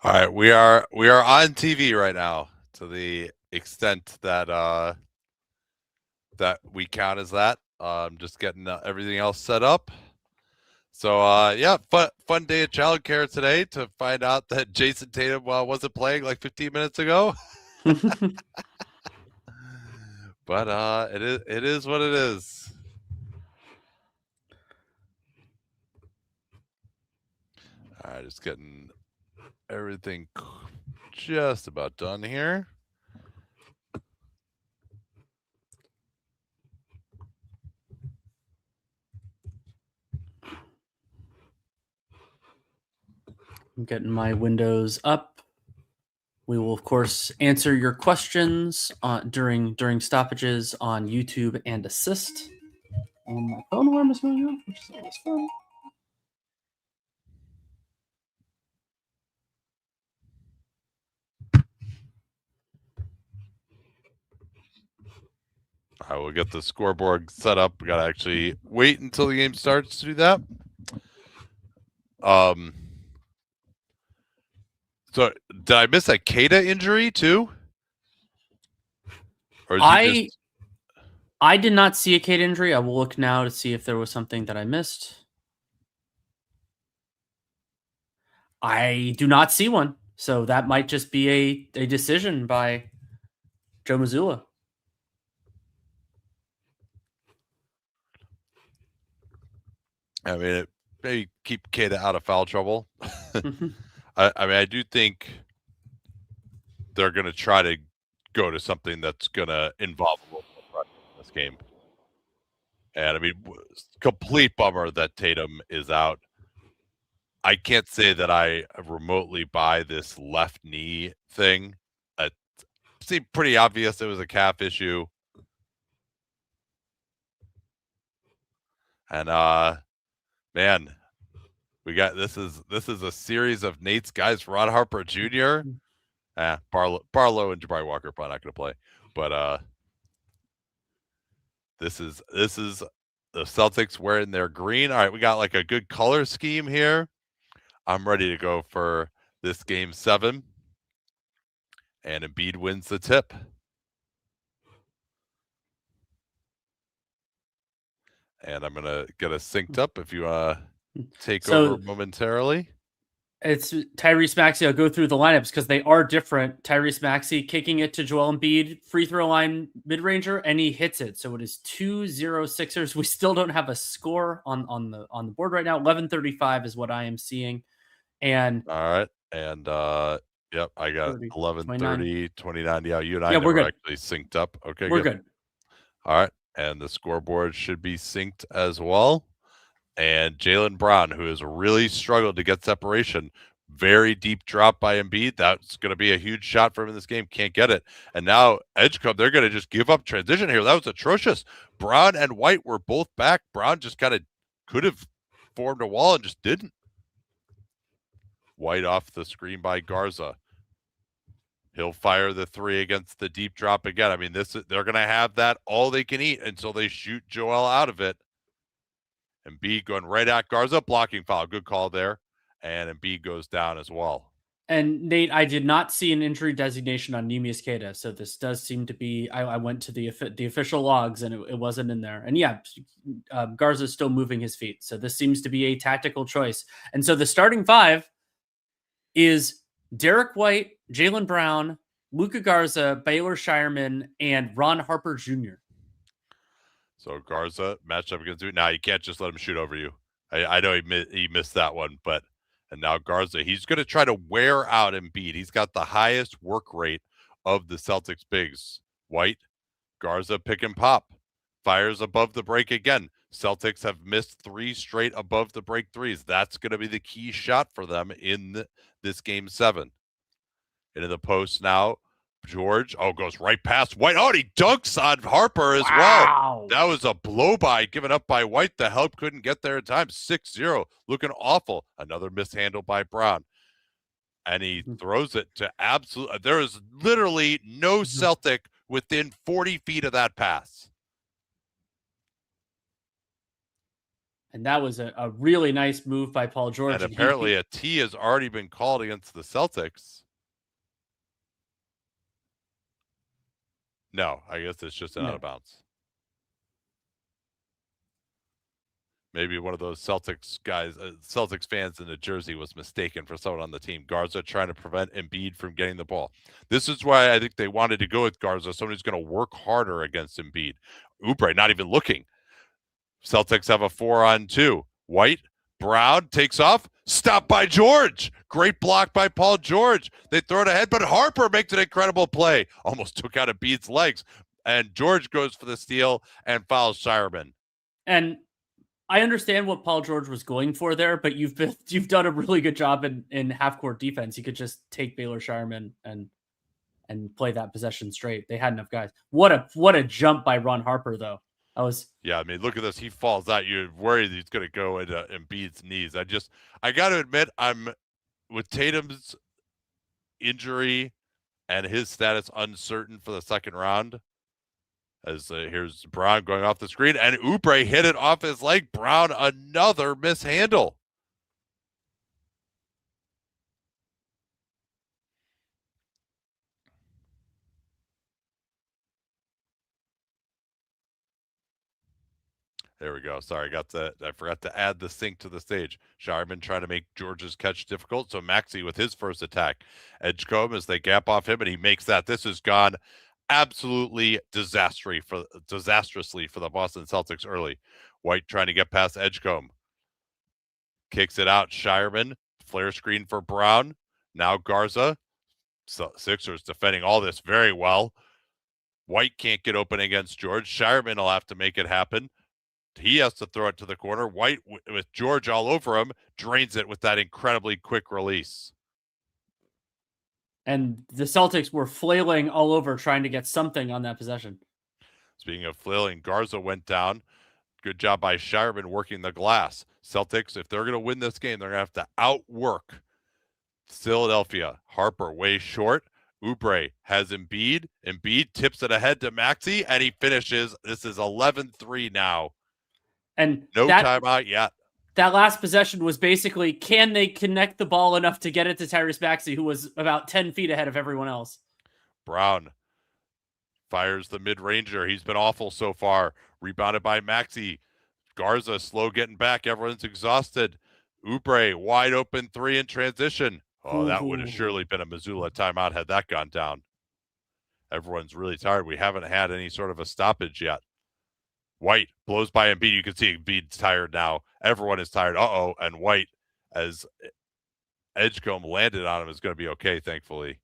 All right, we are on TV right now to the extent that that we count as that. I'm just getting everything else set up. So yeah, fun day of childcare today to find out that Jason Tatum wasn't playing like 15 minutes ago. But it is what it is. All right, just getting everything just about done here. I'm getting my windows up. We will, of course, answer your questions during stoppages on YouTube and Assist. And my phone alarm is going off, which is always fun. I will get the scoreboard set up. We gotta actually wait until the game starts to do that. So did I miss a Keita injury too? Or is he just... I did not see a Kate injury. I will look now to see if there was something that I missed. I do not see one. So that might just be a decision by Joe Mazzulla. I mean, it may keep Keita out of foul trouble. I mean, I do think they're going to try to go to something that's going to involve a little more pressure in this game. And I mean, complete bummer that Tatum is out. I can't say that I remotely buy this left knee thing. It seemed pretty obvious it was a calf issue. And man, we got this is a series of Nate's guys. Ron Harper Jr. Barlow and Jabari Walker probably not going to play, but this is the Celtics wearing their green. All right, we got like a good color scheme here. I'm ready to go for this game 7, and Embiid wins the tip. And I'm gonna get us synced up if you take over momentarily. It's Tyrese Maxey. I'll go through the lineups because they are different. Tyrese Maxey kicking it to Joel Embiid, free throw line mid-ranger, and he hits it. So it is 2-0 Sixers. We still don't have a score on the board right now. 11:35 is what I am seeing. And all right, and yep, I got 11:30, 29. Yeah, you and I we're good. Actually synced up. Okay, we're good. All right, and the scoreboard should be synced as well. And Jaylen Brown, who has really struggled to get separation, very deep drop by Embiid. That's going to be a huge shot for him in this game. Can't get it. And now Edgecombe, they're going to just give up transition here. That was atrocious. Brown and White were both back. Brown just kind of could have formed a wall and just didn't. White off the screen by Garza. He'll fire the 3 against the deep drop again. I mean, they're going to have that all they can eat until they shoot Joel out of it. Embiid going right at Garza, blocking foul. Good call there. And Embiid goes down as well. And Nate, I did not see an injury designation on Neemias Queta, so this does seem to be. I went to the official logs, and it wasn't in there. And yeah, Garza's still moving his feet, so this seems to be a tactical choice. And so the starting 5 is Derek White, Jaylen Brown, Luka Garza, Baylor Shireman, and Ron Harper Jr. So Garza matched up against you. Now you can't just let him shoot over you. I know he missed that one, but and now Garza, he's going to try to wear out Embiid. He's got the highest work rate of the Celtics bigs. White, Garza pick and pop, fires above the break again. Celtics have missed 3 straight above the break threes. That's going to be the key shot for them in this game 7. Into the post now. George, goes right past White. He dunks on Harper as well. That was a blow by given up by White. The help couldn't get there in time. 6-0, looking awful. Another mishandle by Brown. And he throws it to absolute. There is literally no Celtic within 40 feet of that pass. And that was a really nice move by Paul George. And apparently a T has already been called against the Celtics. No, I guess it's just out of bounds. Maybe one of those Celtics guys, Celtics fans in the jersey was mistaken for someone on the team. Garza trying to prevent Embiid from getting the ball. This is why I think they wanted to go with Garza, someone who's going to work harder against Embiid. Oubre not even looking. Celtics have a 4-on-2. White, Brown takes off. Stopped by George. Great block by Paul George. They throw it ahead, but Harper makes an incredible play. Almost took out Embiid's legs. And George goes for the steal and fouls Shireman. And I understand what Paul George was going for there, but you've done a really good job in half-court defense. You could just take Baylor Shireman and play that possession straight. They had enough guys. What a jump by Ron Harper, though. Yeah, I mean, look at this. He falls out. You're worried he's going to go into Embiid's knees. I got to admit, I'm with Tatum's injury and his status uncertain for the second round. As here's Brown going off the screen, and Oubre hit it off his leg. Brown, another mishandle. There we go. Sorry, I forgot to add the sync to the stage. Shireman trying to make George's catch difficult. So Maxey with his first attack. Edgecombe as they gap off him, and he makes that. This has gone absolutely disastrously for the Boston Celtics early. White trying to get past Edgecombe. Kicks it out. Shireman. Flare screen for Brown. Now Garza. So Sixers defending all this very well. White can't get open against George. Shireman will have to make it happen. He has to throw it to the corner. White, with George all over him, drains it with that incredibly quick release. And the Celtics were flailing all over trying to get something on that possession. Speaking of flailing, Garza went down. Good job by Shireman working the glass. Celtics, if they're going to win this game, they're going to have to outwork Philadelphia. Harper way short. Oubre has Embiid. Embiid tips it ahead to Maxey, and he finishes. This is 11-3 now. And no timeout yet. That last possession was basically, can they connect the ball enough to get it to Tyrese Maxey, who was about 10 feet ahead of everyone else? Brown fires the mid-ranger. He's been awful so far. Rebounded by Maxey. Garza slow getting back. Everyone's exhausted. Oubre wide open three in transition. Oh, that would have surely been a Missoula timeout had that gone down. Everyone's really tired. We haven't had any sort of a stoppage yet. White blows by Embiid. You can see Embiid's tired now. Everyone is tired. And White, as Edgecombe landed on him, is going to be okay, thankfully.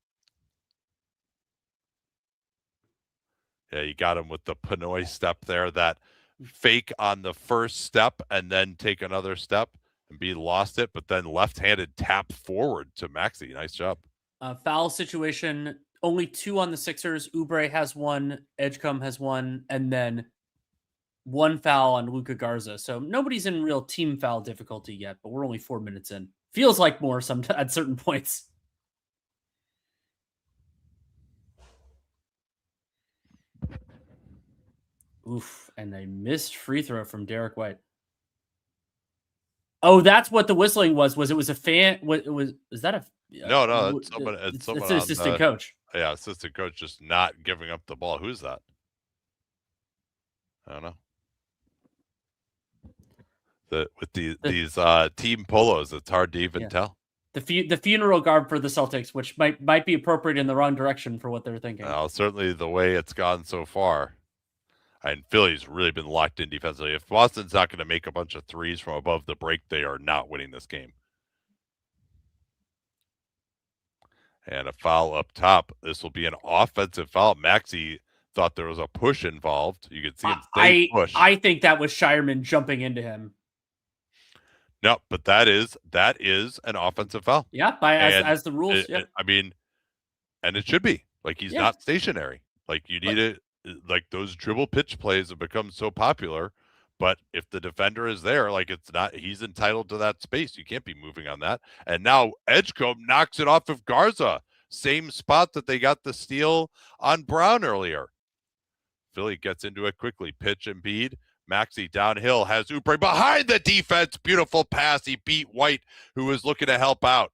Yeah, you got him with the Pinoy step there, that fake on the first step and then take another step. Embiid lost it, but then left-handed tap forward to Maxey. Nice job. Foul situation, only 2 on the Sixers. Oubre has 1, Edgecombe has 1, and then 1 foul on Luka Garza. So nobody's in real team foul difficulty yet, but we're only 4 minutes in. Feels like more at certain points. Oof, and a missed free throw from Derek White. Oh, that's what the whistling was. It was a fan? Is that a? No, it's someone. It's an assistant coach. Yeah, assistant coach just not giving up the ball. Who's that? I don't know. With these team polos, it's hard to even tell. The funeral garb for the Celtics, which might be appropriate in the wrong direction for what they're thinking. Certainly the way it's gone so far. And Philly's really been locked in defensively. If Boston's not going to make a bunch of threes from above the break, they are not winning this game. And a foul up top. This will be an offensive foul. Maxey thought there was a push involved. You could see him stay push. I think that was Shireman jumping into him. No, but that is an offensive foul. Yeah, as the rules. I mean, and it should be. Like, he's not stationary. Like, you need it. Like, those dribble pitch plays have become so popular, but if the defender is there, like, he's entitled to that space. You can't be moving on that. And now Edgecombe knocks it off of Garza. Same spot that they got the steal on Brown earlier. Philly gets into it quickly. Pitch Embiid. Maxey downhill has Oubre behind the defense. Beautiful pass. He beat White, who was looking to help out.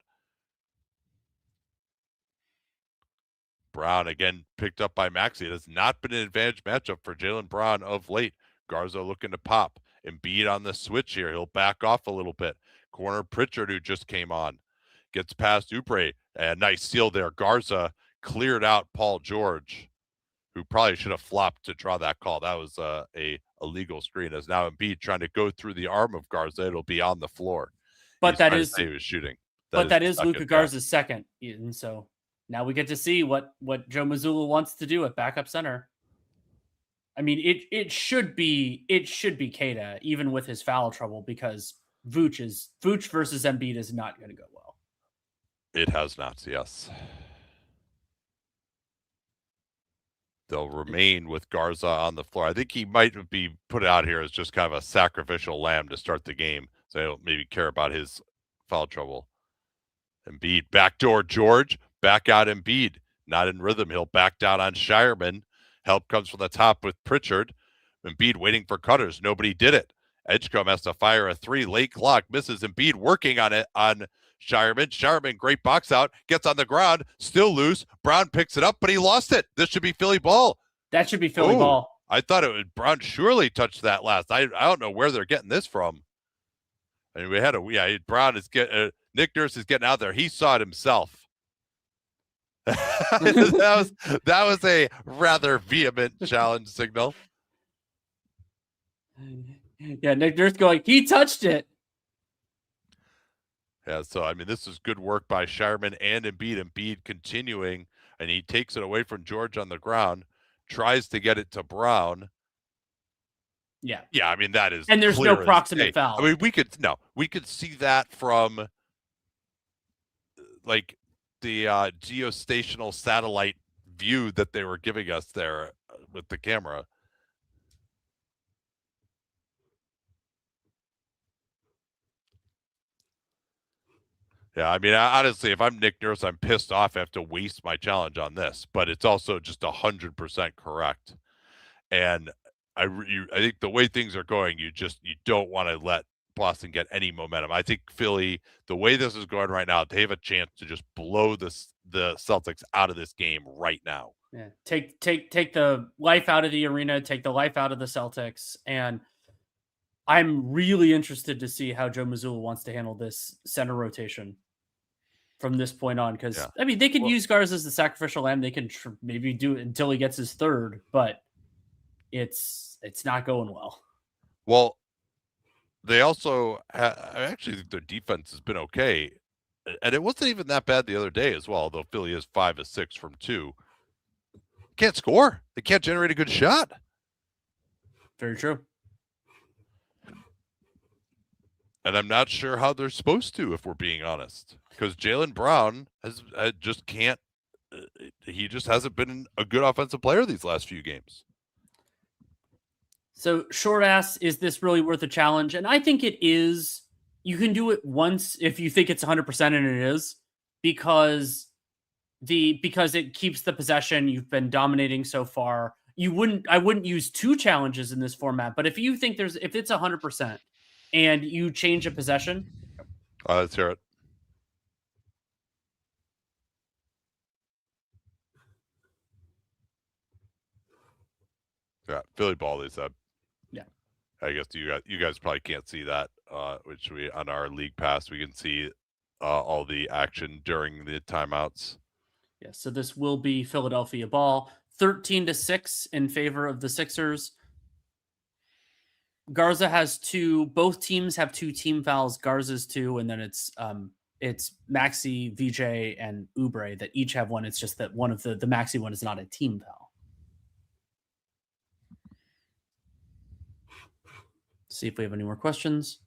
Brown again picked up by Maxey. It has not been an advantage matchup for Jaylen Brown of late. Garza looking to pop. Embiid on the switch here. He'll back off a little bit. Corner Pritchard, who just came on, gets past Oubre. A nice steal there. Garza cleared out Paul George, who probably should have flopped to draw that call. That was a illegal screen. As now Embiid trying to go through the arm of Garza. It'll be on the floor. But that is he was shooting. That is Luka Garza's second, and so now we get to see what Joe Mazzulla wants to do at backup center. I mean, it should be Keita, even with his foul trouble, because Vooch versus Embiid is not going to go well. It has not, yes. They'll remain with Garza on the floor. I think he might be put out here as just kind of a sacrificial lamb to start the game, so they don't maybe care about his foul trouble. Embiid, backdoor George, back out Embiid. Not in rhythm. He'll back down on Shireman. Help comes from the top with Pritchard. Embiid waiting for cutters. Nobody did it. Edgecombe has to fire a three. Late clock. Misses. Embiid working on it on Shireman. Shireman, great box out. Gets on the ground. Still loose. Brown picks it up, but he lost it. This should be Philly ball. That should be Philly ball. I thought it would. Brown surely touched that last. I don't know where they're getting this from. I mean, Brown is Nick Nurse is getting out there. He saw it himself. that was a rather vehement challenge signal. Yeah, Nick Nurse going, he touched it. Yeah, so I mean, this is good work by Shireman and Embiid. Embiid continuing, and he takes it away from George on the ground, tries to get it to Brown. Yeah. Yeah, I mean, that is, and there's no proximate foul. I mean, we could see that from like the geostational satellite view that they were giving us there with the camera. Yeah, I mean, honestly, if I'm Nick Nurse, I'm pissed off I have to waste my challenge on this, but it's also just 100% correct. And I think the way things are going, you don't want to let Boston get any momentum. I think Philly, the way this is going right now, they have a chance to just blow the Celtics out of this game right now. Yeah, take the life out of the arena, take the life out of the Celtics, and I'm really interested to see how Joe Mazzulla wants to handle this center rotation from this point on, because I mean, they can use Garza as the sacrificial lamb. They can maybe do it until he gets his third, but it's not going well. Well, they also I actually think their defense has been okay, and it wasn't even that bad the other day as well, though Philly is 5 of 6 from 2. Can't score. They can't generate a good shot. Very true. And I'm not sure how they're supposed to, if we're being honest, because Jaylen Brown just can't. He just hasn't been a good offensive player these last few games. So, short ass, is this really worth a challenge? And I think it is. You can do it once if you think it's 100%, and it is, because it keeps the possession. You've been dominating so far. I wouldn't use 2 challenges in this format, but if you think if it's 100% and you change a possession, let's hear it. Yeah, Philly ball, they said. Yeah. I guess you guys probably can't see that, which we on our league pass we can see all the action during the timeouts. Yeah, so this will be Philadelphia ball, 13-6 in favor of the Sixers. Garza has 2. Both teams have 2 team fouls. Garza's 2, and then it's Maxey, VJ, and Oubre that each have 1. It's just that one of the Maxey one is not a team foul. See if we have any more questions.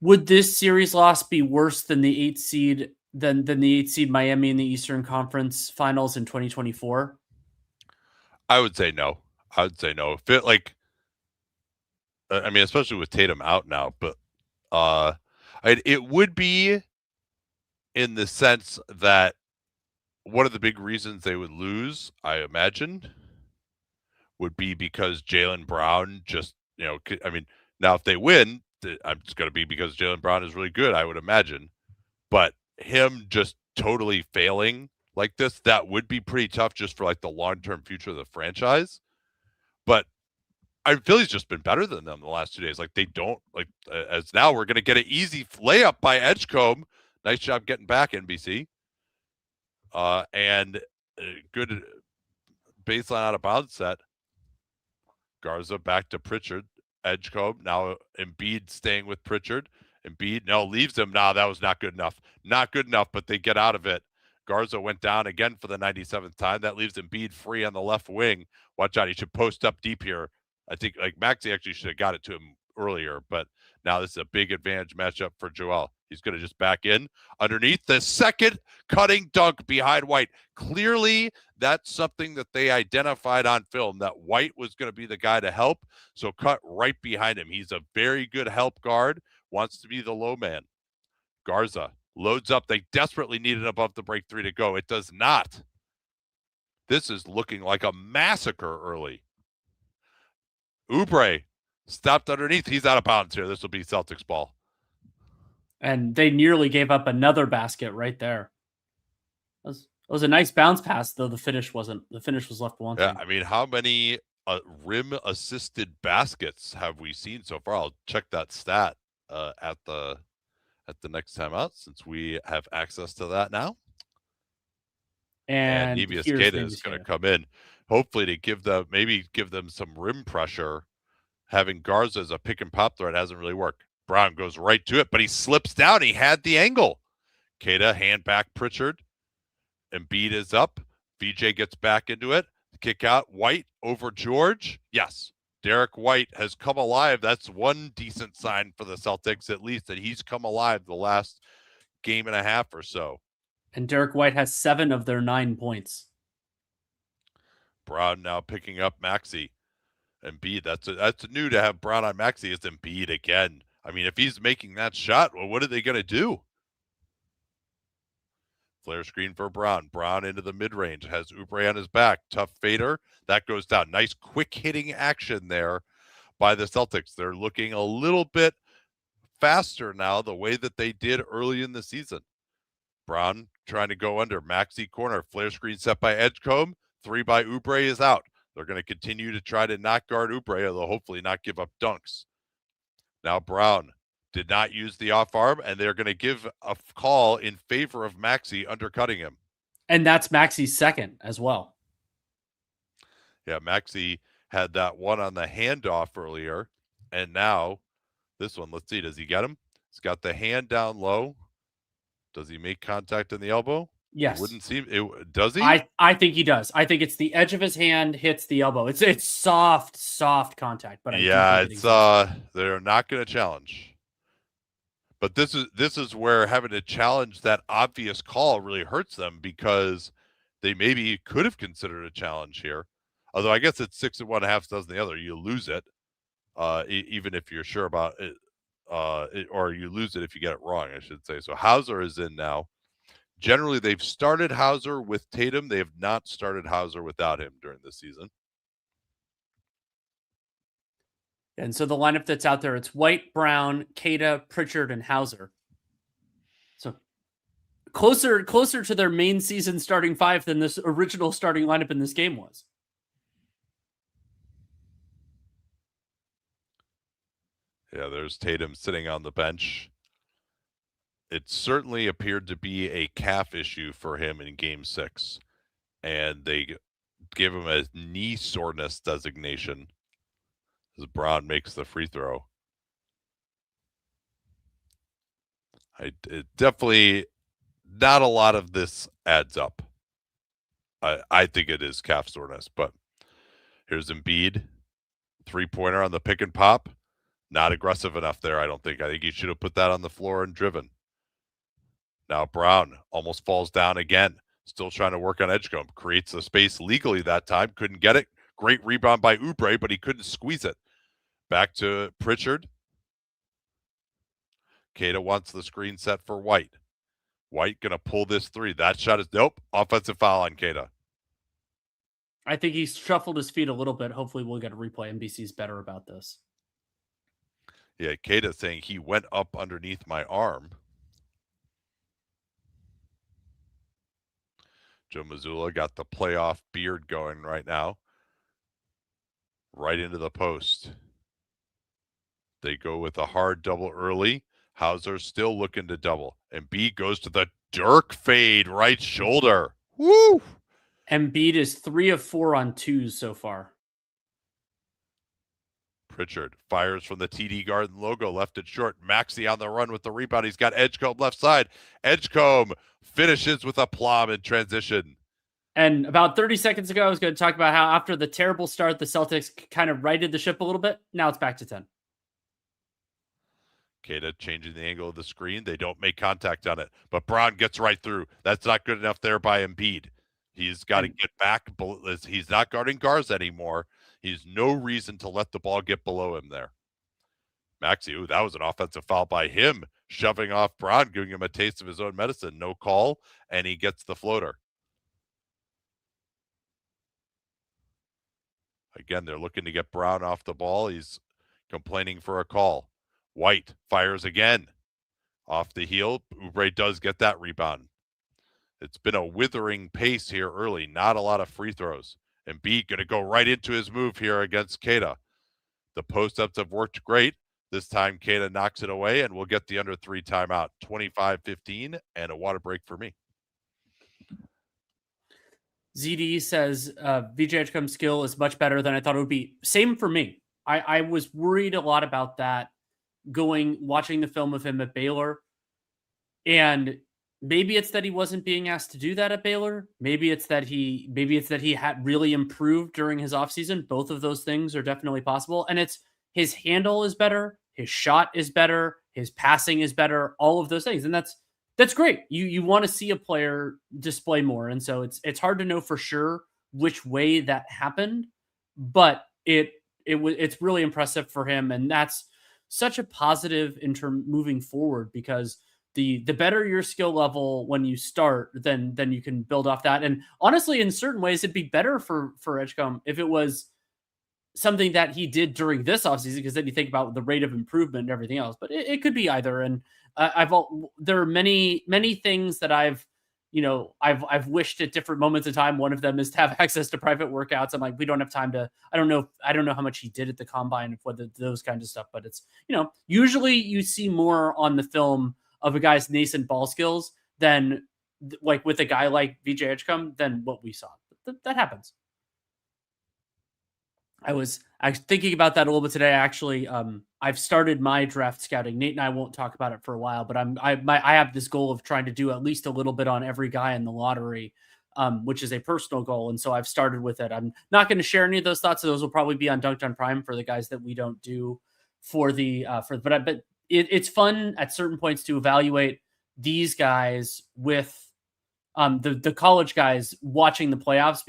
Would this series loss be worse than the 8 seed than the 8 seed Miami in the Eastern Conference Finals in 2024? I would say no. I mean, especially with Tatum out now, but it would be, in the sense that one of the big reasons they would lose, I imagine, would be because Jaylen Brown just, I mean, now if they win, it's going to be because Jaylen Brown is really good, I would imagine. But him just totally failing like this, that would be pretty tough just for like the long-term future of the franchise. But Philly's just been better than them the last 2 days. Like they don't as now we're going to get an easy layup by Edgecombe. Nice job getting back, NBC. And good baseline out of bounds set. Garza back to Pritchard. Edgecombe. Now Embiid staying with Pritchard. Embiid leaves him. That was not good enough. Not good enough, but they get out of it. Garza went down again for the 97th time. That leaves Embiid free on the left wing. Watch out. He should post up deep here. I think Maxey actually should have got it to him earlier, but now this is a big advantage matchup for Joel. He's going to just back in underneath the second cutting dunk behind White. Clearly, that's something that they identified on film, that White was going to be the guy to help. So cut right behind him. He's a very good help guard, wants to be the low man. Garza loads up. They desperately need it above the break three to go. It does not. This is looking like a massacre early. Oubre stopped underneath. He's out of bounds here. This will be Celtics ball. And they nearly gave up another basket right there. It was a nice bounce pass, though the finish wasn't. The finish was left wanting. Yeah, I mean, how many rim-assisted baskets have we seen so far? I'll check that stat at the next time out, since we have access to that now. And Neemias Queta is going to come in, hopefully to give them some rim pressure. Having Garza as a pick and pop threat hasn't really worked. Brown goes right to it, but he slips down. He had the angle. Queta hand back Pritchard. Embiid is up. VJ gets back into it. Kick out. White over George. Yes. Derek White has come alive. That's one decent sign for the Celtics, at least, that he's come alive the last game and a half or so. And Derek White has 7 of their 9 points. Brown now picking up Maxey. Embiid, that's new to have Brown on Maxey. It's Embiid again. I mean, if he's making that shot, well, what are they going to do? Flare screen for Brown. Brown into the mid-range. Has Oubre on his back. Tough fader. That goes down. Nice quick hitting action there by the Celtics. They're looking a little bit faster now, the way that they did early in the season. Brown trying to go under. Maxey corner. Flare screen set by Edgecombe. 3 by Oubre is out. They're going to continue to try to not guard Oubre, although hopefully not give up dunks. Now Brown did not use the off arm, and they're going to give a call in favor of Maxey undercutting him. And that's Maxey's second as well. Yeah, Maxey had that one on the handoff earlier, and now this one. Let's see. Does he get him? He's got the hand down low. Does he make contact in the elbow? Yes. It wouldn't seem it. Does he? I think he does. I think it's the edge of his hand hits the elbow. It's soft contact, but they're not going to challenge. But this is where having to challenge that obvious call really hurts them, because they maybe could have considered a challenge here. Although I guess it's 6 and 1.5 dozen the other. You lose it, even if you're sure about it, or you lose it if you get it wrong, I should say. So Hauser is in now. Generally, they've started Hauser with Tatum. They have not started Hauser without him during the season. And so the lineup that's out there, it's White, Brown, Queta, Pritchard, and Hauser. So closer to their main season starting 5 than this original starting lineup in this game was. Yeah, there's Tatum sitting on the bench. It certainly appeared to be a calf issue for him in Game 6, and they give him a knee soreness designation as Brown makes the free throw. It definitely, not a lot of this adds up. I think it is calf soreness, but here's Embiid, 3-pointer on the pick and pop. Not aggressive enough there, I don't think. I think he should have put that on the floor and driven. Now Brown almost falls down again. Still trying to work on Edgecombe. Creates the space legally that time. Couldn't get it. Great rebound by Oubre, but he couldn't squeeze it. Back to Pritchard. Queta wants the screen set for White. White going to pull this 3. That shot is nope. Offensive foul on Queta. I think he shuffled his feet a little bit. Hopefully we'll get a replay. NBC's better about this. Yeah, Keita saying he went up underneath my arm. Joe Mazzulla got the playoff beard going right now. Right into the post. They go with a hard double early. Hauser still looking to double. Embiid goes to the Dirk fade right shoulder. Woo! Embiid is 3 of 4 on twos so far. Pritchard fires from the TD Garden logo, left it short. Maxey on the run with the rebound. He's got Edgecombe left side. Edgecombe finishes with a plum in transition. And about 30 seconds ago, I was going to talk about how after the terrible start, the Celtics kind of righted the ship a little bit. Now it's back to 10. Keita changing the angle of the screen. They don't make contact on it, but Brown gets right through. That's not good enough there by Embiid. He's got to get back. He's not guarding Garza anymore. He's no reason to let the ball get below him there. Maxey, ooh, that was an offensive foul by him, shoving off Brown, giving him a taste of his own medicine. No call, and he gets the floater. Again, they're looking to get Brown off the ball. He's complaining for a call. White fires again. Off the heel, Oubre does get that rebound. It's been a withering pace here early. Not a lot of free throws. Embiid going to go right into his move here against Keita. The post-ups have worked great. This time, Keita knocks it away, and we'll get the under 3 timeout. 25-15, and a water break for me. ZD says VJ Edgecombe's skill is much better than I thought it would be. Same for me. I was worried a lot about that watching the film of him at Baylor. And maybe it's that he wasn't being asked to do that at Baylor. Maybe it's that he had really improved during his offseason. Both of those things are definitely possible. And it's his handle is better, his shot is better, his passing is better, all of those things. And that's great. You want to see a player display more. And so it's hard to know for sure which way that happened, but it's really impressive for him. And that's such a positive in term moving forward, because the better your skill level when you start, then you can build off that. And honestly, in certain ways, it'd be better for Edgecombe if it was something that he did during this offseason, because then you think about the rate of improvement and everything else. But it could be either. And there are many things that I've wished at different moments in time. One of them is to have access to private workouts. I'm like, we don't have time to. I don't know how much he did at the combine, whether those kinds of stuff. But it's usually you see more on the film of a guy's nascent ball skills than like with a guy like VJ Edgecombe than what we saw. That happens. I was thinking about that a little bit today. Actually, I've started my draft scouting. Nate and I won't talk about it for a while, but I have this goal of trying to do at least a little bit on every guy in the lottery, which is a personal goal. And so I've started with it. I'm not going to share any of those thoughts. So those will probably be on Dunked on Prime for the guys that we don't do but it's fun at certain points to evaluate these guys with the college guys watching the playoffs,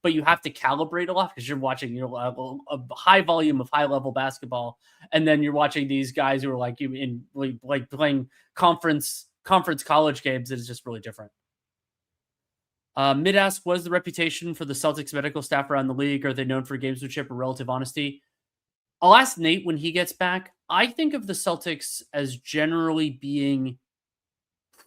but you have to calibrate a lot because you're watching a high volume of high level basketball, and then you're watching these guys who are like playing conference college games. It is just really different. Mid asks, what is the reputation for the Celtics medical staff around the league? Are they known for gamesmanship or relative honesty? I'll ask Nate when he gets back. I think of the Celtics as generally being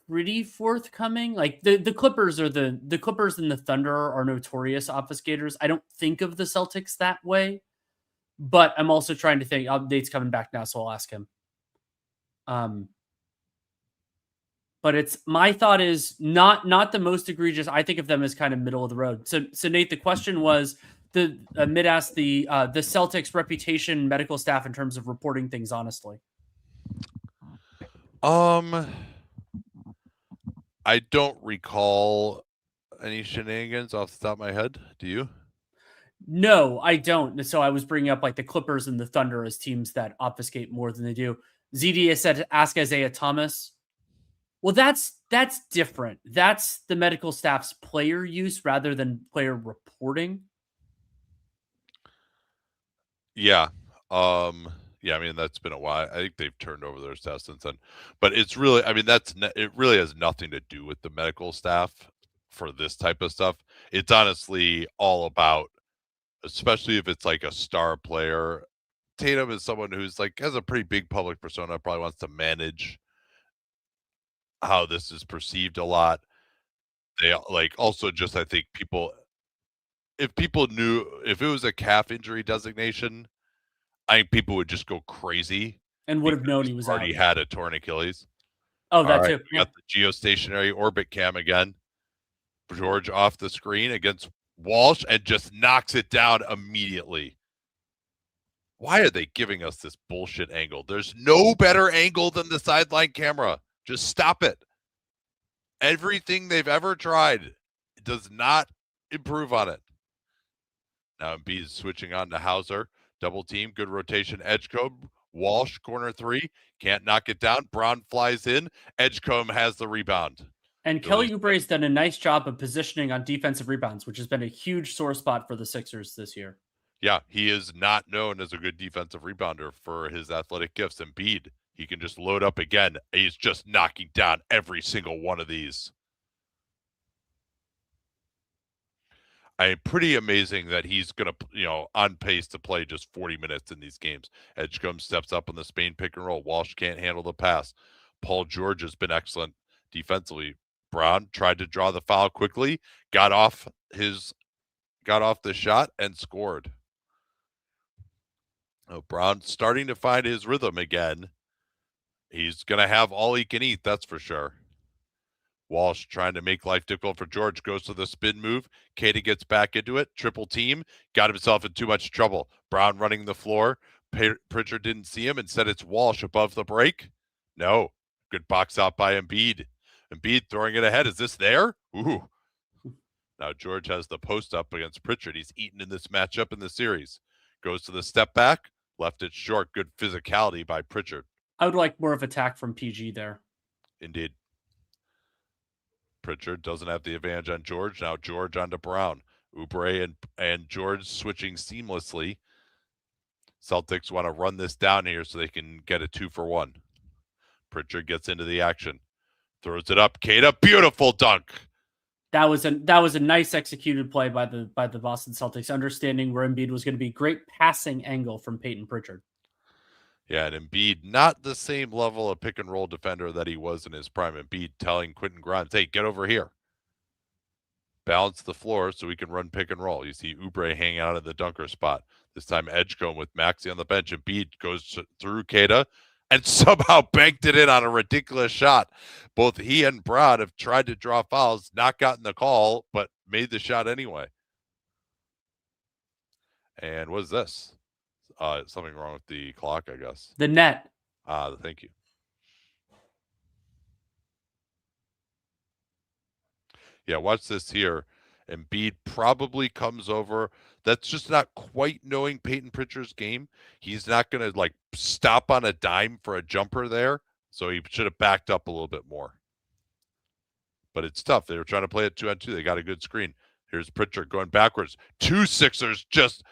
pretty forthcoming. Like the Clippers the Clippers and the Thunder are notorious obfuscators. I don't think of the Celtics that way, but I'm also trying to think. Nate's coming back now, so I'll ask him. But my thought is not the most egregious. I think of them as kind of middle of the road. So Nate, the question was the mid-ask the Celtics reputation, medical staff in terms of reporting things honestly. I don't recall any shenanigans off the top of my head. Do you? No, I don't. So I was bringing up like the Clippers and the Thunder as teams that obfuscate more than they do. ZDA said, ask Isaiah Thomas. Well, that's different. That's the medical staff's player use rather than player reporting. Yeah. Yeah, I mean, that's been a while. I think they've turned over their staff since then. But it's really, I mean, it really has nothing to do with the medical staff for this type of stuff. It's honestly all about especially if it's like a star player. Tatum is someone who's like has a pretty big public persona, probably wants to manage how this is perceived a lot. They like also just I think people if people knew if it was a calf injury designation, I think people would just go crazy and would because have known he's he was already out. had a torn Achilles. Oh, All that right, too. we got the geostationary orbit cam again. George off the screen against Walsh and just knocks it down immediately. Why are they giving us this bullshit angle? There's no better angle than the sideline camera. Just stop it. Everything they've ever tried does not improve on it. Now Embiid is switching on to Hauser. Double team, good rotation. Edgecombe, Walsh, corner three. Can't knock it down. Brown flies in. Edgecombe has the rebound. And Kelly Oubre's done a nice job of positioning on defensive rebounds, which has been a huge sore spot for the Sixers this year. Yeah, he is not known as a good defensive rebounder for his athletic gifts. Embiid, he can just load up again. He's just knocking down every single one of these. Pretty amazing that he's going to, on pace to play just 40 minutes in these games. Edgecombe steps up on the Spain pick and roll. Walsh can't handle the pass. Paul George has been excellent defensively. Brown tried to draw the foul quickly, got off the shot and scored. Brown starting to find his rhythm again. He's going to have all he can eat, that's for sure. Walsh trying to make life difficult for George, goes to the spin move. Keita gets back into it. Triple team. Got himself in too much trouble. Brown running the floor. Pritchard didn't see him. Instead, it's Walsh above the break. No. Good box out by Embiid. Embiid throwing it ahead. Is this there? Ooh. Now George has the post up against Pritchard. He's eaten in this matchup in the series. Goes to the step back. Left it short. Good physicality by Pritchard. I would like more of attack from PG there. Indeed. Pritchard doesn't have the advantage on George. Now George onto Brown. Oubre and George switching seamlessly. Celtics want to run this down here so they can get a 2-for-1. Pritchard gets into the action. Throws it up. Keita, beautiful dunk. That was a nice executed play by the Boston Celtics, understanding where Embiid was going to be. Great passing angle from Peyton Pritchard. Yeah, and Embiid, not the same level of pick and roll defender that he was in his prime. Embiid telling Quentin Grimes, hey, get over here. Balance the floor so we can run pick and roll. You see Oubre hanging out at the dunker spot. This time Edgecombe with Maxey on the bench. Embiid goes through Keita and somehow banked it in on a ridiculous shot. Both he and Brown have tried to draw fouls, not gotten the call, but made the shot anyway. And what is this? Something wrong with the clock, I guess. The net. Thank you. Yeah, watch this here. Embiid probably comes over. That's just not quite knowing Peyton Pritchard's game. He's not going to, stop on a dime for a jumper there, so he should have backed up a little bit more. But it's tough. They were trying to play it 2-on-2. They got a good screen. Here's Pritchard going backwards. Two Sixers just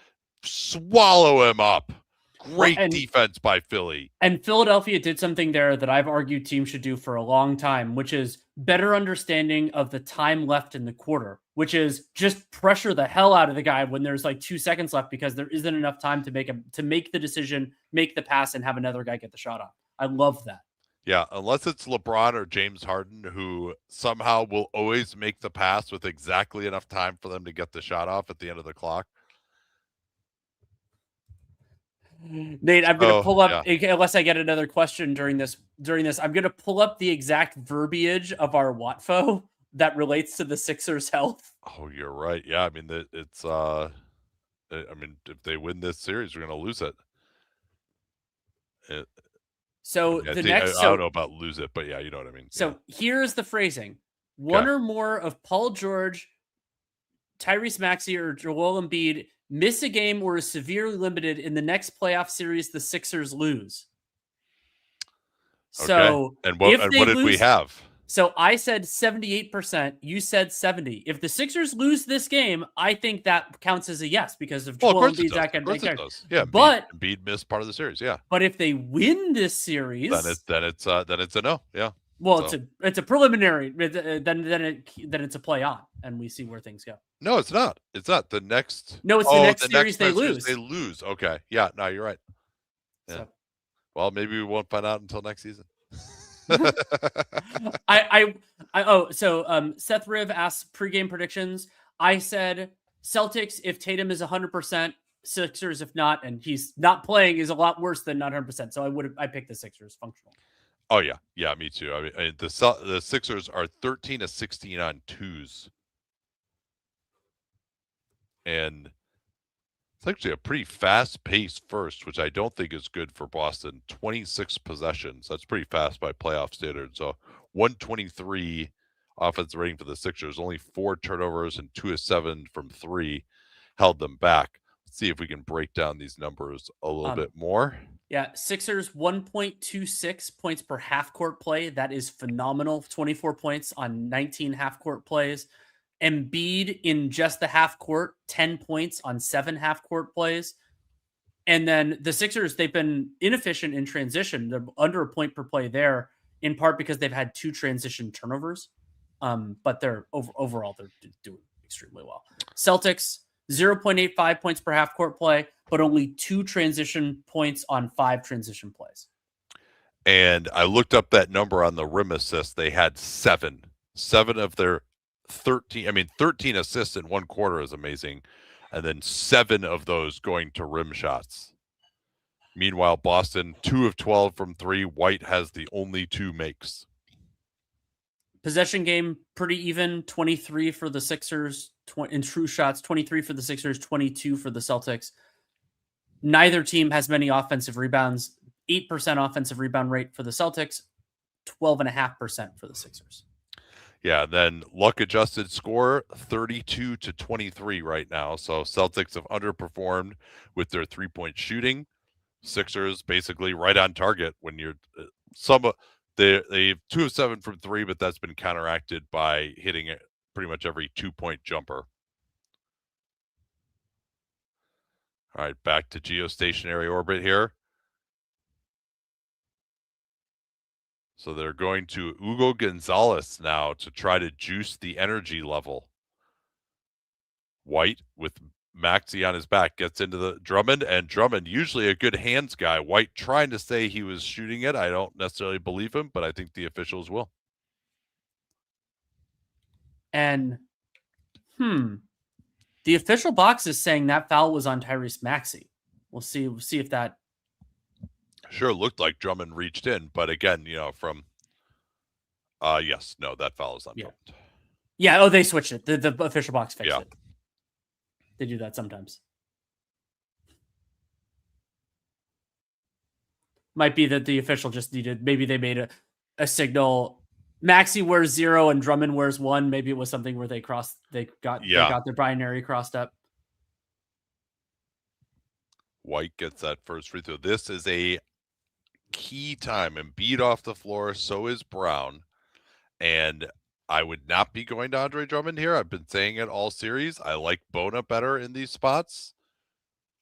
swallow him up. Great defense by Philly. And Philadelphia did something there that I've argued teams should do for a long time, which is better understanding of the time left in the quarter, which is just pressure the hell out of the guy when there's 2 seconds left because there isn't enough time to make the decision, make the pass, and have another guy get the shot off. I love that. Yeah, unless it's LeBron or James Harden, who somehow will always make the pass with exactly enough time for them to get the shot off at the end of the clock. Nate, I'm going to pull up, unless I get another question during this, I'm going to pull up the exact verbiage of our WATFO that relates to the Sixers' health. Oh, you're right. Yeah, I mean, it's, if they win this series, we're going to lose it. So I don't know about lose it, but yeah, you know what I mean. So here's the phrasing. One or more of Paul George, Tyrese Maxey, or Joel Embiid miss a game or is severely limited in the next playoff series the Sixers lose. Okay. So and what did we have? So I said 78%. You said 70%. If the Sixers lose this game, I think that counts as a yes because of Joel Embiid's academic. Yeah, but Embiid missed part of the series. Yeah. But if they win this series, then it's a no. Yeah. Well, So. it's a preliminary. Then it's a play on, and we see where things go. No, it's not. It's not. The next. No, it's the next series they lose. They lose. Okay. Yeah. No, you're right. Yeah. So. Well, maybe we won't find out until next season. Seth Riv asks pregame predictions. I said Celtics if Tatum is 100%, Sixers if not, and he's not playing is a lot worse than not 100%. So I picked the Sixers functional. Oh yeah, me too. I mean the Sixers are 13-16 on twos, and it's actually a pretty fast pace first, which I don't think is good for Boston. 26 possessions. That's pretty fast by playoff standards. So 123 offensive rating for the Sixers. Only 4 turnovers and 2 of 7 from 3 held them back. Let's see if we can break down these numbers a little bit more. Yeah, Sixers 1.26 points per half court play. That is phenomenal. 24 points on 19 half court plays. Embiid in just the half court, 10 points on 7 half court plays. And then the Sixers, they've been inefficient in transition. They're under a point per play there, in part because they've had 2 transition turnovers. But they're overall, they're doing extremely well. Celtics, 0.85 points per half court play, but only 2 transition points on 5 transition plays. And I looked up that number on the rim assist. They had 7 of their 13. I mean, 13 assists in one quarter is amazing. And then 7 of those going to rim shots. Meanwhile, Boston, 2 of 12 from 3. White has the only 2 makes. Possession game, pretty even. 23 for the Sixers in true shots, 23 for the Sixers, 22 for the Celtics. Neither team has many offensive rebounds. 8% offensive rebound rate for the Celtics, 12.5% for the Sixers. Yeah, then luck-adjusted score, 32-23 right now. So Celtics have underperformed with their three-point shooting. Sixers basically right on target when you're they've 2 of 7 from 3, but that's been counteracted by hitting pretty much every 2-point jumper. All right, back to geostationary orbit here. So they're going to Hugo Gonzalez now to try to juice the energy level. White with Maxey on his back gets into the Drummond, and Drummond, usually a good hands guy. White trying to say he was shooting it. I don't necessarily believe him, but I think the officials will. And the official box is saying that foul was on Tyrese Maxey. We'll see if that sure looked like Drummond reached in, but again, from yes, no, that foul is on Drummond. Yeah, they switched it. The official box fixed it. They do that sometimes. Might be that the official just maybe they made a signal. Maxey wears 0 and Drummond wears 1. Maybe it was something where they got their binary crossed up. White gets that first free throw. This is a key time. Embiid off the floor, so is Brown. And I would not be going to Andre Drummond here. I've been saying it all series. I like Bona better in these spots,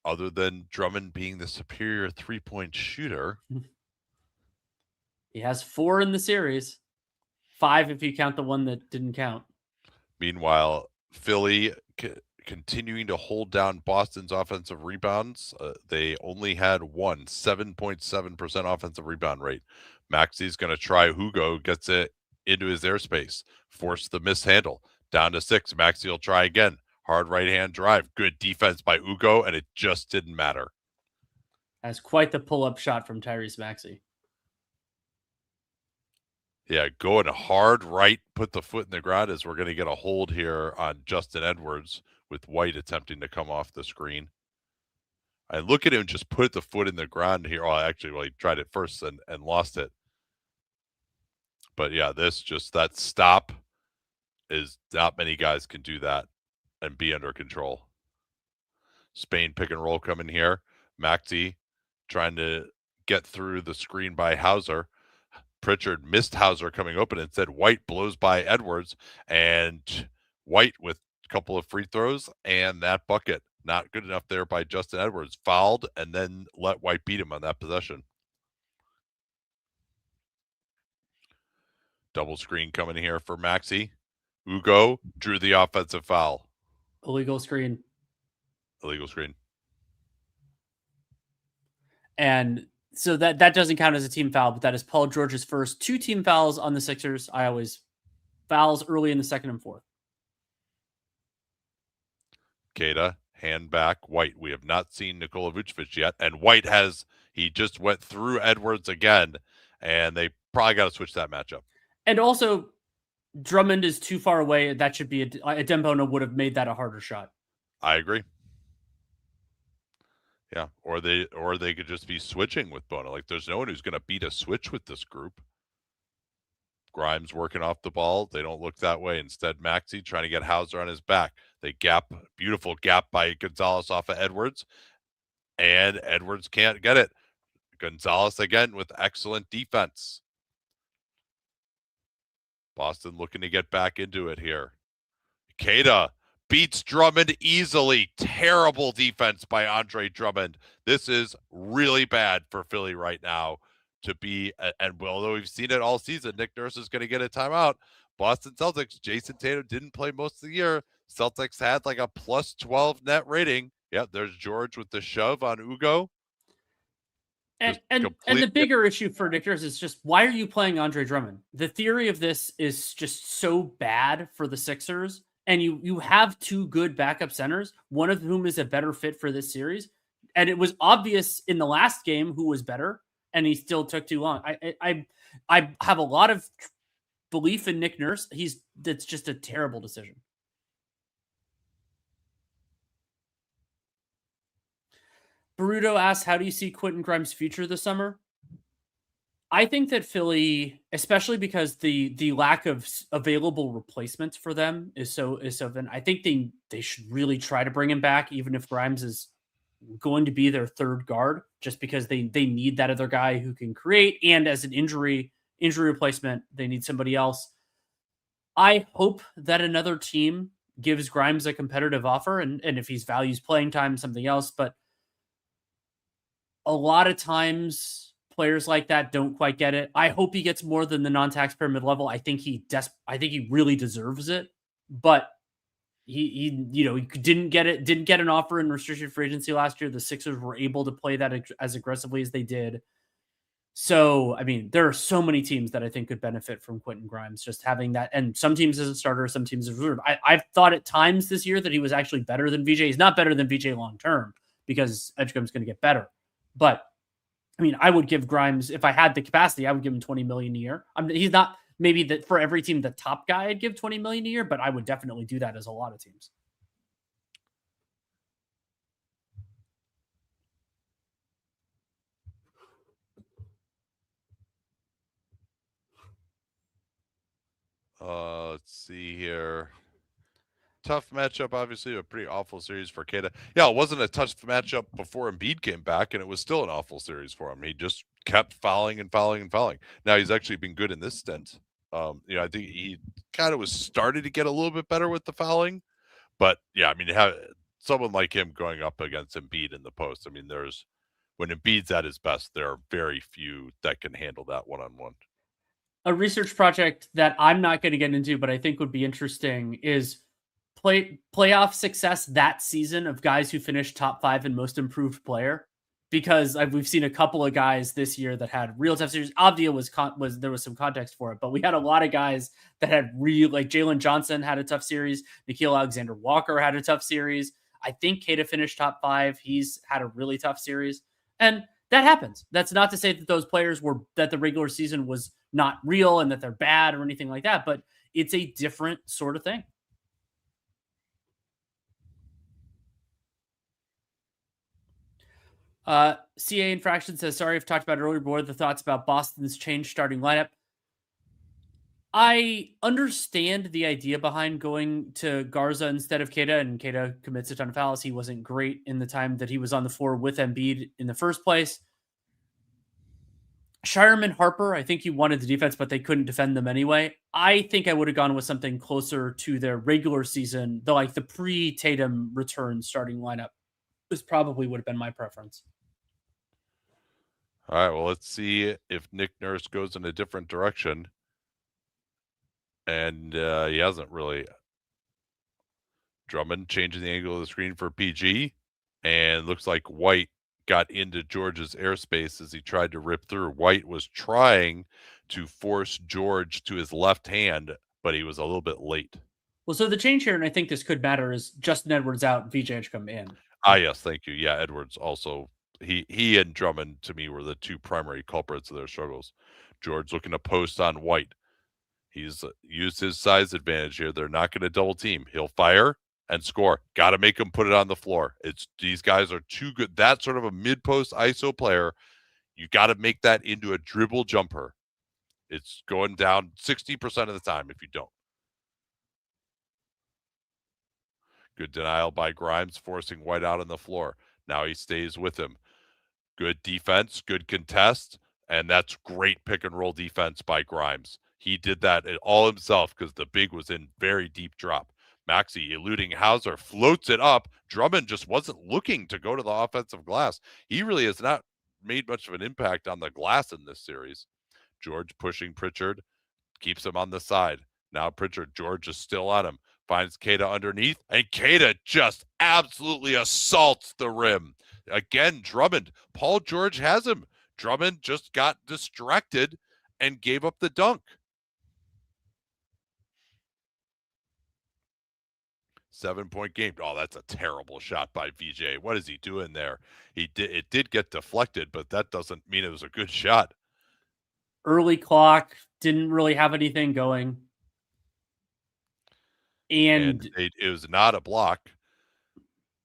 other than Drummond being the superior three-point shooter. He has 4 in the series. 5 if you count the one that didn't count. Meanwhile, Philly continuing to hold down Boston's offensive rebounds. They only had 7.7% offensive rebound rate. Maxey's going to try Hugo, gets it into his airspace, force the mishandle, down to 6. Maxey will try again. Hard right-hand drive. Good defense by Hugo, and it just didn't matter. That's quite the pull-up shot from Tyrese Maxey. Yeah, going hard right, put the foot in the ground as we're going to get a hold here on Justin Edwards with White attempting to come off the screen. I look at him just put the foot in the ground here. He tried it first and lost it. But yeah, that stop is not many guys can do that and be under control. Spain pick and roll coming here. Maxey trying to get through the screen by Hauser. Pritchard missed Hauser coming open. Instead, White blows by Edwards, and White with a couple of free throws and that bucket. Not good enough there by Justin Edwards. Fouled and then let White beat him on that possession. Double screen coming here for Maxey. Ugo drew the offensive foul. Illegal screen. Illegal screen. And so that doesn't count as a team foul, but that is Paul George's first 2 team fouls on the Sixers. I always fouls early in the second and fourth. Queta, hand back, White. We have not seen Nikola Vucevic yet, and White he just went through Edwards again, and they probably got to switch that matchup. And also, Drummond is too far away. That should be a Dembona would have made that a harder shot. I agree. Yeah, or they could just be switching with Bona. Like, there's no one who's going to beat a switch with this group. Grimes working off the ball. They don't look that way. Instead, Maxey trying to get Hauser on his back. They beautiful gap by Gonzalez off of Edwards, and Edwards can't get it. Gonzalez again with excellent defense. Boston looking to get back into it here. Queta beats Drummond easily. Terrible defense by Andre Drummond. This is really bad for Philly right now to be, and although we've seen it all season, Nick Nurse is going to get a timeout. Boston Celtics, Jason Tatum didn't play most of the year. Celtics had like a plus 12 net rating. Yep, there's George with the shove on Ugo. And the bigger issue for Nick Nurse is just, why are you playing Andre Drummond? The theory of this is just so bad for the Sixers, and you have 2 good backup centers, one of whom is a better fit for this series. And it was obvious in the last game who was better, and he still took too long. I have a lot of belief in Nick Nurse. That's just a terrible decision. Baruto asks, how do you see Quentin Grimes' future this summer? I think that Philly, especially because the lack of available replacements for them is so I think they should really try to bring him back, even if Grimes is going to be their third guard, just because they need that other guy who can create, and as an injury replacement, they need somebody else. I hope that another team gives Grimes a competitive offer, and if he's values playing time, something else, but a lot of times players like that don't quite get it. I hope he gets more than the non-taxpayer mid-level. I think he really deserves it, but he didn't get an offer in restricted free agency last year. The Sixers were able to play that as aggressively as they did. So, I mean, there are so many teams that I think could benefit from Quentin Grimes just having that, and some teams as a starter, some teams as a reserve. I've thought at times this year that he was actually better than VJ. He's not better than VJ long-term because Edgecombe's going to get better. But I mean, I would give Grimes, if I had the capacity, I would give him $20 million a year. He's not maybe that for every team, the top guy, I'd give $20 million a year, but I would definitely do that as a lot of teams. Let's see here. Tough matchup, obviously, a pretty awful series for Queta. Yeah, it wasn't a tough matchup before Embiid came back, and it was still an awful series for him. He just kept fouling and fouling and fouling. Now he's actually been good in this stint. I think he kind of was starting to get a little bit better with the fouling, but yeah, I mean, have someone like him going up against Embiid in the post. I mean, when Embiid's at his best, there are very few that can handle that one-on-one. A research project that I'm not going to get into, but I think would be interesting is playoff success that season of guys who finished top 5 in most improved player, because we've seen a couple of guys this year that had real tough series. Avdia was there was some context for it, but we had a lot of guys that had like Jalen Johnson had a tough series. Nickeil Alexander-Walker had a tough series. I think Queta finished top 5. He's had a really tough series, and that happens. That's not to say that those players that the regular season was not real and that they're bad or anything like that, but it's a different sort of thing. CA Infraction says, sorry, I've talked about it earlier, but what are the thoughts about Boston's change starting lineup? I understand the idea behind going to Garza instead of Queta, and Queta commits a ton of fouls. He wasn't great in the time that he was on the floor with Embiid in the first place. Shireman Harper, I think he wanted the defense, but they couldn't defend them anyway. I think I would have gone with something closer to their regular season, though, like the pre-Tatum return starting lineup. This probably would have been my preference. All right, well, let's see if Nick Nurse goes in a different direction. and he hasn't really. Drummond changing the angle of the screen for PG, and looks like White got into George's airspace as he tried to rip through. White was trying to force George to his left hand, but he was a little bit late. Well, so the change here, and I think this could matter, is Justin Edwards out, VJ Edgecombe in. Yes, thank you. Yeah, Edwards also. He and Drummond to me were the two primary culprits of their struggles. George looking to post on White. He's used his size advantage here. They're not going to double team. He'll fire and score. Got to make him put it on the floor. It's these guys are too good. That sort of a mid post ISO player, you got to make that into a dribble jumper. It's going down 60% of the time if you don't. Good denial by Grimes, forcing White out on the floor. Now he stays with him. Good defense, good contest, and that's great pick and roll defense by Grimes. He did that all himself because the big was in very deep drop. Maxey eluding Hauser, floats it up. Drummond just wasn't looking to go to the offensive glass. He really has not made much of an impact on the glass in this series. George pushing Pritchard, keeps him on the side. Now Pritchard, George is still on him. Finds Queta underneath, and Queta just absolutely assaults the rim. Again, Drummond. Paul George has him. Drummond just got distracted and gave up the dunk. 7-point game. Oh, that's a terrible shot by VJ. What is he doing there? It did get deflected, but that doesn't mean it was a good shot. Early clock, didn't really have anything going. And it was not a block.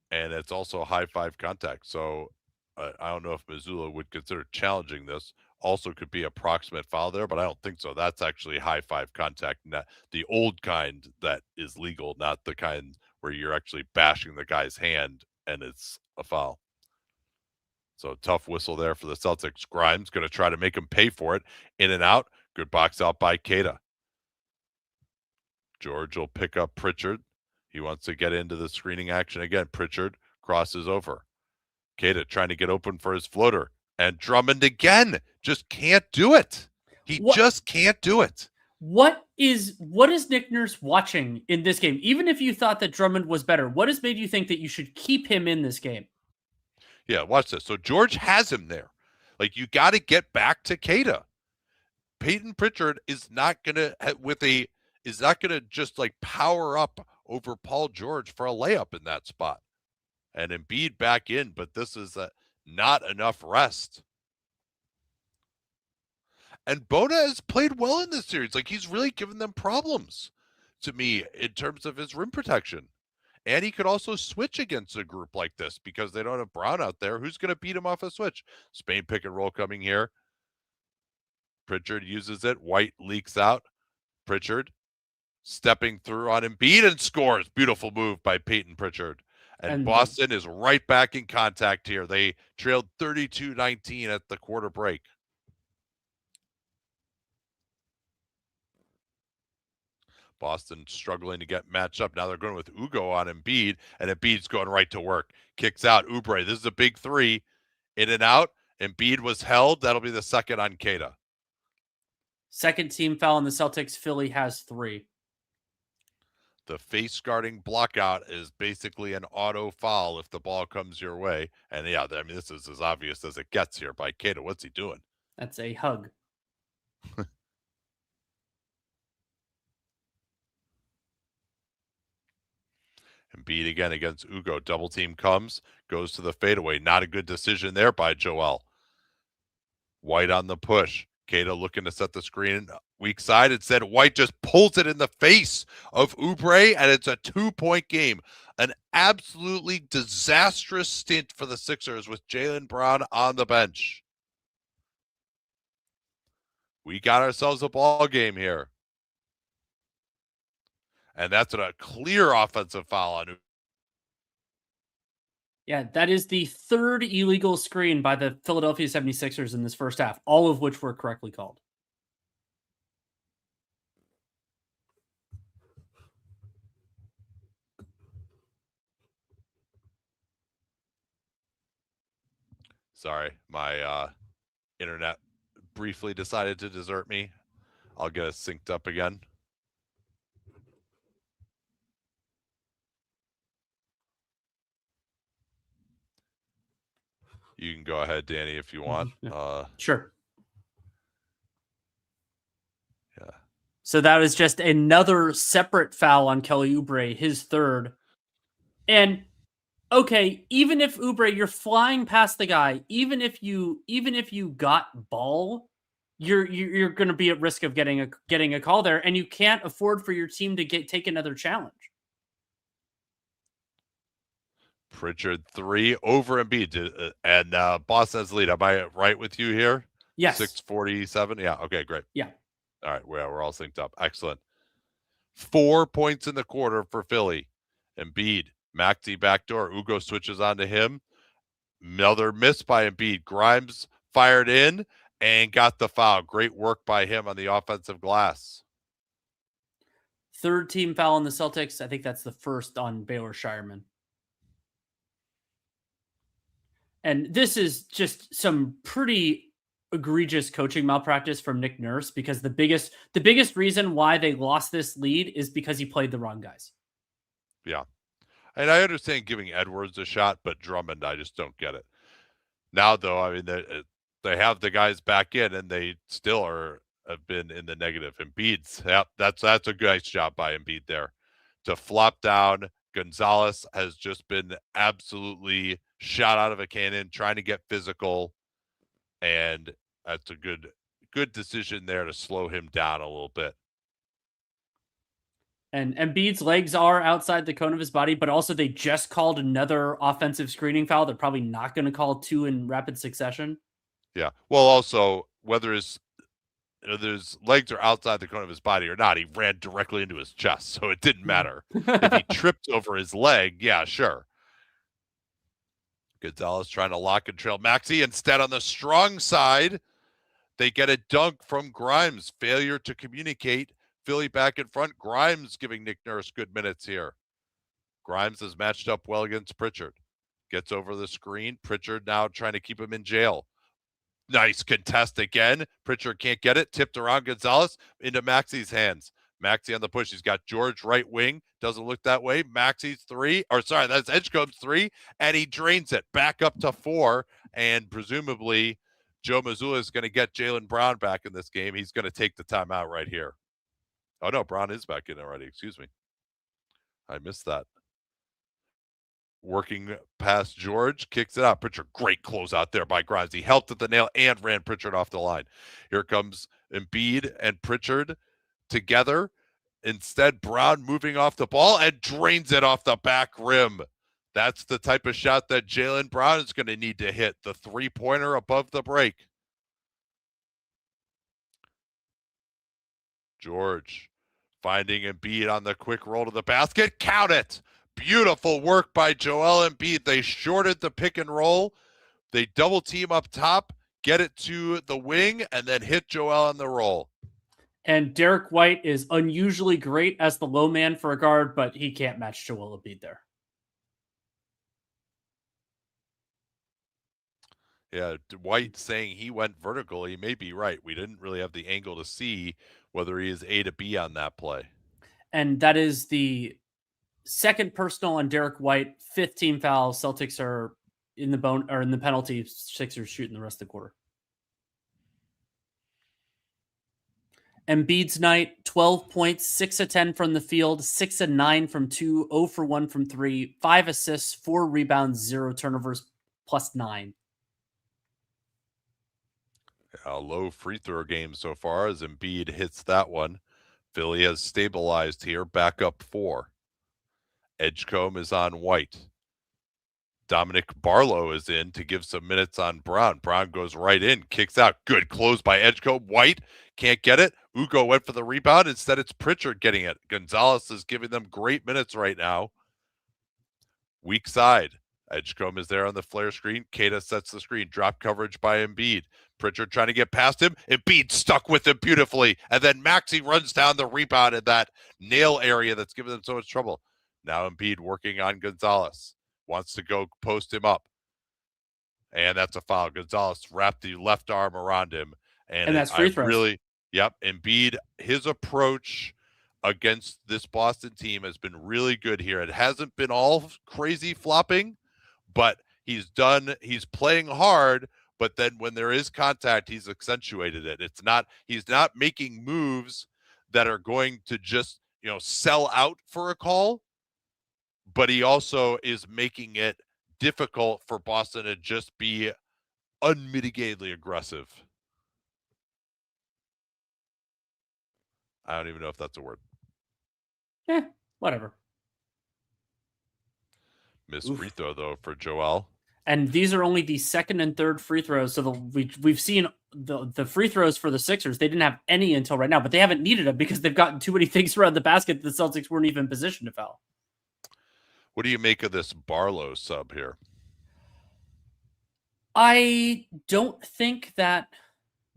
And it's also high five contact. So I don't know if Missoula would consider challenging this. Also could be approximate foul there, but I don't think so. That's actually high five contact, not the old kind that is legal, not the kind where you're actually bashing the guy's hand and it's a foul. So tough whistle there for the Celtics. Grimes going to try to make him pay for it. In and out. Good box out by Queta. George will pick up Pritchard. He wants to get into the screening action again. Pritchard crosses over. Queta trying to get open for his floater. And Drummond again just can't do it. He just can't do it. What is Nick Nurse watching in this game? Even if you thought that Drummond was better, what has made you think that you should keep him in this game? Yeah, watch this. So George has him there. Like, you got to get back to Queta. Peyton Pritchard is not gonna just like power up over Paul George for a layup in that spot. And Embiid back in, but this is not enough rest. And Bona has played well in this series. Like, he's really given them problems to me in terms of his rim protection. And he could also switch against a group like this because they don't have Brown out there. Who's going to beat him off a switch? Spain pick and roll coming here. Pritchard uses it. White leaks out. Pritchard stepping through on Embiid and scores. Beautiful move by Peyton Pritchard. And Boston is right back in contact here. They trailed 32-19 at the quarter break. Boston struggling to get matched up. Now they're going with Ugo on Embiid, and Embiid's going right to work. Kicks out Oubre. This is a big three. In and out. Embiid was held. That'll be the second on Queta. Second team foul on the Celtics. Philly has 3. The face guarding block out is basically an auto foul if the ball comes your way. And yeah, I mean, this is as obvious as it gets here by Queta. What's he doing? That's a hug. Embiid again against Ugo. Double team comes, goes to the fadeaway. Not a good decision there by Joel. White on the push. Queta looking to set the screen weak side. Instead, White just pulls it in the face of Oubre, and it's a 2-point game. An absolutely disastrous stint for the Sixers with Jaylen Brown on the bench. We got ourselves a ball game here. And that's a clear offensive foul on Oubre. Yeah, that is the third illegal screen by the Philadelphia 76ers in this first half, all of which were correctly called. Sorry, my internet briefly decided to desert me. I'll get it synced up again. You can go ahead, Danny, if you want. Sure. Yeah. So that was just another separate foul on Kelly Oubre, his third. And okay, even if Oubre, you're flying past the guy, even if you got ball, you're going to be at risk of getting a call there, and you can't afford for your team to take another challenge. Pritchard 3 over Embiid, and Boston has the lead. Am I right with you here? Yes. 6:47. Yeah. Okay. Great. Yeah. All right. We're all synced up. Excellent. 4 points in the quarter for Philly. Embiid, Maxey backdoor. Ugo switches onto him. Another miss by Embiid. Grimes fired in and got the foul. Great work by him on the offensive glass. Third team foul on the Celtics. I think that's the first on Baylor Shireman. And this is just some pretty egregious coaching malpractice from Nick Nurse, because the biggest reason why they lost this lead is because he played the wrong guys. Yeah. And I understand giving Edwards a shot, but Drummond, I just don't get it. Now, though, I mean, they have the guys back in, and they still have been in the negative. Embiid's, yep, that's a nice job by Embiid there to flop down. Gonzalez has just been absolutely shot out of a cannon, trying to get physical, and that's a good decision there to slow him down a little bit. And Embiid's legs are outside the cone of his body, but also they just called another offensive screening foul. They're probably not going to call 2 in rapid succession. Yeah. Well, also, whether his legs are outside the cone of his body or not, he ran directly into his chest, so it didn't matter. If he tripped over his leg, yeah, sure. Gonzalez trying to lock and trail Maxey. Instead, on the strong side, they get a dunk from Grimes. Failure to communicate. Philly back in front. Grimes giving Nick Nurse good minutes here. Grimes has matched up well against Pritchard. Gets over the screen. Pritchard now trying to keep him in jail. Nice contest again. Pritchard can't get it. Tipped around Gonzalez into Maxey's hands. Maxey on the push. He's got George right wing. Doesn't look that way. Maxey's 3. Or sorry, that's Edgecombe's 3. And he drains it back up to 4. And presumably Joe Mazzulla is going to get Jaylen Brown back in this game. He's going to take the timeout right here. Oh, no, Brown is back in already. Excuse me. I missed that. Working past George, kicks it out. Pritchard, great close out there by Grimes. He helped at the nail and ran Pritchard off the line. Here comes Embiid and Pritchard together. Instead, Brown moving off the ball and drains it off the back rim. That's the type of shot that Jaylen Brown is going to need to hit. The three-pointer above the break. George finding Embiid on the quick roll to the basket. Count it. Beautiful work by Joel Embiid. They shorted the pick and roll. They double team up top, get it to the wing, and then hit Joel on the roll. And Derek White is unusually great as the low man for a guard, but he can't match Joel Embiid there. Yeah, White saying he went vertical. He may be right. We didn't really have the angle to see whether he is A to B on that play. And that is the second personal on Derek White. 15 fouls. Celtics are in the penalty. Sixers shooting the rest of the quarter. Embiid's night, 12 points, 6 of 10 from the field, 6 of 9 from 2, 0 for 1 from 3, 5 assists, 4 rebounds, 0 turnovers, plus 9. A low free throw game so far as Embiid hits that one. Philly has stabilized here, back up 4. Edgecombe is on White. Dominic Barlow is in to give some minutes on Brown. Brown goes right in, kicks out. Good close by Edgecombe. White can't get it. Ugo went for the rebound. Instead, it's Pritchard getting it. Gonzalez is giving them great minutes right now. Weak side. Edgecombe is there on the flare screen. Keita sets the screen. Drop coverage by Embiid. Pritchard trying to get past him. Embiid stuck with him beautifully. And then Maxey runs down the rebound in that nail area that's giving them so much trouble. Now Embiid working on Gonzalez. Wants to go post him up. And that's a foul. Gonzalez wrapped the left arm around him. And that's free throws. Embiid, his approach against this Boston team has been really good here. It hasn't been all crazy flopping, but he's playing hard, but then when there is contact, he's accentuated it. He's not making moves that are going to just, sell out for a call, but he also is making it difficult for Boston to just be unmitigatedly aggressive. I don't even know if that's a word. Whatever. Missed free throw, though, for Joel. And these are only the second and third free throws. So we've seen the free throws for the Sixers. They didn't have any until right now, but they haven't needed them because they've gotten too many things around the basket that the Celtics weren't even positioned to foul. What do you make of this Barlow sub here? I don't think that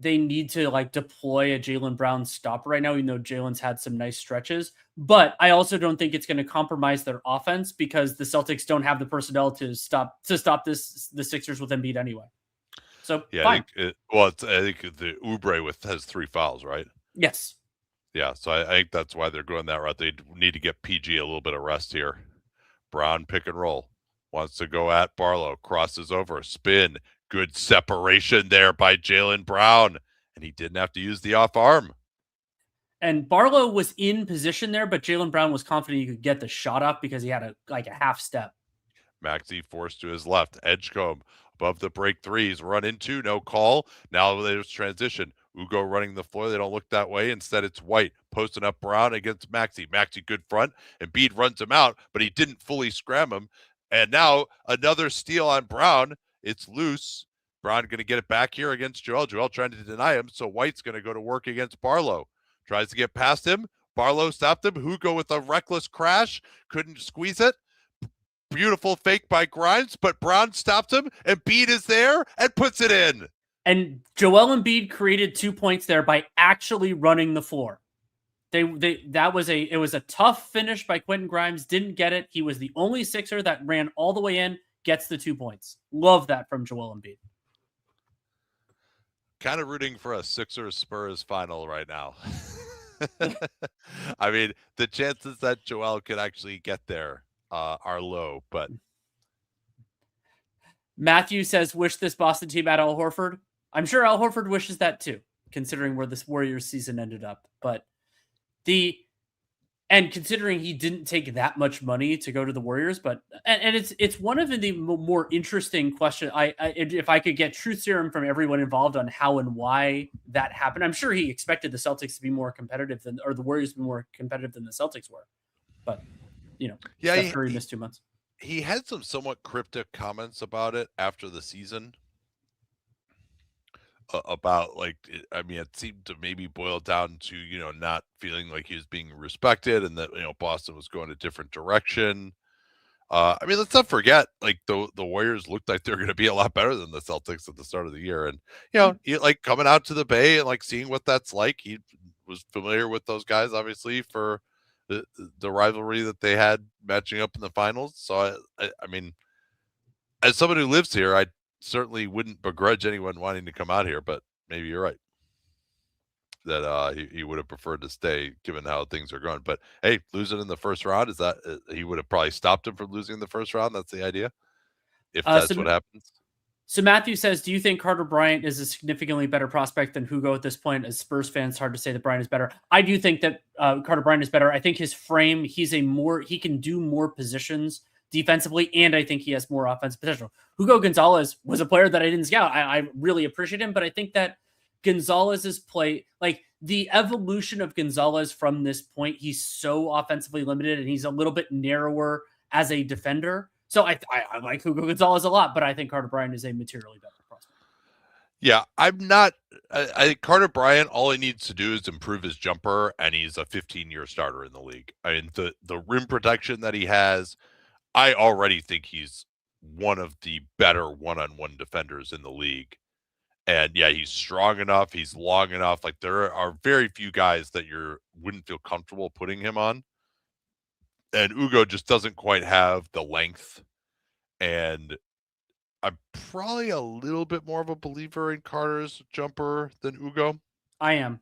they need to deploy a Jaylen Brown stopper right now, even though Jaylen's had some nice stretches. But I also don't think it's going to compromise their offense because the Celtics don't have the personnel to stop the Sixers with Embiid anyway. So yeah, fine. I think the Oubre has 3 fouls, right? Yes. Yeah, so I think that's why they're going that route. They need to get PG a little bit of rest here. Brown pick and roll. Wants to go at Barlow. Crosses over. Spin. Good separation there by Jaylen Brown. And he didn't have to use the off arm. And Barlow was in position there, but Jaylen Brown was confident he could get the shot off because he had a half step. Maxey forced to his left. Edgecombe above the break threes. Run into, no call. Now there's transition. Ugo running the floor. They don't look that way. Instead, it's White posting up Brown against Maxey. Maxey, good front. Embiid runs him out, but he didn't fully scram him. And now another steal on Brown. It's loose. Brown going to get it back here against Joel. Joel trying to deny him, so White's going to go to work against Barlow. Tries to get past him. Barlow stopped him. Hugo with a reckless crash. Couldn't squeeze it. Beautiful fake by Grimes, but Brown stopped him. Embiid is there and puts it in. And Joel Embiid created 2 points there by actually running the floor. It was a tough finish by Quentin Grimes. Didn't get it. He was the only Sixer that ran all the way in. Gets the 2 points. Love that from Joel Embiid. Kind of rooting for a Sixers-Spurs final right now. I mean, the chances that Joel could actually get there are low, but Matthew says, wish this Boston team had Al Horford. I'm sure Al Horford wishes that too, considering where this Warriors season ended up. But considering he didn't take that much money to go to the Warriors, but it's one of the more interesting questions. If I could get truth serum from everyone involved on how and why that happened, I'm sure he expected the Celtics to be more competitive or the Warriors to be more competitive than the Celtics were. But Steph Curry missed 2 months. He had some somewhat cryptic comments about it after the season. About it seemed to maybe boil down to not feeling like he was being respected and that Boston was going a different direction. Let's not forget the Warriors looked like they're going to be a lot better than the Celtics at the start of the year, and he, coming out to the Bay and seeing what that's like. He was familiar with those guys obviously for the rivalry that they had matching up in the finals. So I mean, as someone who lives here, I certainly wouldn't begrudge anyone wanting to come out here, but maybe you're right that he would have preferred to stay given how things are going. But hey, losing in the first round, is that he would have probably stopped him from losing in the first round? That's the idea, if that's what happens. So Matthew says, do you think Carter Bryant is a significantly better prospect than Hugo at this point? As Spurs fans, hard to say that Bryant is better. I do think that Carter Bryant is better. I think his frame, he can do more positions defensively, and I think he has more offensive potential. Hugo Gonzalez was a player that I didn't scout. I really appreciate him, but I think that Gonzalez's play, the evolution of Gonzalez from this point, he's so offensively limited and he's a little bit narrower as a defender. So I like Hugo Gonzalez a lot, but I think Carter Bryant is a materially better prospect. Yeah, I'm not. I think Carter Bryant, all he needs to do is improve his jumper, and he's a 15-year starter in the league. I mean, the rim protection that he has, I already think he's one of the better one-on-one defenders in the league. And yeah, he's strong enough. He's long enough. There are very few guys that wouldn't feel comfortable putting him on. And Ugo just doesn't quite have the length. And I'm probably a little bit more of a believer in Carter's jumper than Ugo. I am.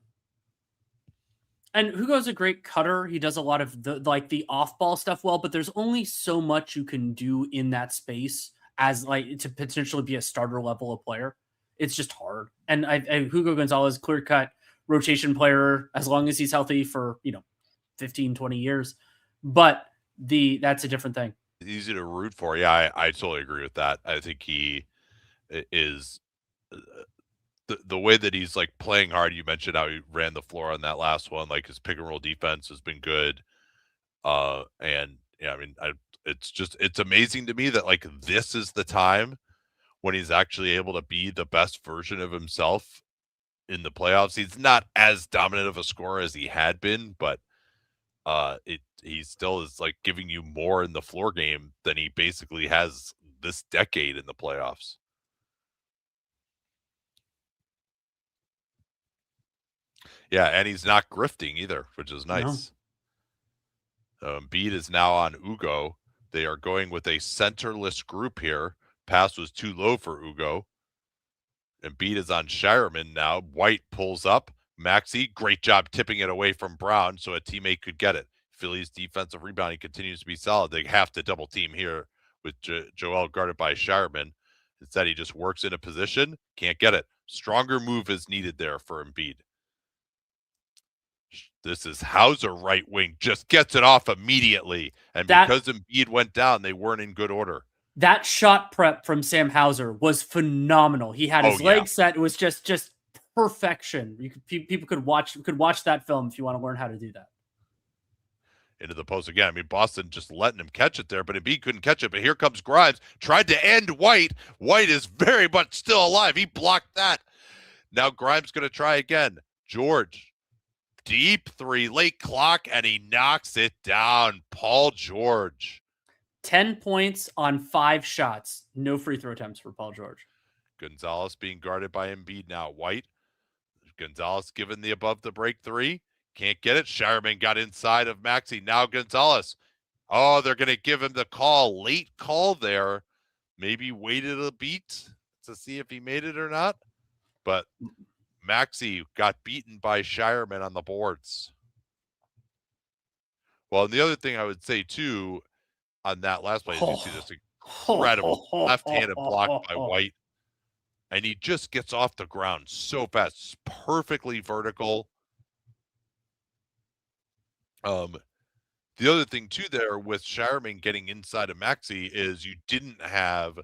And Hugo's a great cutter. He does a lot of the off-ball stuff well, but there's only so much you can do in that space as like to potentially be a starter level of player. It's just hard. And Hugo Gonzalez, clear cut rotation player as long as he's healthy for 15, 20 years. But that's a different thing. Easy to root for. Yeah, I totally agree with that. I think he is the way that he's like playing hard. You mentioned how he ran the floor on that last one. Like his pick and roll defense has been good. And yeah, I mean, it's amazing to me that like this is the time when he's actually able to be the best version of himself in the playoffs. He's not as dominant of a scorer as he had been, but he still is like giving you more in the floor game than he basically has this decade in the playoffs. Yeah, and he's not grifting either, which is nice. No. Embiid is now on Ugo. They are going with a centerless group here. Pass was too low for Ugo. Embiid is on Shireman now. White pulls up. Maxey, great job tipping it away from Brown so a teammate could get it. Philly's defensive rebounding continues to be solid. They have to double team here with Joel guarded by Shireman. Instead, he just works in a position, can't get it. Stronger move is needed there for Embiid. This is Hauser right wing, just gets it off immediately. And because Embiid went down, they weren't in good order. That shot prep from Sam Hauser was phenomenal. He had his legs set. It was just perfection. People could watch that film if you want to learn how to do that. Into the post again. I mean, Boston just letting him catch it there, but Embiid couldn't catch it. But here comes Grimes, tried to end White. White is very much still alive. He blocked that. Now Grimes going to try again. George, deep three, late clock, and he knocks it down. Paul George. 10 points on 5 shots. No free throw attempts for Paul George. Gonzalez being guarded by Embiid now. White. Gonzalez given the above the break three. Can't get it. Shireman got inside of Maxey. Now Gonzalez. Oh, they're going to give him the call. Late call there. Maybe waited a beat to see if he made it or not. But Maxey got beaten by Shireman on the boards. Well, and the other thing I would say, too, on that last play, is you see this incredible left-handed block by White. And he just gets off the ground so fast. It's perfectly vertical. The other thing, too, there with Shireman getting inside of Maxey is you didn't have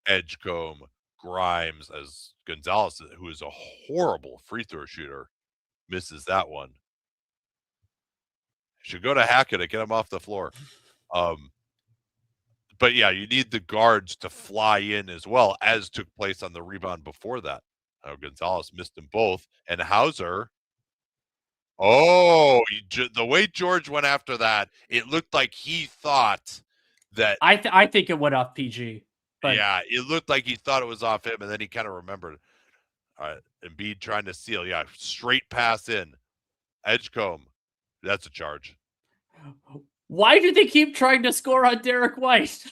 Edgecombe, Grimes, as Gonzalez, who is a horrible free throw shooter, misses that one. Should go to Hackett to get him off the floor. But yeah, you need the guards to fly in as well, as took place on the rebound before that. Gonzalez missed them both. And Hauser, the way George went after that, it looked like he thought that. I think it went off PG. But yeah, it looked like he thought it was off him, and then he kind of remembered. All right, Embiid trying to steal. Yeah, straight pass in. Edgecombe, that's a charge. Why do they keep trying to score on Derek White?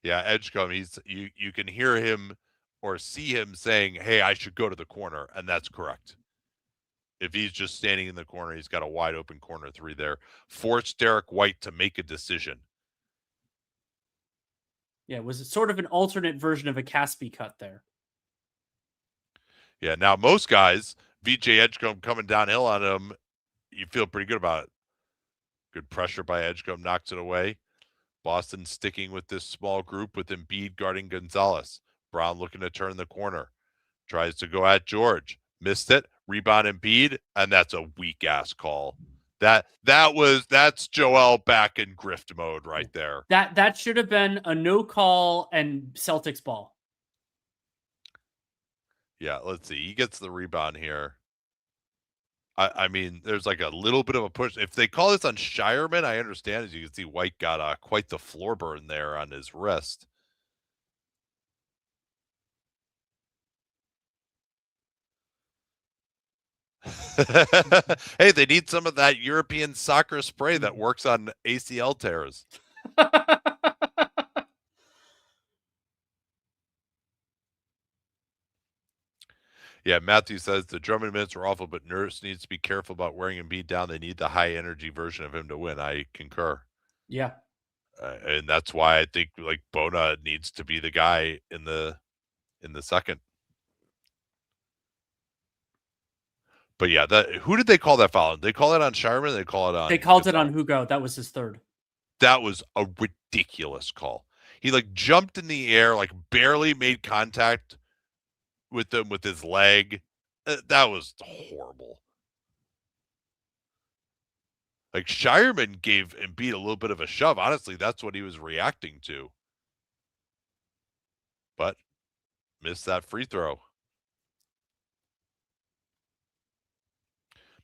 Yeah, Edgecombe, you can hear him or see him saying, hey, I should go to the corner, and that's correct. If he's just standing in the corner, he's got a wide open corner three there. Forced Derek White to make a decision. Yeah, it was sort of an alternate version of a Caspi cut there. Yeah, now most guys, VJ Edgecombe coming downhill on him, you feel pretty good about it. Good pressure by Edgecombe, knocks it away. Boston sticking with this small group with Embiid guarding Gonzalez. Brown looking to turn the corner. Tries to go at George. Missed it. Rebound Embiid, and that's a weak-ass call. That's Joel back in grift mode right there. That should have been a no call and Celtics ball. Yeah, let's see. He gets the rebound here. I mean, there's like a little bit of a push. If they call this on Shireman, I understand. As you can see, White got quite the floor burn there on his wrist. Hey, they need some of that European soccer spray that works on ACL tears. Yeah, Matthew says the Drummond minutes were awful, but Nurse needs to be careful about wearing Embiid down. They need the high energy version of him to win. I concur. Yeah. And that's why I think like Bona needs to be the guy in the second. But yeah, who did they call that foul? Did they call it on Shireman? They call it on They called it Gonzalez. on Hugo. That was his third. That was a ridiculous call. He like jumped in the air, like barely made contact with them with his leg. That was horrible. Like Shireman gave Embiid a little bit of a shove. Honestly, that's what he was reacting to. But missed that free throw.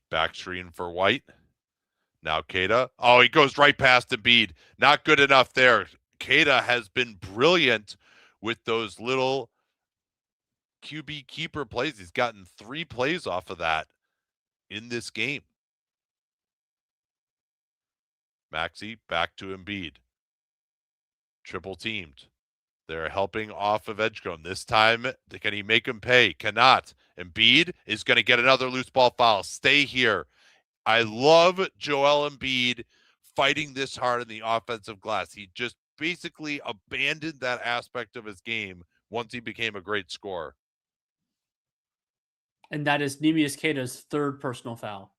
Back screen for White. Now Queta. Oh, he goes right past Embiid. Not good enough there. Queta has been brilliant with those little QB keeper plays. He's gotten 3 plays off of that in this game. Maxey back to Embiid. Triple teamed. They're helping off of Edgecombe. This time, can he make him pay? Cannot. Embiid is going to get another loose ball foul. Stay here. I love Joel Embiid fighting this hard in the offensive glass. He just basically abandoned that aspect of his game once he became a great scorer. And that is Neemias Queta's third personal foul.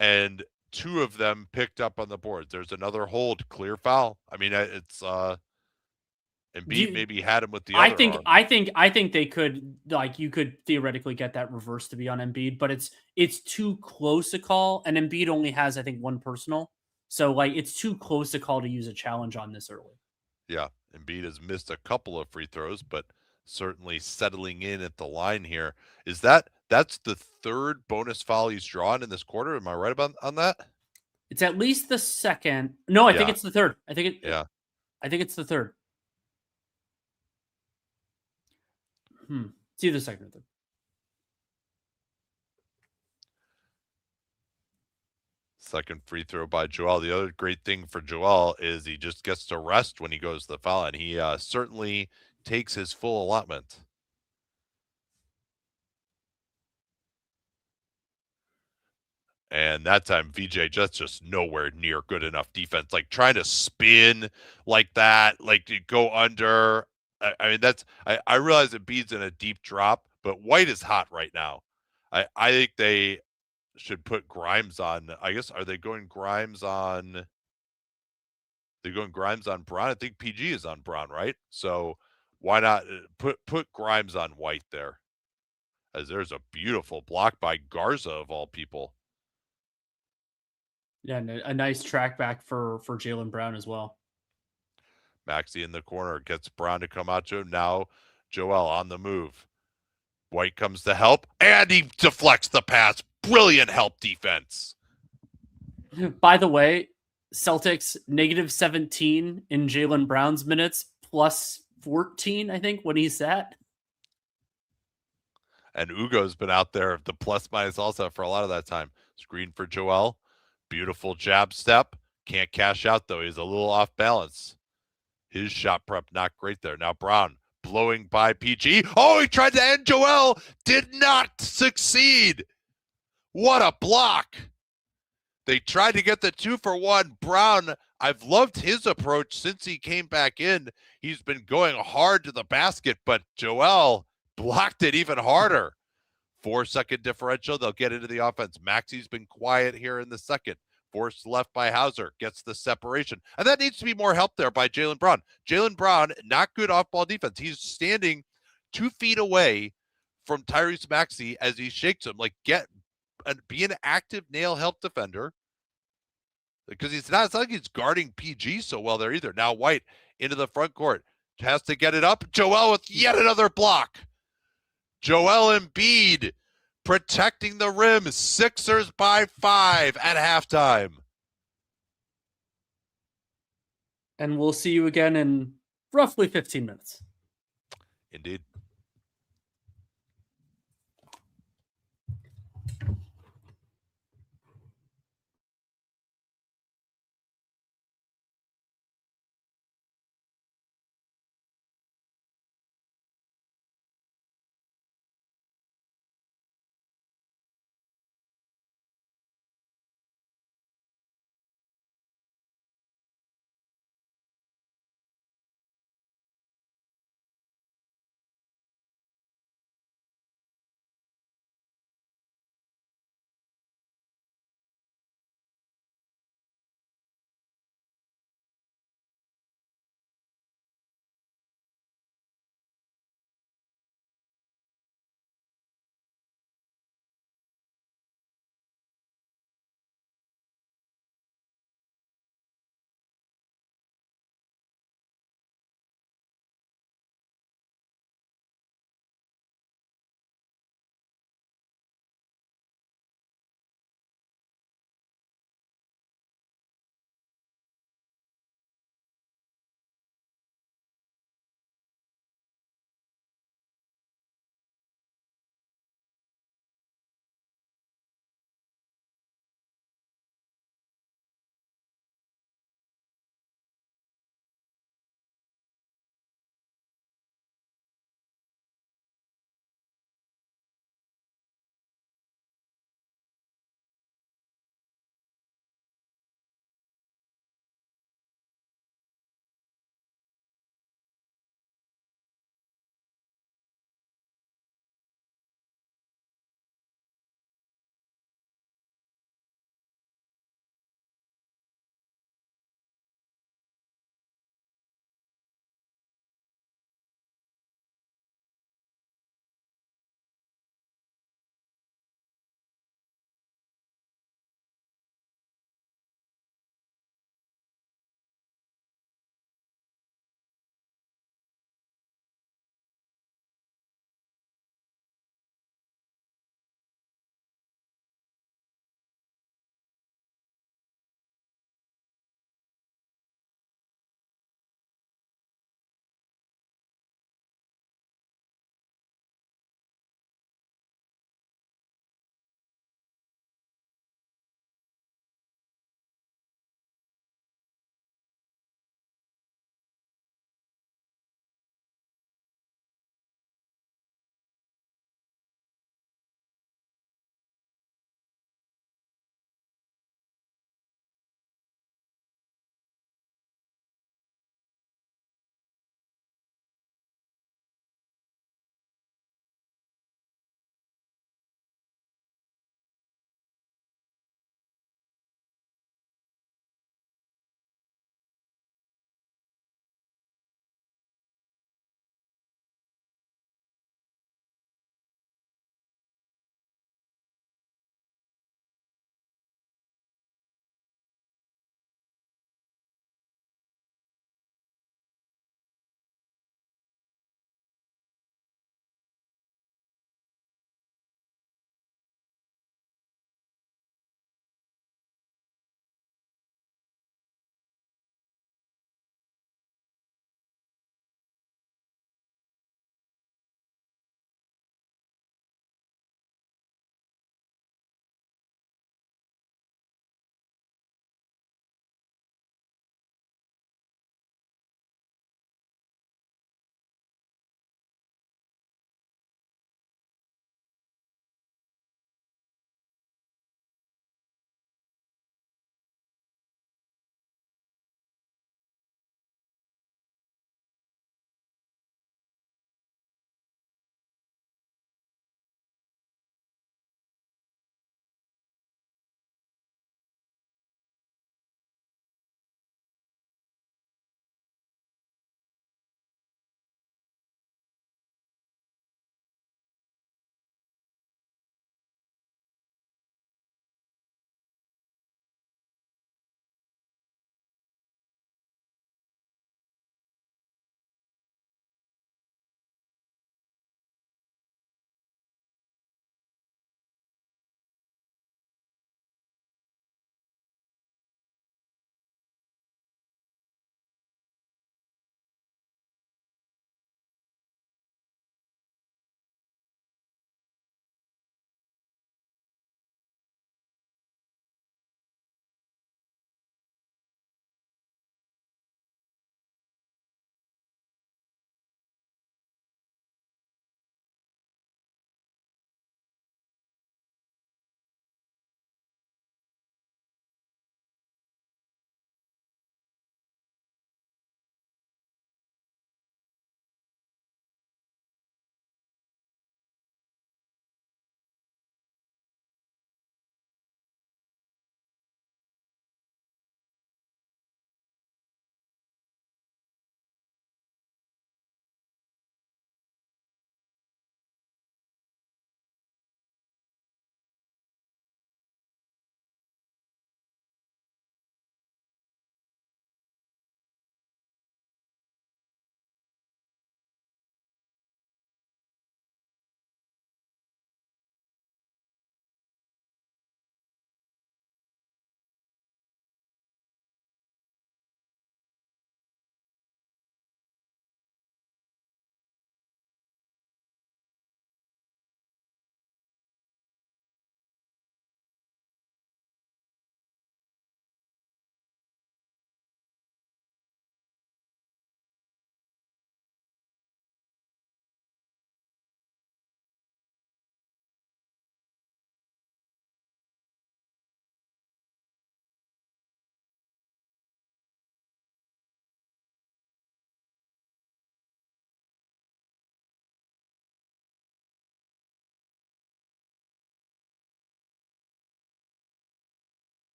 And 2 of them picked up on the board. There's another hold, clear foul. I mean, it's Embiid maybe had him with the other arm. I think they could, like, you could theoretically get that reverse to be on Embiid, but it's too close a call, and Embiid only has, I think, 1 personal. So like it's too close a call to use a challenge on this early. Yeah, Embiid has missed a couple of free throws, but certainly settling in at the line here. That's the 3rd bonus foul he's drawn in this quarter? Am I right about on that? It's at least the second. No, I think it's the third. I think it's the third. It's either second or third. Second free throw by Joel. The other great thing for Joel is he just gets to rest when he goes to the foul, and he certainly takes his full allotment. And that time, VJ just nowhere near good enough defense. Like trying to spin like that, like to go under. I mean, I realize it Embiid's in a deep drop, but White is hot right now. I think they should put Grimes on. I guess are they going Grimes on? They're going Grimes on Braun. I think PG is on Braun, right? So why not put Grimes on White there? As there's a beautiful block by Garza of all people. Yeah, and a nice track back for Jaylen Brown as well. Maxey in the corner gets Brown to come out to him. Now Joel on the move. White comes to help, and he deflects the pass. Brilliant help defense. By the way, Celtics -17 in Jaylen Brown's minutes, +14, I think, when he's sat. And Ugo's been out there, the plus minus also for a lot of that time. Screen for Joel. Beautiful jab step. Can't cash out, though. He's a little off balance. His shot prep not great there. Now Brown blowing by PG. Oh, he tried to end Joel. Did not succeed. What a block. They tried to get the 2-for-1. Brown, I've loved his approach since he came back in. He's been going hard to the basket, but Joel blocked it even harder. 4-second differential. They'll get into the offense. Maxey's been quiet here in the second. Forced left by Hauser. Gets the separation. And that needs to be more help there by Jaylen Brown. Jaylen Brown, not good off-ball defense. He's standing 2 feet away from Tyrese Maxey as he shakes him. Like, be an active nail help defender. Because it's not like he's guarding PG so well there either. Now White into the front court. Has to get it up. Joel with yet another block. Joel Embiid protecting the rim. Sixers by 5 at halftime. And we'll see you again in roughly 15 minutes. Indeed.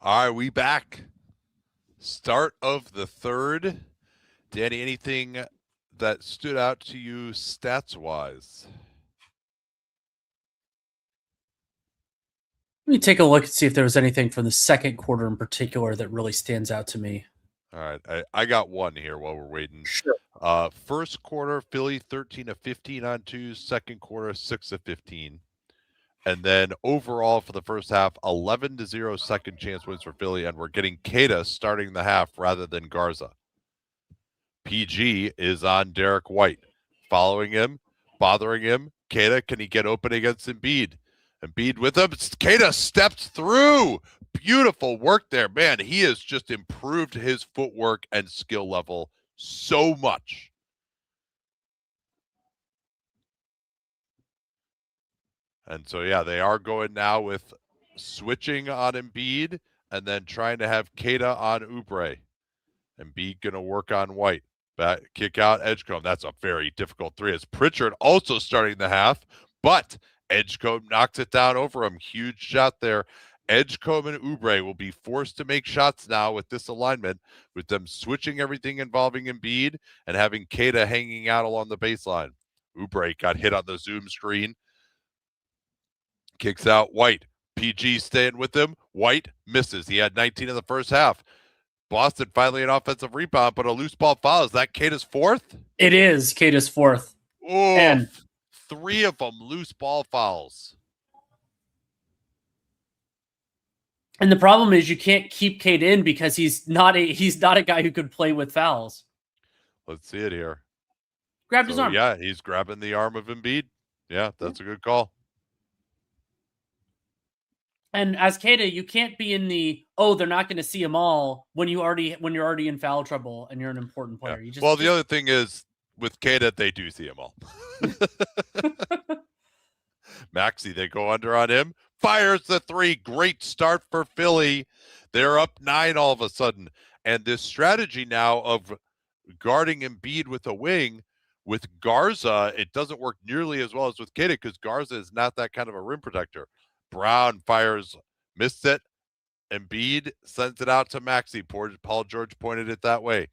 All right, we back. Start of the third. Danny, anything that stood out to you stats-wise? Let me take a look and see if there was anything from the second quarter in particular that really stands out to me. All right, I got one here while we're waiting. Sure. First quarter, Philly 13 of 15 on twos. Second quarter, 6 of 15. And then overall for the first half, 11-0 second chance wins for Philly, and we're getting Queta starting the half rather than Garza. PG is on Derek White, following him, bothering him. Queta, can he get open against Embiid? Embiid with him. Queta steps through. Beautiful work there. Man, he has just improved his footwork and skill level so much. And so, yeah, they are going now with switching on Embiid and then trying to have Queta on Oubre. Embiid going to work on White. Back, kick out Edgecombe. That's a very difficult three. It's Pritchard also starting the half, but Edgecombe knocks it down over him. Huge shot there. Edgecombe and Oubre will be forced to make shots now with this alignment, with them switching everything involving Embiid and having Queta hanging out along the baseline. Oubre got hit on the Zoom screen. Kicks out White. PG staying with him. White misses. He had 19 in the first half. Boston finally an offensive rebound, but a loose ball foul. Is that Queta's fourth? It is Queta's fourth. Oh, and 3 of them loose ball fouls. And the problem is you can't keep Queta in because he's not a guy who could play with fouls. Let's see it here. Grabbed his arm. Yeah, he's grabbing the arm of Embiid. Yeah, that's a good call. And as Queta, you can't be in the they're not going to see them all when you're already in foul trouble and you're an important player. Yeah. The other thing is with Queta, they do see them all. Maxey, they go under on him. Fires the three. Great start for Philly. They're up 9 all of a sudden. And this strategy now of guarding Embiid with a wing, with Garza, it doesn't work nearly as well as with Queta because Garza is not that kind of a rim protector. Brown fires, missed it. Embiid sends it out to Maxey. Paul George pointed it that way.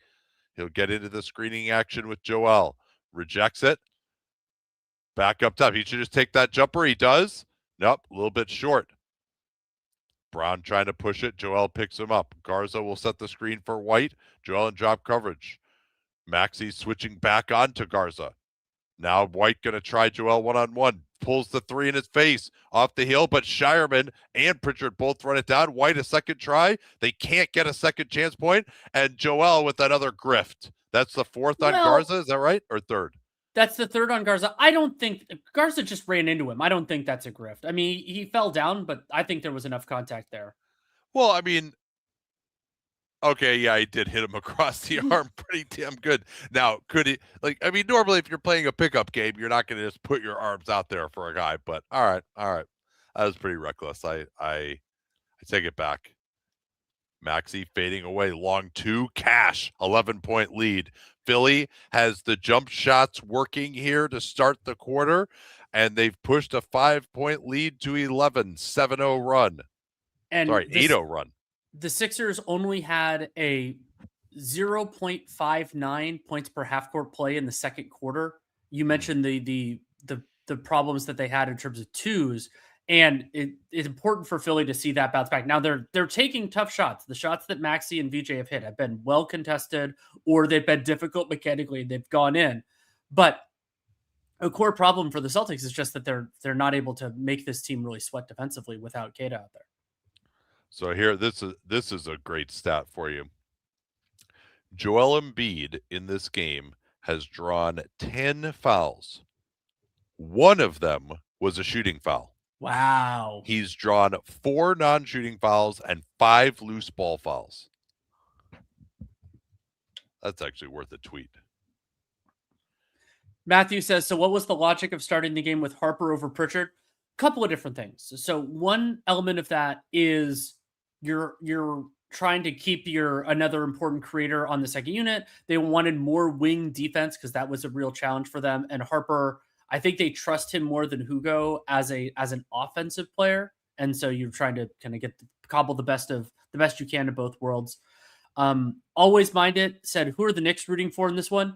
He'll get into the screening action with Joel. Rejects it. Back up top. He should just take that jumper. He does. Nope, a little bit short. Brown trying to push it. Joel picks him up. Garza will set the screen for White. Joel in drop coverage. Maxey switching back on to Garza. Now White going to try Joel one-on-one. Pulls the three in his face. Off the heel, but Shireman and Pritchard both run it down. White a second try. They can't get a second chance point. And Joel with another grift. That's the fourth on Garza. Is that right? Or third? That's the third on Garza. I don't think Garza just ran into him. I don't think that's a grift. I mean, he fell down, but I think there was enough contact there. Well, I mean, okay, yeah, he did hit him across the arm pretty damn good. Now, could he, normally if you're playing a pickup game, you're not going to just put your arms out there for a guy, but all right. That was pretty reckless. I take it back. Maxey fading away. Long 2. Cash, 11-point lead. Philly has the jump shots working here to start the quarter, and they've pushed a 5-point lead to 11. 7-0 run. And 8-0 run. The Sixers only had a 0.59 points per half court play in the second quarter. You mentioned the problems that they had in terms of twos, and it's important for Philly to see that bounce back. Now they're taking tough shots. The shots that Maxey and VJ have hit have been well contested, or they've been difficult mechanically. They've gone in, but a core problem for the Celtics is just that they're not able to make this team really sweat defensively without Queta out there. So here, this is a great stat for you. Joel Embiid in this game has drawn 10 fouls. One of them was a shooting foul. Wow. He's drawn 4 non-shooting fouls and 5 loose ball fouls. That's actually worth a tweet. Matthew says, so what was the logic of starting the game with Harper over Pritchard? Couple of different things. So one element of that is you're trying to keep another important creator on the second unit. They wanted more wing defense because that was a real challenge for them. And Harper, I think they trust him more than Hugo as an offensive player. And so you're trying to kind of cobble the best you can of both worlds. Always Mind It said, who are the Knicks rooting for in this one?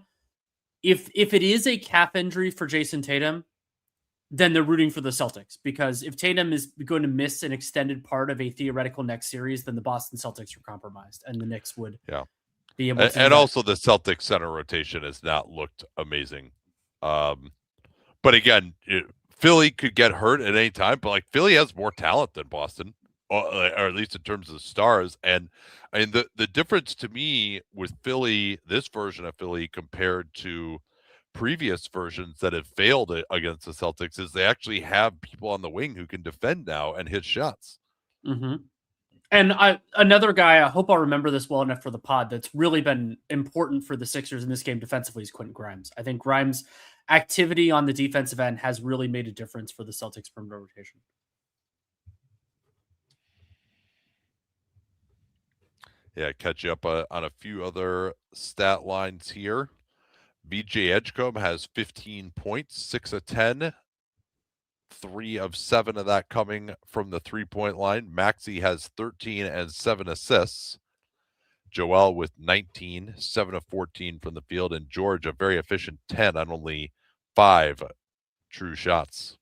If it is a calf injury for Jason Tatum, then they're rooting for the Celtics, because if Tatum is going to miss an extended part of a theoretical next series, then the Boston Celtics are compromised, and the Knicks would be able to. And also the Celtics center rotation has not looked amazing. But again, Philly could get hurt at any time, but like Philly has more talent than Boston, or at least in terms of the stars. And I mean, the difference to me with Philly, this version of Philly compared to previous versions that have failed against the Celtics, is they actually have people on the wing who can defend now and hit shots. Mm-hmm. And another guy, I hope I'll remember this well enough for the pod, that's really been important for the Sixers in this game defensively is Quentin Grimes. I think Grimes' activity on the defensive end has really made a difference for the Celtics perimeter rotation. Yeah, catch you up on a few other stat lines here. VJ Edgecombe has 15 points, 6 of 10. 3 of 7 of that coming from the three-point line. Maxey has 13 and 7 assists. Joel with 19, 7 of 14 from the field. And George, a very efficient 10 on only 5 true shots.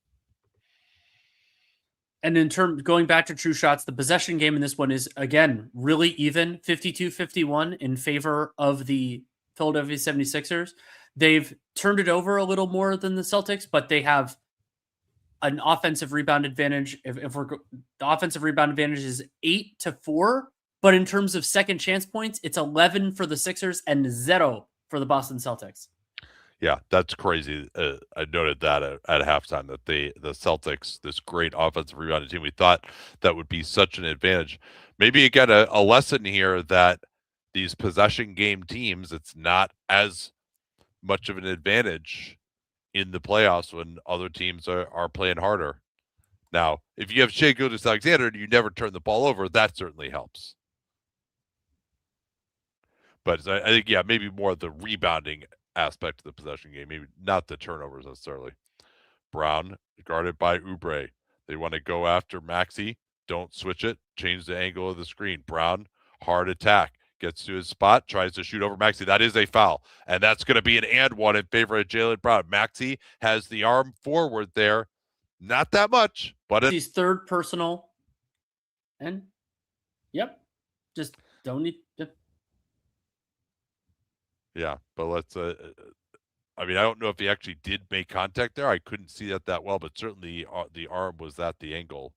And in terms, going back to true shots, the possession game in this one is, again, really even, 52-51 in favor of the Philadelphia 76ers. They've turned it over a little more than the Celtics, but they have an offensive rebound advantage. The offensive rebound advantage is 8-4, but in terms of second chance points, it's 11 for the Sixers and 0 for the Boston Celtics. Yeah, that's crazy. I noted that at halftime that the Celtics, this great offensive rebounding team, we thought that would be such an advantage. Maybe again a lesson here that these possession game teams, it's not as much of an advantage in the playoffs when other teams are playing harder. Now, if you have Shai Gilgeous-Alexander and you never turn the ball over, that certainly helps. But I think, yeah, maybe more the rebounding aspect of the possession game, maybe not the turnovers necessarily. Brown guarded by Oubre. They want to go after Maxey. Don't switch it. Change the angle of the screen. Brown, hard attack. Gets to his spot, tries to shoot over Maxey. That is a foul. And that's going to be an and one in favor of Jaylen Brown. Maxey has the arm forward there. Not that much, but he's third personal. And, yep, just don't need to. Yeah, but let's, I mean, I don't know if he actually did make contact there. I couldn't see that well, but certainly the arm was at the angle.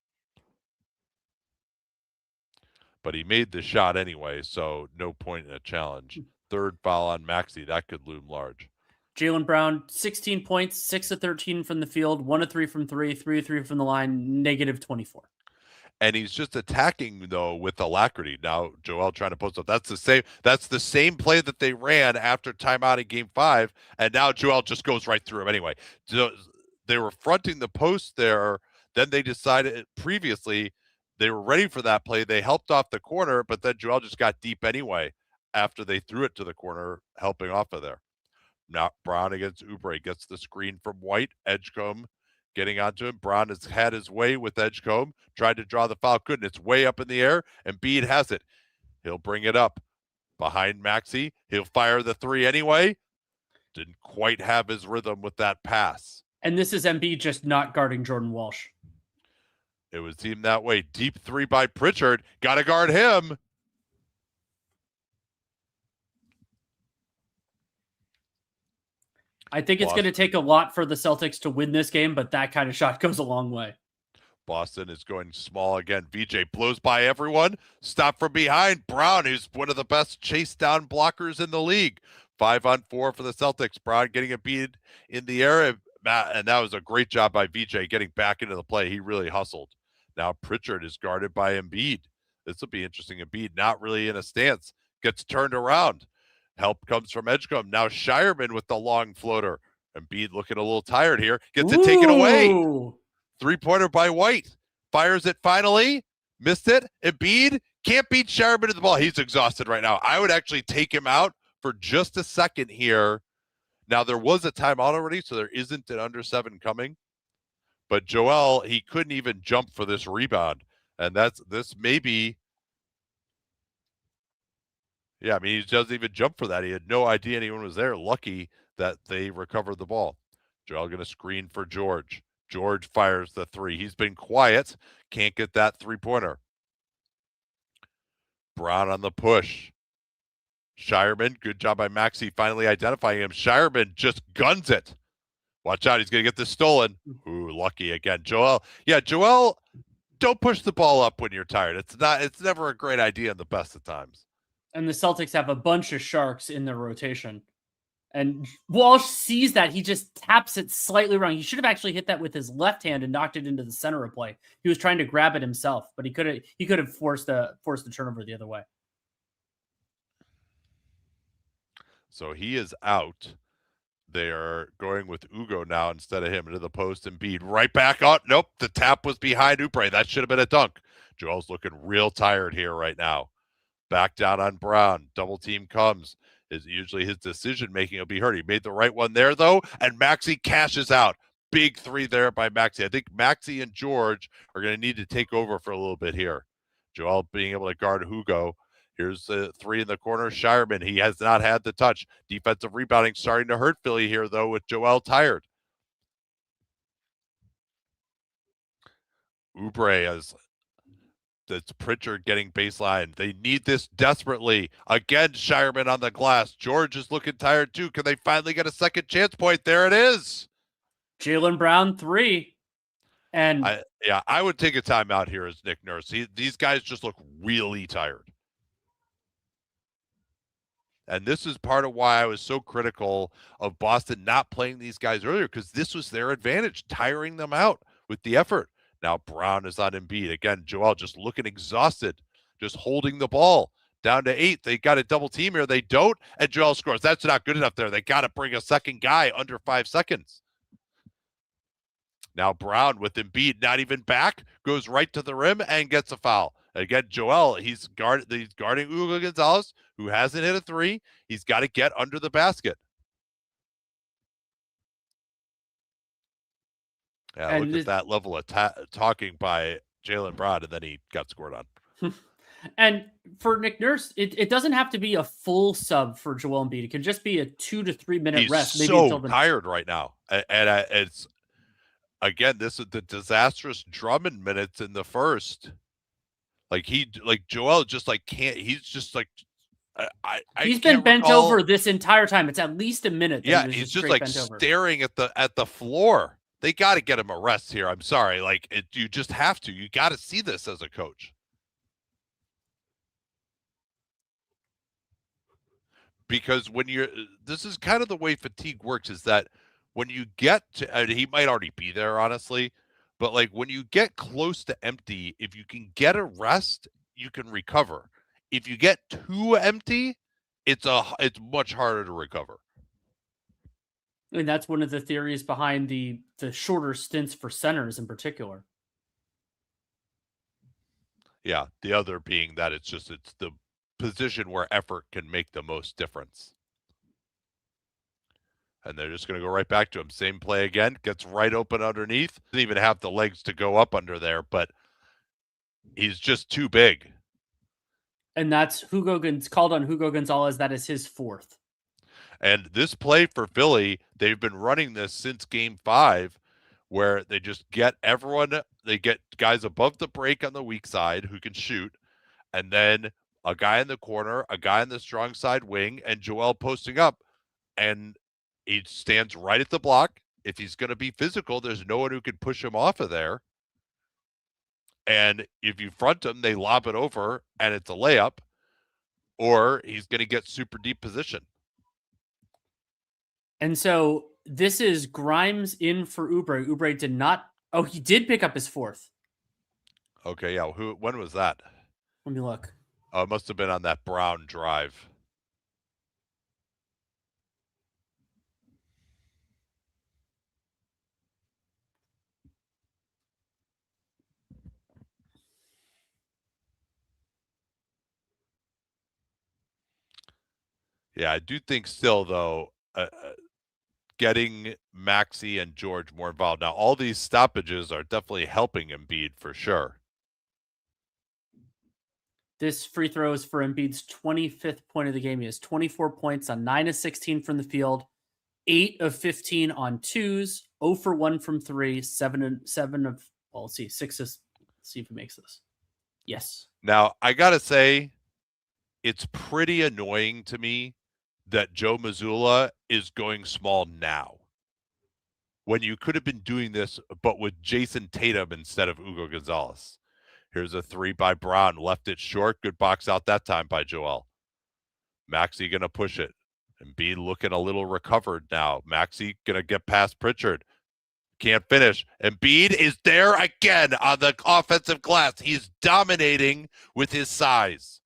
But he made the shot anyway, so no point in a challenge. Third foul on Maxey. That could loom large. Jaylen Brown, 16 points, 6 of 13 from the field, 1 of 3 from 3, 3 of 3 from the line, -24. And he's just attacking, though, with alacrity. Now, Joel trying to post up. That's the same play that they ran after timeout in Game 5, and now Joel just goes right through him anyway. So they were fronting the post there. Then they decided previously they were ready for that play. They helped off the corner, but then Joel just got deep anyway after they threw it to the corner, helping off of there. Now Brown against Oubre gets the screen from White. Edgecombe getting onto him. Brown has had his way with Edgecombe. Tried to draw the foul. Couldn't. It's way up in the air, and Embiid has it. He'll bring it up behind Maxey. He'll fire the three anyway. Didn't quite have his rhythm with that pass. And this is Embiid just not guarding Jordan Walsh. It would seem that way. Deep three by Pritchard. Got to guard him. I think it's going to take a lot for the Celtics to win this game, but that kind of shot goes a long way. Boston is going small again. VJ blows by everyone. Stop from behind. Brown, who's one of the best chase down blockers in the league. 5-on-4 for the Celtics. Brown getting a beat in the air. And that was a great job by VJ getting back into the play. He really hustled. Now Pritchard is guarded by Embiid. This will be interesting. Embiid not really in a stance. Gets turned around. Help comes from Edgecombe. Now Shireman with the long floater. Embiid looking a little tired here. Gets it taken away. Three-pointer by White. Fires it finally. Missed it. Embiid can't beat Shireman to the ball. He's exhausted right now. I would actually take him out for just a second here. Now, there was a timeout already, so there isn't an under 7 coming. But Joel, he couldn't even jump for this rebound. And this maybe, yeah, I mean, he doesn't even jump for that. He had no idea anyone was there. Lucky that they recovered the ball. Joel going to screen for George. George fires the three. He's been quiet. Can't get that three-pointer. Brown on the push. Shireman, good job by Maxey finally identifying him. Shireman just guns it. Watch out, he's going to get this stolen. Ooh, lucky again. Joel, don't push the ball up when you're tired. It's never a great idea in the best of times. And the Celtics have a bunch of sharks in their rotation. And Walsh sees that. He just taps it slightly wrong. He should have actually hit that with his left hand and knocked it into the center of play. He was trying to grab it himself, but he could have forced the turnover the other way. So he is out. They are going with Ugo now instead of him into the post. Embiid right back out. Nope, the tap was behind Oubre. That should have been a dunk. Joel's looking real tired here right now. Back down on Brown. Double team comes. Is usually his decision making will be hurt. He made the right one there though, and Maxey cashes out. Big three there by Maxey. I think Maxey and George are going to need to take over for a little bit here. Joel being able to guard Hugo. Here's the three in the corner. Shireman, he has not had the touch. Defensive rebounding starting to hurt Philly here, though, with Joel tired. Oubre as it's Pritchard getting baseline. They need this desperately. Again, Shireman on the glass. George is looking tired, too. Can they finally get a second chance point? There it is. Jaylen Brown, three. And I would take a timeout here as Nick Nurse. These guys just look really tired. And this is part of why I was so critical of Boston not playing these guys earlier, because this was their advantage, tiring them out with the effort. Now Brown is on Embiid. Again, Joel just looking exhausted, just holding the ball. Down to 8. They got a double team here. They don't, and Joel scores. That's not good enough there. They got to bring a second guy under 5 seconds. Now Brown with Embiid not even back, goes right to the rim and gets a foul. Again, Joel, he's guarding Hugo Gonzalez, who hasn't hit a three. He's got to get under the basket. Yeah, and look at that level of talking by Jaylen Brown, and then he got scored on. And for Nick Nurse, it doesn't have to be a full sub for Joel Embiid. It could just be a 2 to 3 minute rest. Maybe so tired right now, and it's again, this is the disastrous Drummond minutes in the first. Joel just can't. He's just he's been bent over this entire time. It's at least a minute. Yeah, he's just staring at the floor. They got to get him a rest here. I'm sorry. You just have to. You got to see this as a coach. Because this is kind of the way fatigue works, is that when you get to, he might already be there, honestly, but when you get close to empty, if you can get a rest, you can recover. If you get too empty, it's much harder to recover. And that's one of the theories behind the shorter stints for centers in particular. Yeah, the other being that it's the position where effort can make the most difference. And they're just going to go right back to him. Same play again. Gets right open underneath. Doesn't even have the legs to go up under there, but he's just too big. And that's called on Hugo Gonzalez. That is his 4th. And this play for Philly, they've been running this since Game 5, where they just get they get guys above the break on the weak side who can shoot, and then a guy in the corner, a guy in the strong side wing, and Joel posting up. And he stands right at the block. If he's going to be physical, there's no one who can push him off of there. And if you front him, they lob it over, and it's a layup, or he's going to get super deep position. And so this is Grimes in for Oubre. Oubre did not. Oh, he did pick up his 4th. Okay, yeah. When was that? Let me look. Oh, it must have been on that Brown drive. Yeah, I do think still, though, getting Maxey and George more involved. Now, all these stoppages are definitely helping Embiid for sure. This free throw is for Embiid's 25th point of the game. He has 24 points on 9 of 16 from the field, 8 of 15 on twos, 0 for 1 from 3, 7 of, well, let's see, 6 of, let's see if he makes this. Yes. Now, I got to say, it's pretty annoying to me that Joe Mazzulla is going small now, when you could have been doing this, but with Jason Tatum instead of Ugo Gonzalez. Here's a 3 by Brown, left it short. Good box out that time by Joel. Maxey going to push it. Embiid looking a little recovered now. Maxey going to get past Pritchard. Can't finish. Embiid is there again on the offensive glass. He's dominating with his size.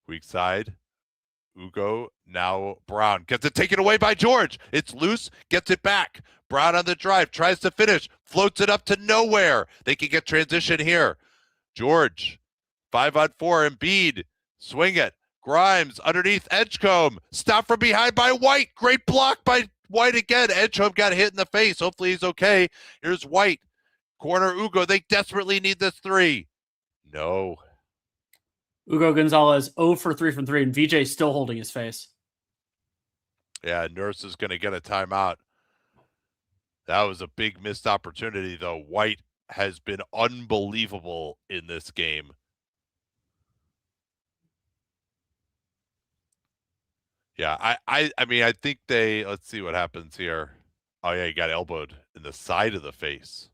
Weak side. Ugo, now Brown. Gets it taken away by George. It's loose, gets it back. Brown on the drive, tries to finish, floats it up to nowhere. They can get transition here. George, 5-on-4, Embiid, swing it. Grimes underneath Edgecombe. Stop from behind by White. Great block by White again. Edgecombe got hit in the face. Hopefully he's okay. Here's White. Corner Ugo. They desperately need this 3. No. Ugo Gonzalez 0 for 3 from 3, and VJ still holding his face. Yeah, Nurse is going to get a timeout. That was a big missed opportunity, though. White has been unbelievable in this game. Yeah, I mean, I think let's see what happens here. Oh, yeah, he got elbowed in the side of the face.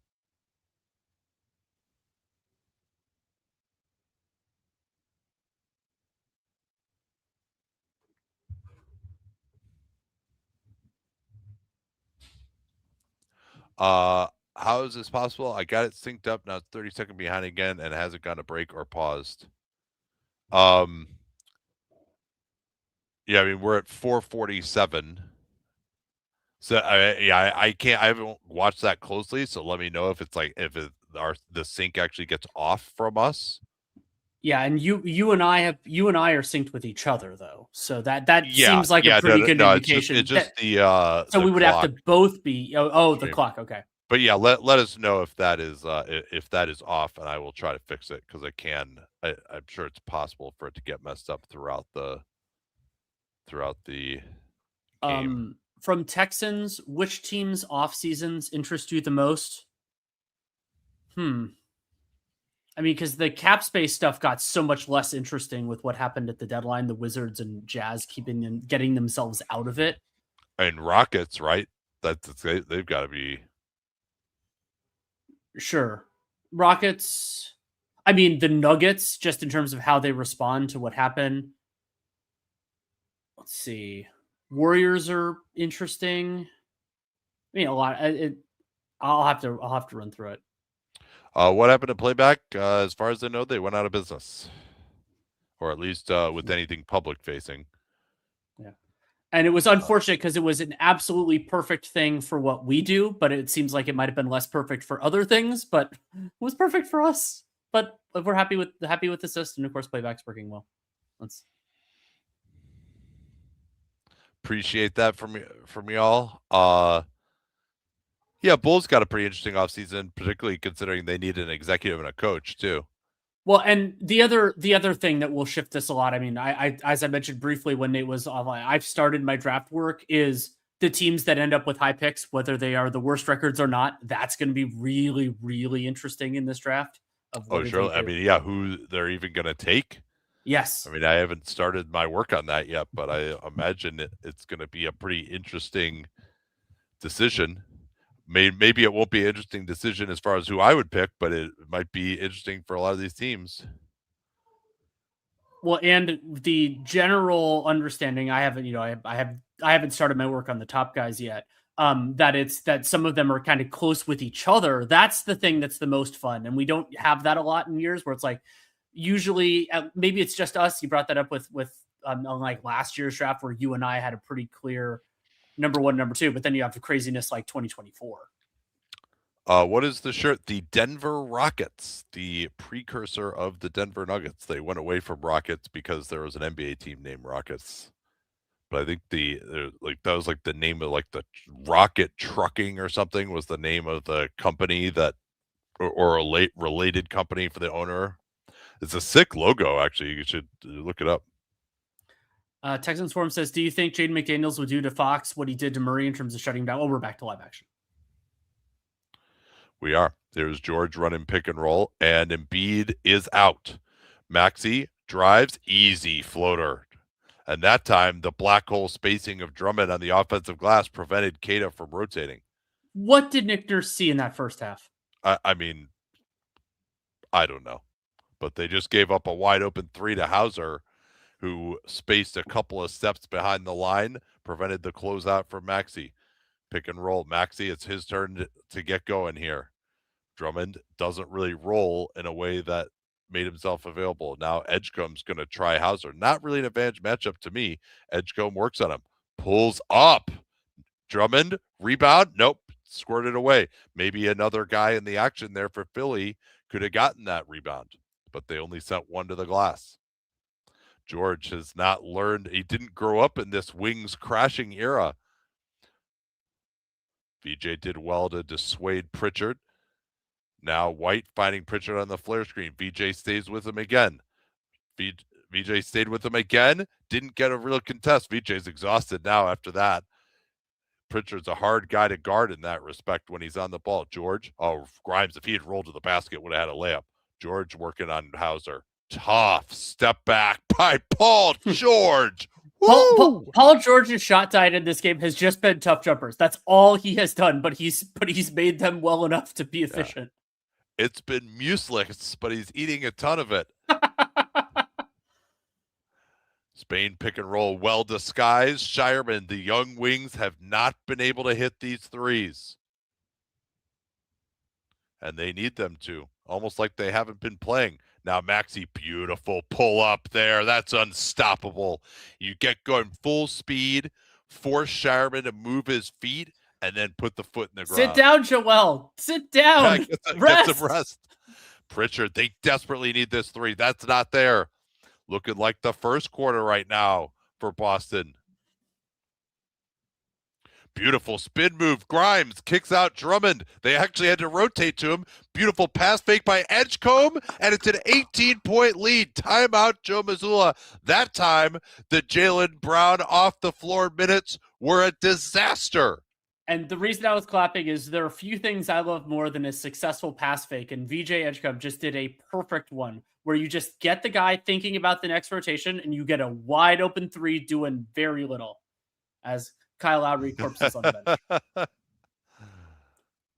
How is this possible? I got it synced up. Now it's 30 seconds behind again and hasn't gone to break or paused. Yeah, I mean, we're at 4:47. So I can't. I haven't watched that closely. So let me know if it's like the sync actually gets off from us. Yeah, and you and I are synced with each other though, so that seems like a pretty good indication. It's just the so the we would clock. have to both be. The clock. Okay. But yeah, let us know if that is off, and I will try to fix it because I'm sure it's possible for it to get messed up throughout the game. From Texans, which team's off seasons interest you the most? I mean, because the cap space stuff got so much less interesting with what happened at the deadline. The Wizards and Jazz getting themselves out of it. And Rockets, right? They've got to be. Sure. Rockets. I mean, the Nuggets, just in terms of how they respond to what happened. Let's see. Warriors are interesting. I mean, a lot. I'll have to run through it. What happened to Playback? As far as I know, they went out of business, or at least with anything public facing. Yeah, and it was unfortunate because it was an absolutely perfect thing for what we do, but it seems like it might have been less perfect for other things, but it was perfect for us. But we're happy with the system, and of course, Playback's working well. Let's appreciate that from y'all. Yeah, Bulls got a pretty interesting offseason, particularly considering they need an executive and a coach too. Well, and the other thing that will shift this a lot. I mean, I as I mentioned briefly when Nate was offline, I've started my draft work is the teams that end up with high picks, whether they are the worst records or not. That's going to be really, really interesting in this draft. Sure. I mean, yeah, who they're even going to take. Yes. I mean, I haven't started my work on that yet, but I imagine it's going to be a pretty interesting decision. Maybe it won't be an interesting decision as far as who I would pick, but it might be interesting for a lot of these teams. Well, and the general understanding I haven't, I haven't started my work on the top guys yet. That some of them are kind of close with each other. That's the thing that's the most fun, and we don't have that a lot in years where it's like usually maybe it's just us. You brought that up with like last year's draft where you and I had a pretty clear number one, number two, but then you have the craziness like 2024. What is the shirt? The Denver Rockets, the precursor of the Denver Nuggets. They went away from Rockets because there was an NBA team named Rockets. But I think that was like the name of like the Rocket Trucking or something was the name of the company that or a related company for the owner. It's a sick logo, actually. You should look it up. Texans Forum says, do you think Jaden McDaniels would do to Fox what he did to Murray in terms of shutting down? Oh, we're back to live action. We are. There's George running pick and roll, and Embiid is out. Maxey drives, easy floater. And that time, the black hole spacing of Drummond on the offensive glass prevented Keita from rotating. What did Nick Nurse see in that first half? I mean, I don't know. But they just gave up a wide open three to Hauser, who spaced a couple of steps behind the line, prevented the closeout for Maxey. Pick and roll. Maxey, it's his turn to get going here. Drummond doesn't really roll in a way that made himself available. Now Edgecombe's going to try Hauser. Not really an advantage matchup to me. Edgecombe works on him. Pulls up. Drummond, rebound. Nope. Squirted away. Maybe another guy in the action there for Philly could have gotten that rebound, but they only sent one to the glass. George has not learned. He didn't grow up in this wings crashing era. VJ did well to dissuade Pritchard. Now White finding Pritchard on the flare screen. VJ stays with him again. VJ stayed with him again. Didn't get a real contest. VJ's exhausted now after that. Pritchard's a hard guy to guard in that respect when he's on the ball. George, Grimes, if he had rolled to the basket, would have had a layup. George working on Hauser. Tough step back by Paul George. Paul George's shot diet in this game has just been tough jumpers. That's all he has done, but he's made them well enough to be efficient. Yeah. It's been museless, but he's eating a ton of it. Spain pick and roll well disguised. Shireman, the young wings have not been able to hit these threes. And they need them to, almost like they haven't been playing. Now Maxey, beautiful pull up there. That's unstoppable. You get going full speed, force Shireman to move his feet, and then put the foot in the ground. Sit down, Joel. Sit down. Yeah, get some rest. Pritchard, they desperately need this three. That's not there. Looking like the first quarter right now for Boston. Beautiful spin move. Grimes kicks out Drummond. They actually had to rotate to him. Beautiful pass fake by Edgecombe, and it's an 18-point lead. Timeout, Joe Mazzulla. That time, the Jaylen Brown off-the-floor minutes were a disaster. And the reason I was clapping is there are a few things I love more than a successful pass fake, and VJ Edgecombe just did a perfect one where you just get the guy thinking about the next rotation and you get a wide open three doing very little as Kyle Lowry corpses on the bench.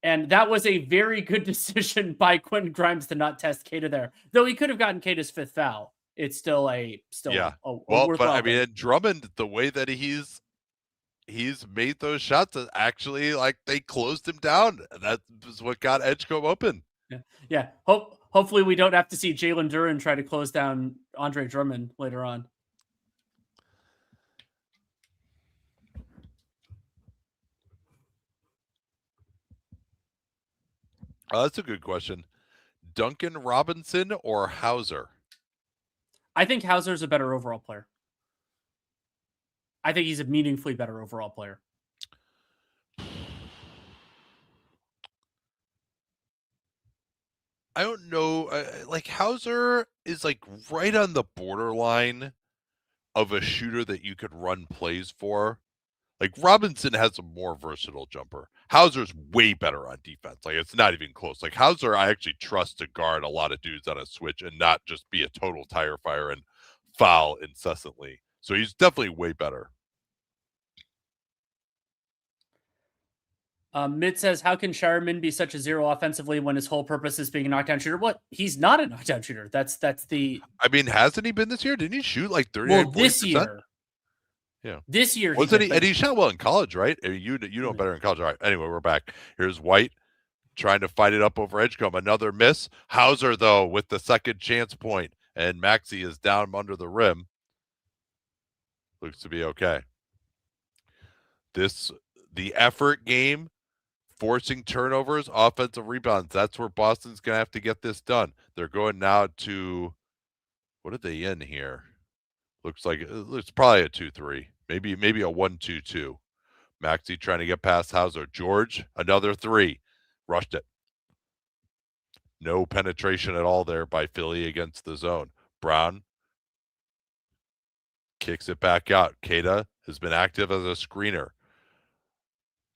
And that was a very good decision by Quentin Grimes to not test Keita there. Though he could have gotten Keita's fifth foul. It's still a but I mean, Drummond, the way that he's made those shots, actually, like, they closed him down. That was what got Edgecombe open. Yeah. Hopefully we don't have to see Jalen Duren try to close down Andre Drummond later on. That's a good question. Duncan Robinson or Hauser? I think Hauser's a better overall player. I think he's a meaningfully better overall player. I don't know. Like, Hauser is like right on the borderline of a shooter that you could run plays for. Like, Robinson has a more versatile jumper. Hauser's way better on defense. Like, it's not even close. Like, Hauser, I actually trust to guard a lot of dudes on a switch and not just be a total tire fire and foul incessantly. So he's definitely way better. Mitt says, how can Shireman be such a zero offensively when his whole purpose is being a knockdown shooter? What? He's not a knockdown shooter. That's the... I mean, hasn't he been this year? Didn't he shoot like 38%? Well, this year. Yeah. This year. Wasn't he? And he shot well in college, right? You know better in college. All right. Anyway, we're back. Here's White trying to fight it up over Edgecombe. Another miss. Hauser, though, with the second chance point. And Maxey is down under the rim. Looks to be okay. The effort game forcing turnovers, offensive rebounds. That's where Boston's going to have to get this done. They're going now to, what are they in here? Looks like it's probably a 2-3, maybe a 1-2-2. Maxey trying to get past Hauser. George, another 3. Rushed it. No penetration at all there by Philly against the zone. Brown kicks it back out. Queta has been active as a screener.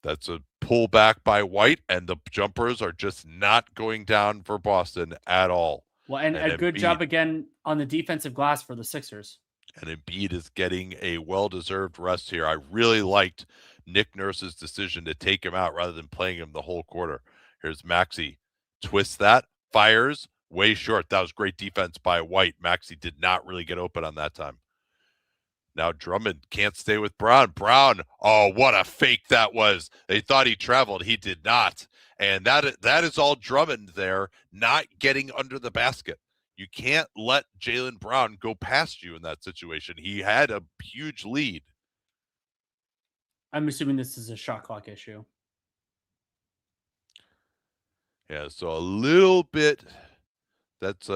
That's a pullback by White, and the jumpers are just not going down for Boston at all. Well, and a good job again on the defensive glass for the Sixers. And Embiid is getting a well-deserved rest here. I really liked Nick Nurse's decision to take him out rather than playing him the whole quarter. Here's Maxey. Twists that, fires, way short. That was great defense by White. Maxey did not really get open on that time. Now Drummond can't stay with Brown. Brown, oh, what a fake that was. They thought he traveled. He did not. And that is all Drummond there, not getting under the basket. You can't let Jaylen Brown go past you in that situation. He had a huge lead. I'm assuming this is a shot clock issue. Yeah, so a little bit. That's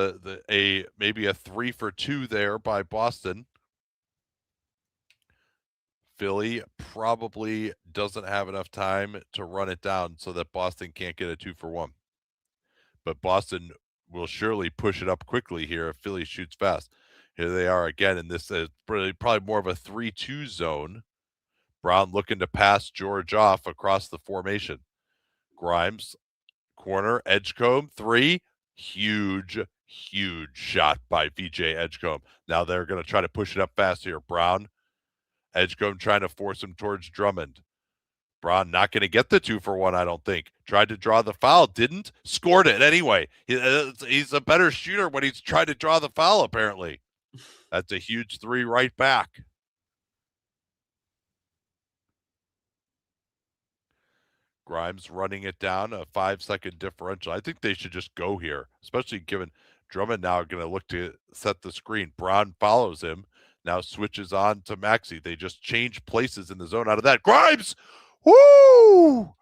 maybe a 3 for 2 there by Boston. Philly probably doesn't have enough time to run it down so that Boston can't get a 2 for 1. But Boston will surely push it up quickly here if Philly shoots fast. Here they are again in this probably more of a 3-2 zone. Brown looking to pass George off across the formation. Grimes, corner, Edgecombe, 3. Huge shot by VJ Edgecombe. Now they're going to try to push it up fast here. Brown, Edgecombe trying to force him towards Drummond. Brown not going to get the 2 for 1, I don't think. Tried to draw the foul, didn't. Scored it anyway. He's a better shooter when he's trying to draw the foul, apparently. That's a huge 3 right back. Grimes running it down, a 5-second differential. I think they should just go here, especially given Drummond now going to look to set the screen. Brown follows him, now switches on to Maxey. They just change places in the zone out of that. Grimes! Woo!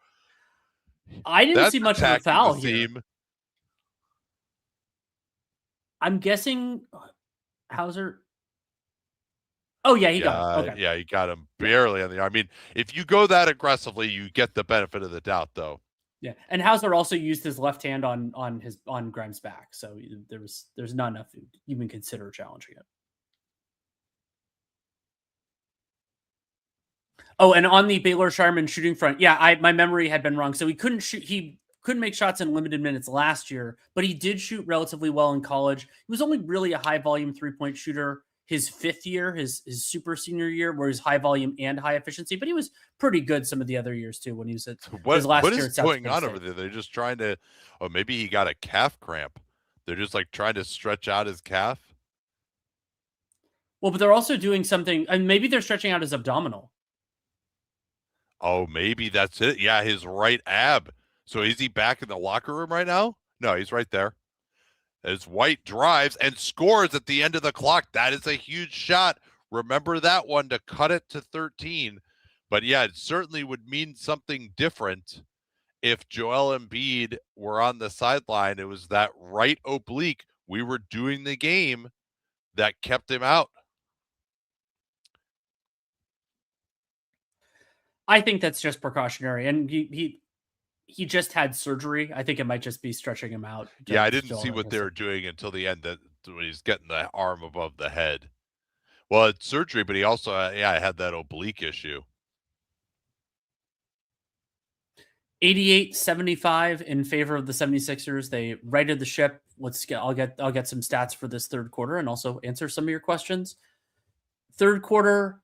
I didn't see much of a foul here. I'm guessing Hauser. Oh, yeah, he got him. Okay. Yeah, he got him barely on the arm. I mean, if you go that aggressively, you get the benefit of the doubt, though. Yeah, and Hauser also used his left hand on Grimes' back, so there's not enough to even consider challenging it. Oh, and on the Baylor Sharman shooting front, yeah, my memory had been wrong. So he couldn't shoot. He couldn't make shots in limited minutes last year, but he did shoot relatively well in college. He was only really a high volume 3-point shooter his 5th year, his super senior year, where he's high volume and high efficiency. But he was pretty good some of the other years too when he was at his last year. What is going on over there? They're just trying to. Oh, maybe he got a calf cramp. They're just like trying to stretch out his calf. Well, but they're also doing something, and maybe they're stretching out his abdominal. Oh, maybe that's it. Yeah, his right ab. So is he back in the locker room right now? No, he's right there. As White drives and scores at the end of the clock. That is a huge shot. Remember that one to cut it to 13. But yeah, it certainly would mean something different if Joel Embiid were on the sideline. It was that right oblique. We were doing the game that kept him out. I think that's just precautionary, and he just had surgery. I think it might just be stretching him out. Yeah, I didn't see what they were doing until the end. That when he's getting the arm above the head. Well, it's surgery, but he also had that oblique issue. 88-75 in favor of the 76ers. They righted the ship. I'll get some stats for this third quarter and also answer some of your questions. Third quarter,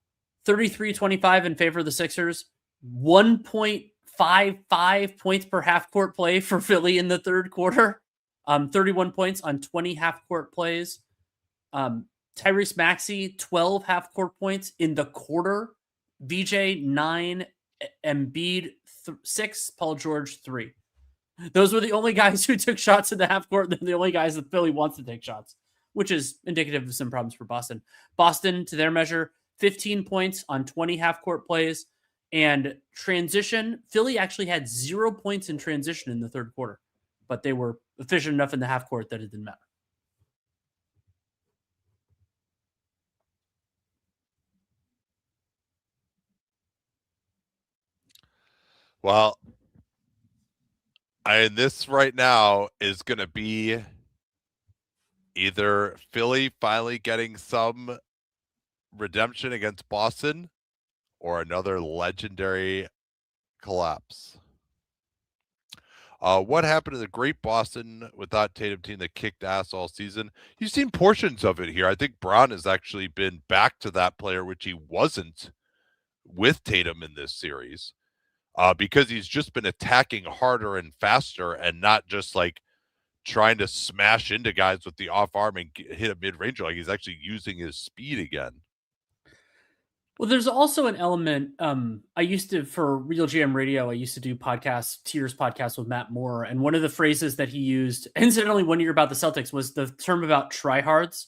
33-25 in favor of the Sixers. 1.55 points per half court play for Philly in the third quarter. 31 points on 20 half court plays. Tyrese Maxey, 12 half court points in the quarter. VJ, 9. Embiid, 6. Paul George, 3. Those were the only guys who took shots in the half court. They're the only guys that Philly wants to take shots, which is indicative of some problems for Boston. Boston, to their measure, 15 points on 20 half court plays. And transition, Philly actually had 0 points in transition in the third quarter, but they were efficient enough in the half court that it didn't matter. Well, this right now is going to be either Philly finally getting some redemption against Boston or another legendary collapse. What happened to the great Boston without Tatum team that kicked ass all season? You've seen portions of it here. I think Brown has actually been back to that player, which he wasn't with Tatum in this series, because he's just been attacking harder and faster and not just like trying to smash into guys with the off arm and hit a mid-range. Like he's actually using his speed again. Well, there's also an element. I used to, for Real GM Radio, I used to do Tears podcasts with Matt Moore. And one of the phrases that he used, incidentally, one year about the Celtics, was the term about tryhards.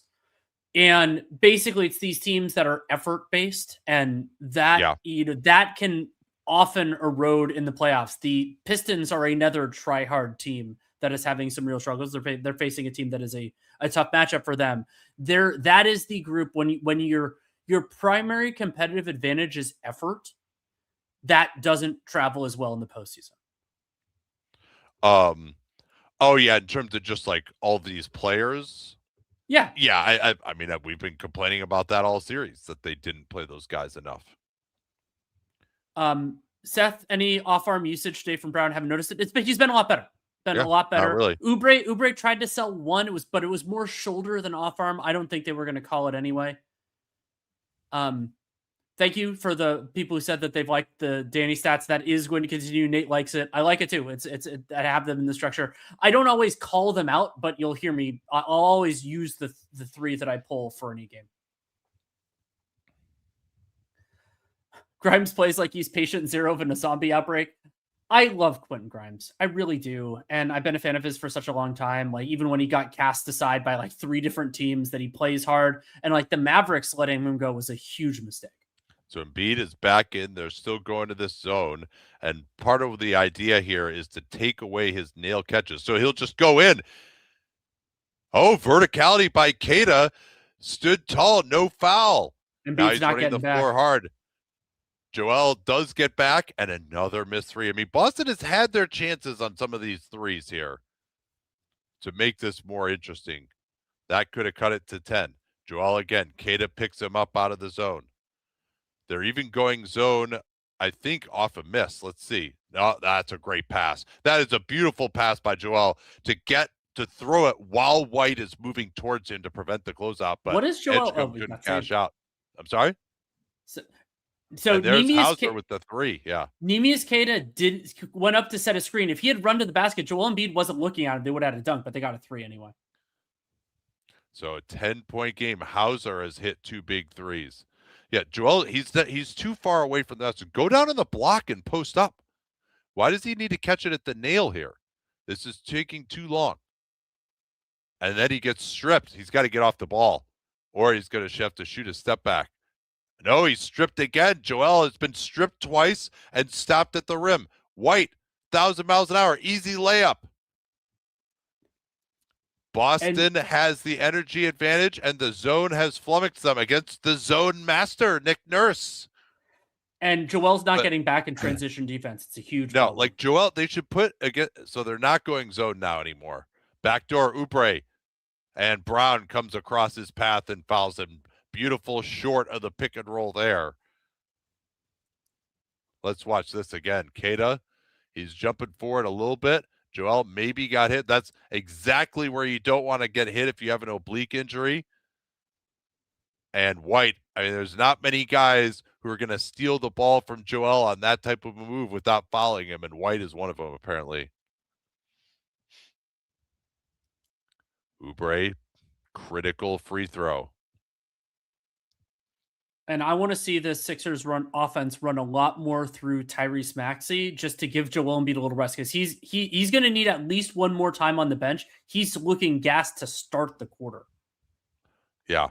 And basically, it's these teams that are effort-based, and that, that can often erode in the playoffs. The Pistons are another try-hard team that is having some real struggles. They're facing a team that is a tough matchup for them. That is the group when your primary competitive advantage is effort, that doesn't travel as well in the postseason. Oh yeah, in terms of just like all these players. Yeah. Yeah, I mean, we've been complaining about that all series, that they didn't play those guys enough. Seth, any off-arm usage today from Brown? Haven't noticed it. He's been a lot better. A lot better. Not really. Oubre tried to sell one. But it was more shoulder than off-arm. I don't think they were going to call it anyway. Thank you for the people who said that they've liked the Danny stats. That is going to continue. Nate likes it. I like it too. I have them in the structure. I don't always call them out, but you'll hear me. I'll always use the three that I pull for any game. Grimes plays like he's patient zero of a zombie outbreak. I love Quentin Grimes. I really do. And I've been a fan of his for such a long time. Like, even when he got cast aside by like 3 different teams, that he plays hard. And like the Mavericks letting him go was a huge mistake. So Embiid is back in. They're still going to this zone. And part of the idea here is to take away his nail catches. So he'll just go in. Oh, verticality by Queta. Stood tall, no foul. Embiid's now he's not running the getting floor back. hard. Joel does get back, and another missed three. I mean, Boston has had their chances on some of these threes here to make this more interesting. That could have cut it to 10. Joel again. Queta picks him up out of the zone. They're even going zone, I think, off a miss. Let's see. No, that's a great pass. That is a beautiful pass by Joel to throw it while White is moving towards him to prevent the closeout. But what is Joel? couldn't cash out. I'm sorry? So there's Neemias Hauser with the 3, yeah. Neemias Queta went up to set a screen. If he had run to the basket, Joel Embiid wasn't looking at him. They would have had a dunk, but they got a 3 anyway. So a 10-point game. Hauser has hit 2 big threes. Yeah, Joel, he's too far away from that. So go down on the block and post up. Why does he need to catch it at the nail here? This is taking too long. And then he gets stripped. He's got to get off the ball, or he's going to have to shoot a step back. No, he's stripped again. Joel has been stripped twice and stopped at the rim. White, 1,000 miles an hour, easy layup. Boston has the energy advantage, and the zone has flummoxed them against the zone master, Nick Nurse. And Joel's not getting back in transition defense. It's a huge problem. Like Joel, they should put again. So they're not going zone now anymore. Backdoor Oubre, and Brown comes across his path and fouls him. Beautiful short of the pick and roll there. Let's watch this again. Queta, he's jumping forward a little bit. Joel maybe got hit. That's exactly where you don't want to get hit if you have an oblique injury. And White, I mean, there's not many guys who are going to steal the ball from Joel on that type of a move without fouling him, and White is one of them, apparently. Oubre, critical free throw. And I want to see the Sixers offense run a lot more through Tyrese Maxey, just to give Joel Embiid a little rest, because he's going to need at least one more time on the bench. He's looking gassed to start the quarter. Yeah.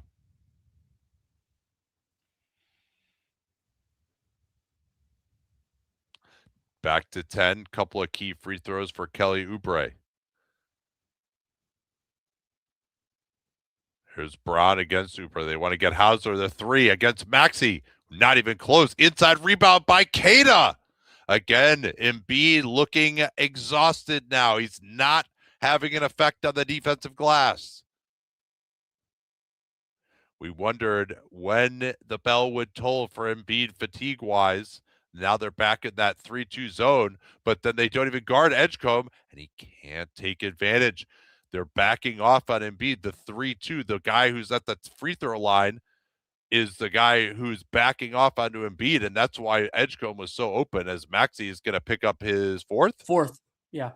Back to 10. Couple of key free throws for Kelly Oubre. Here's Braun against Oubre. They want to get Hauser the 3 against Maxey. Not even close. Inside rebound by Keita. Again, Embiid looking exhausted now. He's not having an effect on the defensive glass. We wondered when the bell would toll for Embiid fatigue-wise. Now they're back in that 3-2 zone, but then they don't even guard Edgecombe, and he can't take advantage. They're backing off on Embiid. The 3-2, the guy who's at the free throw line is the guy who's backing off onto Embiid, and that's why Edgecombe was so open, as Maxey is going to pick up his fourth. Yeah.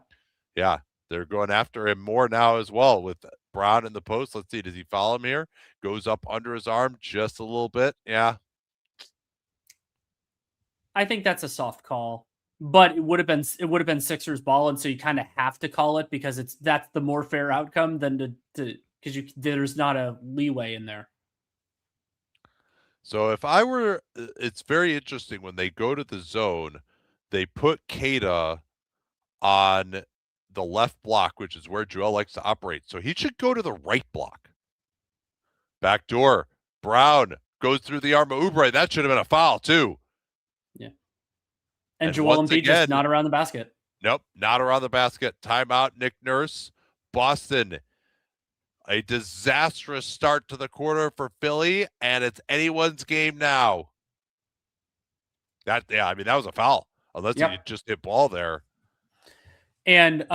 Yeah, they're going after him more now as well with Brown in the post. Let's see, does he follow him here? Goes up under his arm just a little bit. Yeah. I think that's a soft call, but it would have been Sixers ball, and so you kind of have to call it because that's the more fair outcome than because there's not a leeway in there. So if I were, it's very interesting when they go to the zone, they put Keita on the left block, which is where Joel likes to operate. So he should go to the right block. Back door. Brown goes through the arm of Oubre. That should have been a foul too. Yeah. And Joel Embiid just not around the basket. Nope, not around the basket. Timeout, Nick Nurse. Boston, a disastrous start to the quarter for Philly, and it's anyone's game now. That was a foul, unless you just hit ball there. And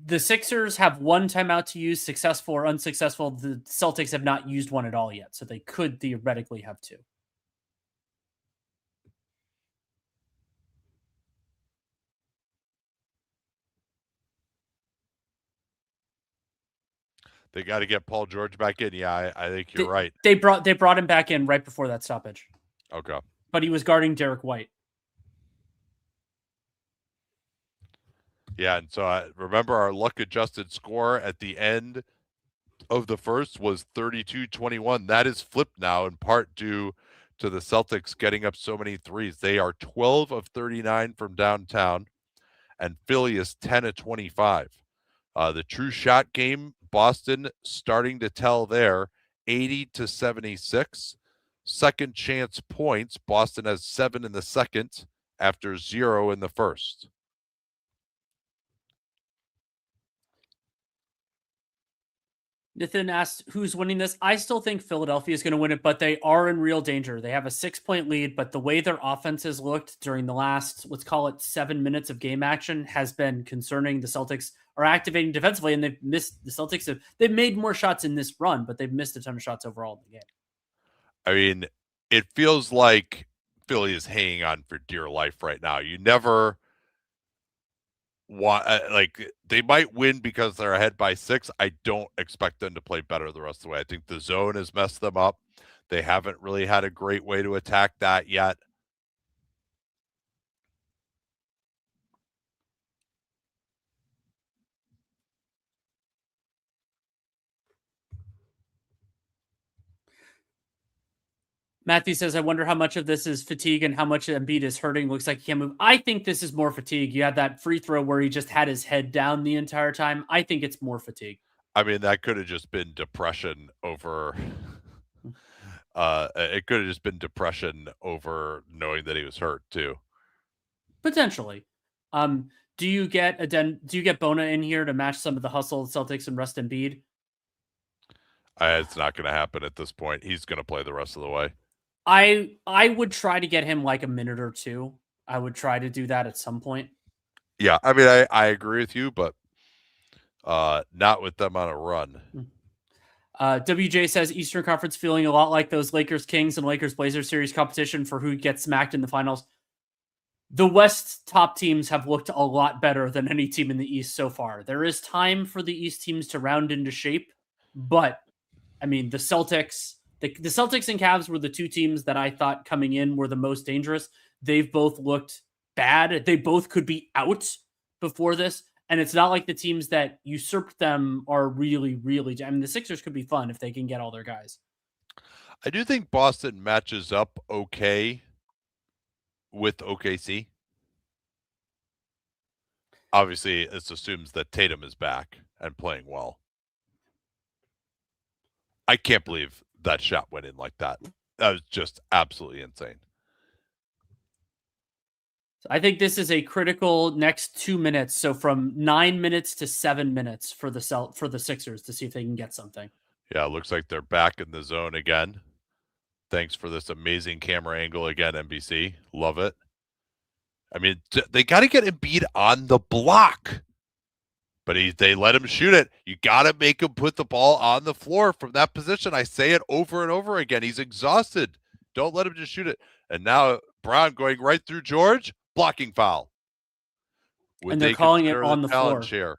the Sixers have one timeout to use, successful or unsuccessful. The Celtics have not used one at all yet, so they could theoretically have two. They got to get Paul George back in. Yeah, I think you're right. They brought him back in right before that stoppage. Okay. But he was guarding Derek White. Yeah, and so remember our luck-adjusted score at the end of the first was 32-21. That is flipped now, in part due to the Celtics getting up so many threes. They are 12 of 39 from downtown, and Philly is 10 of 25. The true shot game, Boston starting to tell there, 80-76. Second chance points, Boston has 7 in the second after 0 in the first. Nathan asked, who's winning this? I still think Philadelphia is going to win it, but they are in real danger. They have a 6-point lead, but the way their offense has looked during the last, let's call it 7 minutes of game action, has been concerning. The Celtics are activating defensively, and they've made more shots in this run, but they've missed a ton of shots overall in the game. I mean, it feels like Philly is hanging on for dear life right now. You never they might win because they're ahead by 6. I don't expect them to play better the rest of the way. I think the zone has messed them up. They haven't really had a great way to attack that yet. Matthew says, I wonder how much of this is fatigue and how much Embiid is hurting. Looks like he can't move. I think this is more fatigue. You had that free throw where he just had his head down the entire time. I think it's more fatigue. I mean, that could have just been depression over it could have just been depression over knowing that he was hurt too. Potentially. Do you get Bona in here to match some of the hustle of Celtics and rest Embiid? It's not going to happen at this point. He's going to play the rest of the way. I would try to get him like a minute or two. I would try to do that at some point. Yeah, I mean, I agree with you, but not with them on a run. WJ says Eastern Conference feeling a lot like those Lakers Kings and Lakers Blazers series competition for who gets smacked in the finals. The West top teams have looked a lot better than any team in the East so far. There is time for the East teams to round into shape, but I mean, the Celtics and Cavs were the two teams that I thought coming in were the most dangerous. They've both looked bad. They both could be out before this. And it's not like the teams that usurped them are really, really... I mean, the Sixers could be fun if they can get all their guys. I do think Boston matches up okay with OKC. Obviously, this assumes that Tatum is back and playing well. I can't believe that shot went in like that. That was just absolutely insane. I think this is a critical next 2 minutes. So from 9 minutes to 7 minutes for the Sixers to see if they can get something. Yeah, it looks like they're back in the zone again. Thanks for this amazing camera angle again, NBC. Love it. I mean, they got to get Embiid on the block. But they let him shoot it. You got to make him put the ball on the floor from that position. I say it over and over again. He's exhausted. Don't let him just shoot it. And now Brown going right through George, blocking foul. And they're calling it on the floor. Here?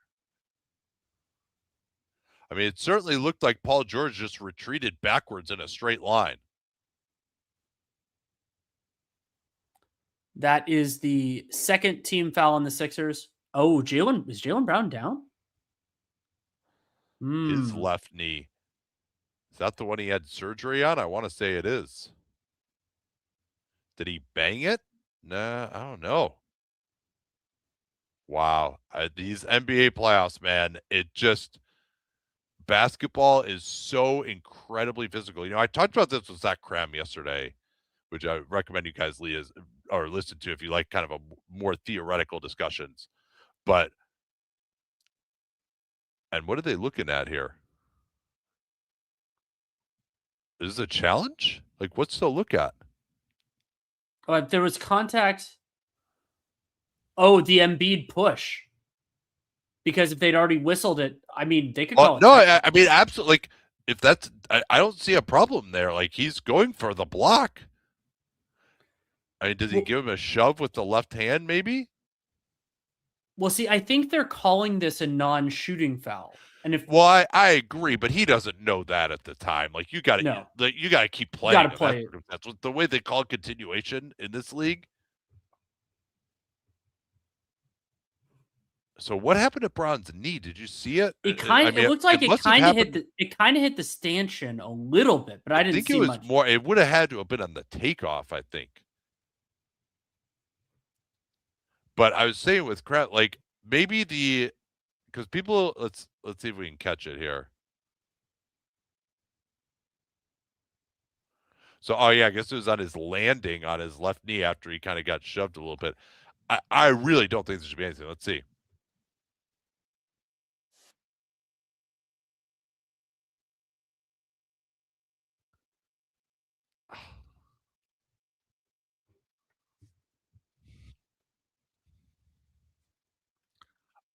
I mean, it certainly looked like Paul George just retreated backwards in a straight line. That is the second team foul on the Sixers. Oh, is Jaylen Brown down? His left knee. Is that the one he had surgery on? I want to say it is. Did he bang it? Nah, I don't know. Wow. These NBA playoffs, man, basketball is so incredibly physical. You know, I talked about this with Zach Cram yesterday, which I recommend you guys listen to if you like kind of a more theoretical discussions. And what are they looking at here? Is this a challenge? Like, what's to look at? There was contact. Oh, the Embiid push. Because if they'd already whistled it, I mean, they could call it. No, I mean, absolutely. Like, if that's, I don't see a problem there. Like, he's going for the block. I mean, does he give him a shove with the left hand, maybe? Well, see, I think they're calling this a non-shooting foul. And I agree, but he doesn't know that at the time. Like, you got to keep playing. You got to play. That's the way they call continuation in this league. So what happened to Brown's knee? Did you see it? It looked like it kind of hit the stanchion a little bit, but I didn't see much. I think it was more. It would have had to have been on the takeoff, I think. But I was saying with Crowd, like maybe because people, let's see if we can catch it here. So, I guess it was on his landing on his left knee after he kind of got shoved a little bit. I really don't think there should be anything. Let's see.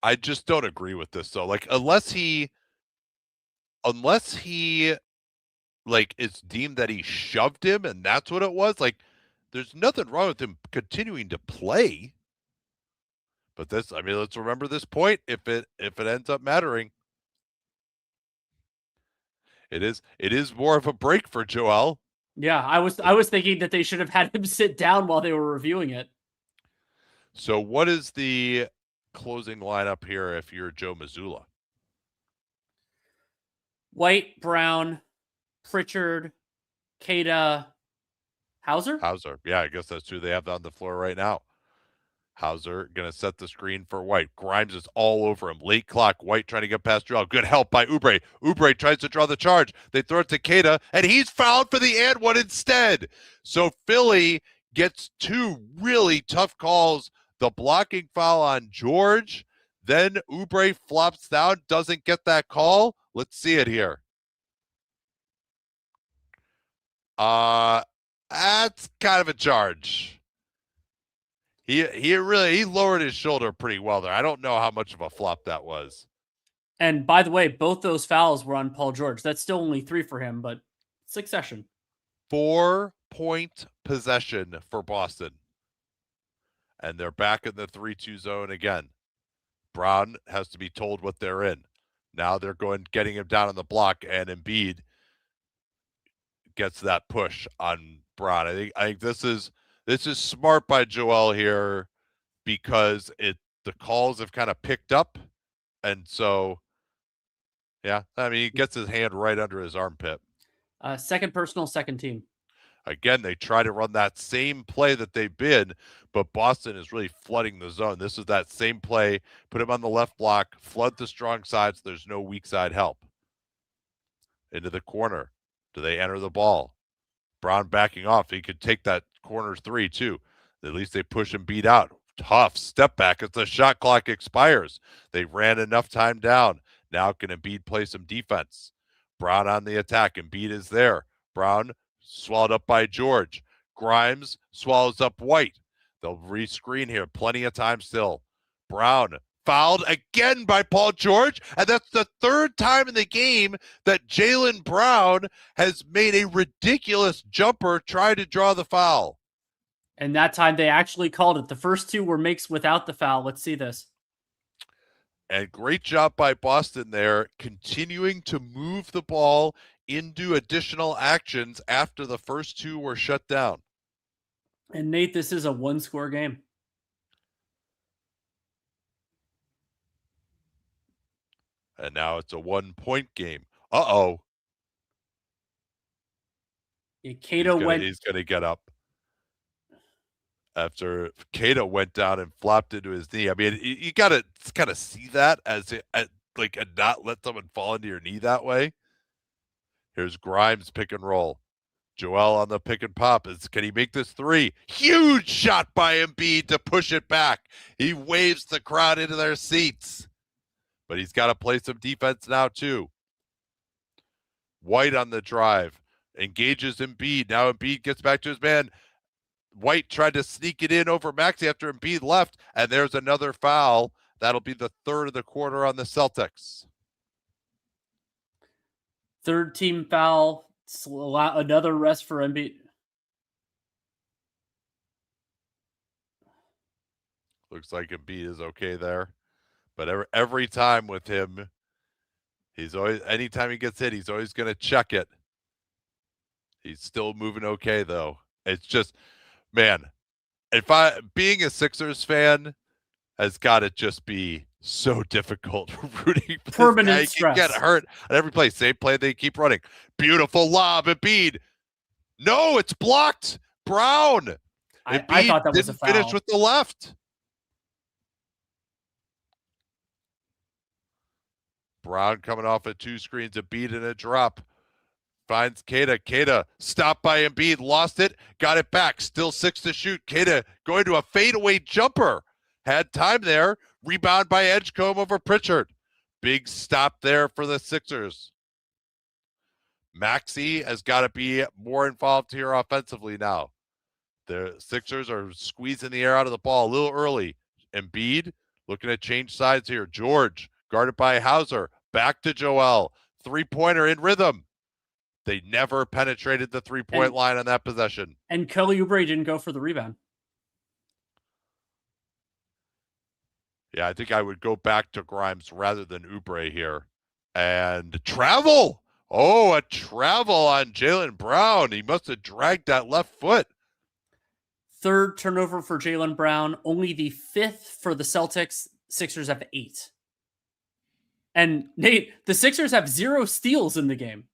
I just don't agree with this though. Like unless he like it's deemed that he shoved him and that's what it was, like there's nothing wrong with him continuing to play. But let's remember this point if it ends up mattering. It is more of a break for Joel. Yeah, I was thinking that they should have had him sit down while they were reviewing it. So what is the closing lineup here if you're Joe Mazzulla? White, Brown, Pritchard, Queta, Hauser? Yeah, I guess that's who they have on the floor right now. Hauser going to set the screen for White. Grimes is all over him. Late clock. White trying to get past Joel. Good help by Oubre. Oubre tries to draw the charge. They throw it to Queta, and he's fouled for the and one instead. So Philly gets two really tough calls. The blocking foul on George. Then Oubre flops down, doesn't get that call. Let's see it here. That's kind of a charge. He lowered his shoulder pretty well there. I don't know how much of a flop that was. And by the way, both those fouls were on Paul George. That's still only 3 for him, but succession. 4-point possession for Boston. And they're back in the 3-2 zone again. Brown has to be told what they're in. Now they're getting him down on the block, and Embiid gets that push on Brown. I think this is smart by Joel here because the calls have kind of picked up. And so, yeah, I mean, he gets his hand right under his armpit. Second personal, second team. Again, they try to run that same play that they've been, but Boston is really flooding the zone. This is that same play. Put him on the left block, flood the strong side so there's no weak side help. Into the corner. Do they enter the ball? Brown backing off. He could take that corner three, too. At least they push Embiid out. Tough step back as the shot clock expires. They ran enough time down. Now can Embiid play some defense? Brown on the attack. Embiid is there. Brown swallowed up by George. Grimes swallows up White. They'll rescreen here. Plenty of time still. Brown fouled again by Paul George, and that's the third time in the game that Jaylen Brown has made a ridiculous jumper trying to draw the foul. And that time they actually called it. The first two were makes without the foul. Let's see this. And great job by Boston there, continuing to move the ball into additional actions after the first two were shut down. And Nate, this is a one-score game. And now it's a 1-point game. Uh-oh. Cato He's going to get up. After Cato went down and flopped into his knee. I mean, you got to kind of see that as like, and not let someone fall into your knee that way. Here's Grimes pick and roll. Joel on the pick and pop. Can he make this three? Huge shot by Embiid to push it back. He waves the crowd into their seats. But he's got to play some defense now, too. White on the drive. Engages Embiid. Now Embiid gets back to his man. White tried to sneak it in over Maxey after Embiid left, and there's another foul. That'll be the third of the quarter on the Celtics. Third team foul. Another rest for Embiid. Looks like Embiid is okay there. But every time with him, he's always, anytime he gets hit, he's always going to check it. He's still moving okay, though. It's just, man, being a Sixers fan has got to just be so difficult rooting for permanent this guy. stress. He can get hurt at every play. Same play, they keep running. Beautiful lob, Embiid. No, it's blocked. Brown. I thought that was a foul. Finish with the left. Brown coming off at two screens, Embiid in a drop. Finds Queta. Queta stopped by Embiid, lost it, got it back. Still 6 to shoot. Queta going to a fadeaway jumper. Had time there. Rebound by Edgecombe over Pritchard. Big stop there for the Sixers. Maxey has got to be more involved here offensively now. The Sixers are squeezing the air out of the ball a little early. Embiid looking to change sides here. George guarded by Hauser. Back to Joel. Three-pointer in rhythm. They never penetrated the three-point line on that possession. And Kelly Oubre didn't go for the rebound. Yeah, I think I would go back to Grimes rather than Oubre here. And travel. Oh, a travel on Jaylen Brown. He must have dragged that left foot. Third turnover for Jaylen Brown. Only the fifth for the Celtics. Sixers have 8. And Nate, the Sixers have 0 steals in the game.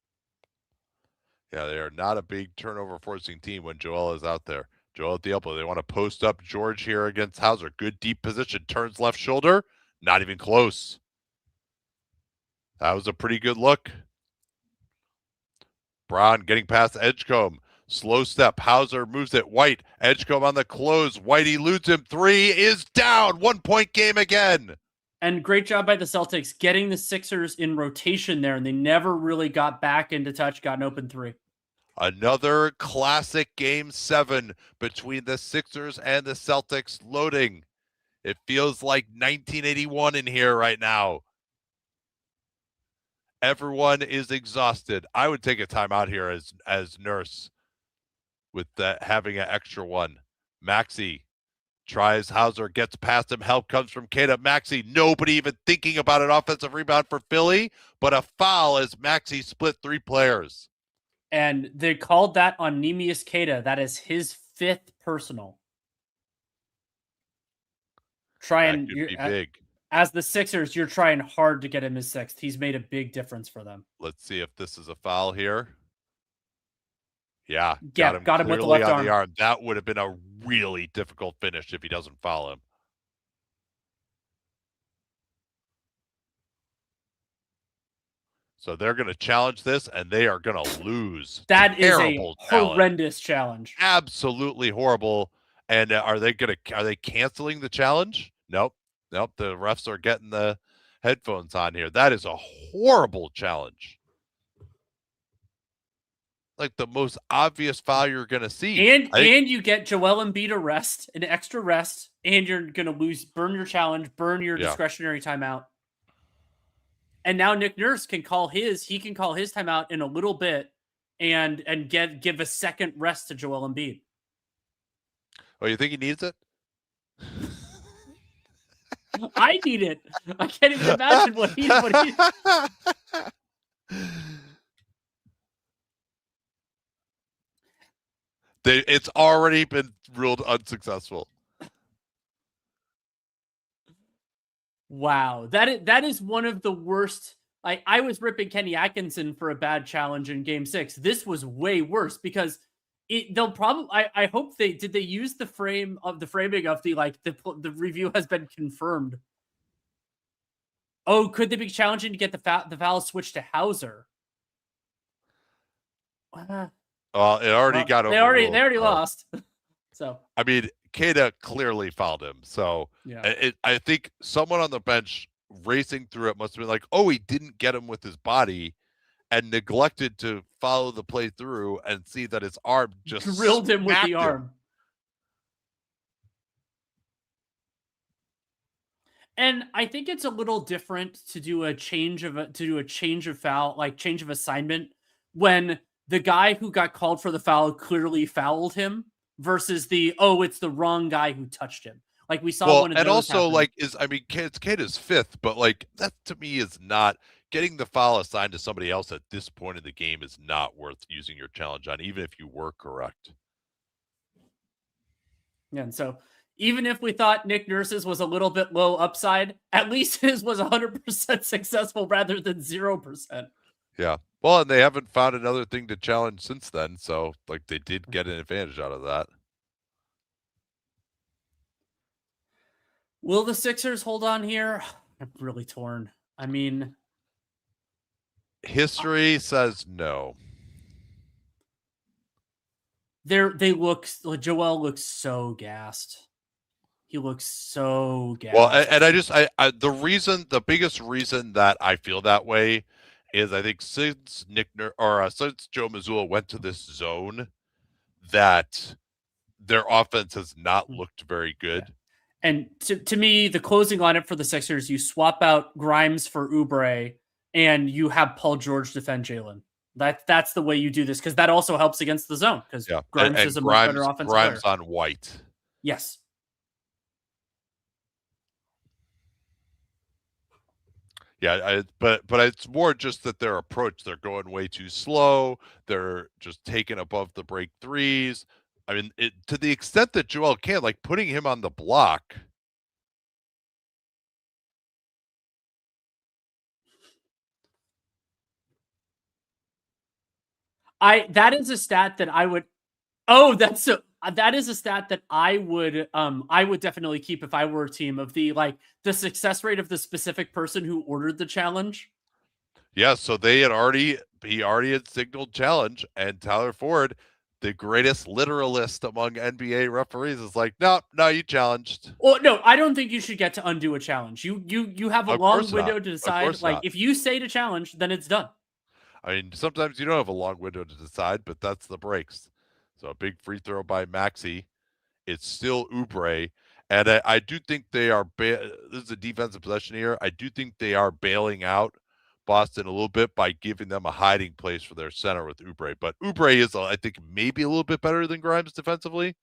Yeah, they are not a big turnover forcing team when Joel is out there. Joel at the elbow. They want to post up George here against Hauser. Good deep position. Turns left shoulder. Not even close. That was a pretty good look. Brown getting past Edgecombe. Slow step. Hauser moves it. White. Edgecombe on the close. White eludes him. 3 is down. 1-point game again. And great job by the Celtics getting the Sixers in rotation there, and they never really got back into touch, got an open 3. Another classic Game 7 between the Sixers and the Celtics loading. It feels like 1981 in here right now. Everyone is exhausted. I would take a timeout here as Nurse with that having an extra one. Maxey tries Hauser, gets past him. Help comes from Queta. Maxey, nobody even thinking about an offensive rebound for Philly, but a foul as Maxey split 3 players. And they called that on Neemias Queta. That is his 5th personal. That could be big. As the Sixers, you're trying hard to get him his 6th. He's made a big difference for them. Let's see if this is a foul here. Yeah, Yeah, got him with the clearly left on the arm. arm. That would have been a really difficult finish if he doesn't foul him. So they're going to challenge this, and they are going to lose. That is a Terrible horrendous challenge. Absolutely horrible. And are they canceling the challenge? Nope. Nope. The refs are getting the headphones on here. That is a horrible challenge. Like the most obvious foul you're going to see. And you get Joel Embiid a rest, an extra rest, and you're going to burn your challenge, burn your discretionary timeout. And now Nick Nurse can call his timeout in a little bit and give a second rest to Joel Embiid. Oh, you think he needs it? I need it. I can't even imagine what he It's already been ruled unsuccessful. Wow. That is one of the worst. I was ripping Kenny Atkinson for a bad challenge in game 6. This was way worse because they'll probably, I hope they use the framing of the review has been confirmed. Oh, could they be challenging to get the foul switched to Hauser? Well, it already got over. They already lost. So I mean, Keita clearly fouled him. So I think someone on the bench racing through it must have been like, oh, he didn't get him with his body and neglected to follow the play through and see that his arm just drilled him with the arm. And I think it's a little different to do a change of foul, like change of assignment, when the guy who got called for the foul clearly fouled him versus it's the wrong guy who touched him. Like we saw one of those. And also happen. it's Keita's 5th, but like that to me is not getting the foul assigned to somebody else at this point in the game is not worth using your challenge on, even if you were correct. Yeah, and so even if we thought Nick Nurse's was a little bit low upside, at least his was 100% successful rather than 0%. Yeah. Well, and they haven't found another thing to challenge since then, so like they did get an advantage out of that. Will the Sixers hold on here? I'm really torn. I mean, history says no. Joel looks so gassed. He looks so gassed. Well, and the biggest reason that I feel that way is I think since since Joe Mazzulla went to this zone, that their offense has not looked very good. Yeah. And to me, the closing lineup for the Sixers, you swap out Grimes for Oubre, and you have Paul George defend Jalen. That's the way you do this, because that also helps against the zone, because Grimes is a much better offensive player. Grimes on White. Yes. Yeah, but it's more just that their approach, they're going way too slow. They're just taking above the break threes. I mean, to the extent that Joel can, like putting him on the block. That is a stat that I would definitely keep if I were a team, of the success rate of the specific person who ordered the challenge. Yeah, so he already had signaled challenge, and Tyler Ford, the greatest literalist among NBA referees, is like, no, you challenged. Well, no, I don't think you should get to undo a challenge. You have a long window to decide. Like, if you say to challenge, then it's done. I mean, sometimes you don't have a long window to decide, but that's the breaks. So a big free throw by Maxey. It's still Oubre. And I do think they are this is a defensive possession here. I do think they are bailing out Boston a little bit by giving them a hiding place for their center with Oubre. But Oubre is, I think, maybe a little bit better than Grimes defensively.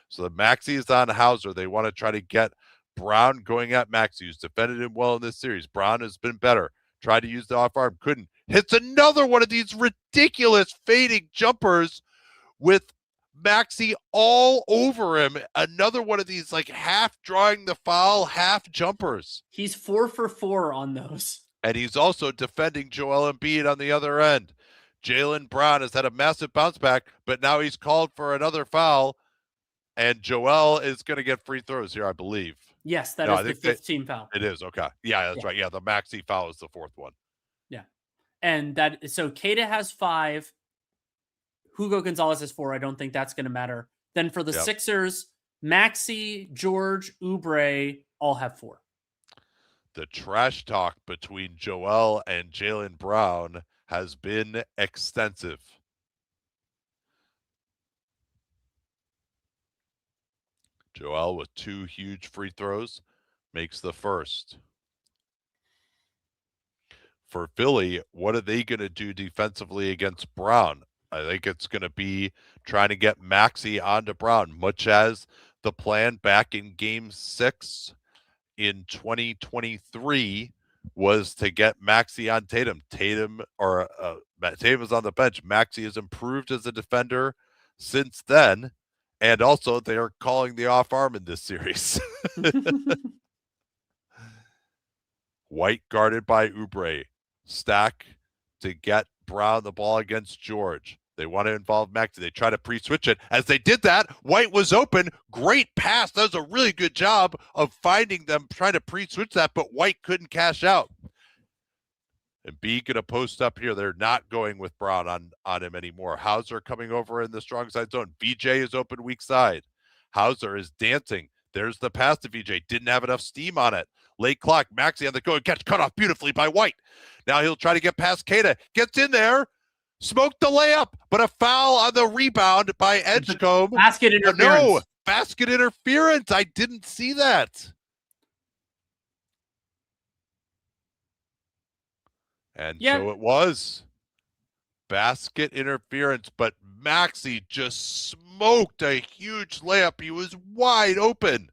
So the Maxey is on Hauser. They want to try to get Brown going at Maxey, who's defended him well in this series. Brown has been better. Tried to use the off arm, couldn't. Hits another one of these ridiculous fading jumpers with Maxey all over him. Another one of these like half drawing the foul, half jumpers. He's 4 for 4 on those. And he's also defending Joel Embiid on the other end. Jaylen Brown has had a massive bounce back, but now he's called for another foul, and Joel is going to get free throws here, I believe. Yes, that is the fifth team foul. It is, okay. Yeah, that's right. Yeah, the Maxey foul is the fourth one. Yeah. And so Queta has 5. Hugo Gonzalez has 4. I don't think that's going to matter. Then for the Sixers, Maxey, George, Oubre all have 4. The trash talk between Joel and Jaylen Brown has been extensive. Joel with 2 huge free throws makes the first. For Philly, what are they going to do defensively against Brown? I think it's going to be trying to get Maxey onto Brown, much as the plan back in Game 6 in 2023 was to get Maxey on Tatum. Tatum is on the bench. Maxey has improved as a defender since then, and also they are calling the off arm in this series. White guarded by Oubre. Stack to get Brown the ball against George. They want to involve Maxey. They try to pre-switch it. As they did that, White was open. Great pass. That was a really good job of finding them, trying to pre-switch that, but White couldn't cash out. And B going to post up here. They're not going with Brown on him anymore. Hauser coming over in the strong side zone. VJ is open weak side. Hauser is dancing. There's the pass to VJ. Didn't have enough steam on it. Late clock. Maxey on the go. Catch cut off beautifully by White. Now he'll try to get past Queta. Gets in there. Smoked the layup, but a foul on the rebound by Edgecombe. Basket interference. No, basket interference. I didn't see that. And so it was. Basket interference, but Maxey just smoked a huge layup. He was wide open.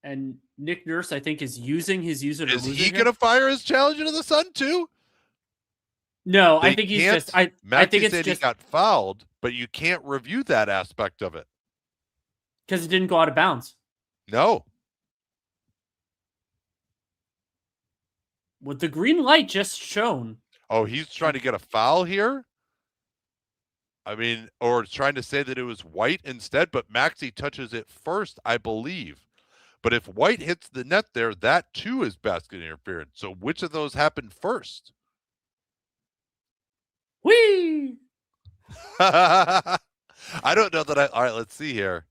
And Nick Nurse, I think, is using his user. Is he going to fire his challenger to the Sun too? No, I think he's just. I think it's just he got fouled, but you can't review that aspect of it because it didn't go out of bounds. No. With the green light just shown. Oh, he's trying to get a foul here? I mean, or trying to say that it was White instead, but Maxey touches it first, I believe. But if White hits the net there, that too is basket interference. So which of those happened first? Whee! I don't know that all right, let's see here.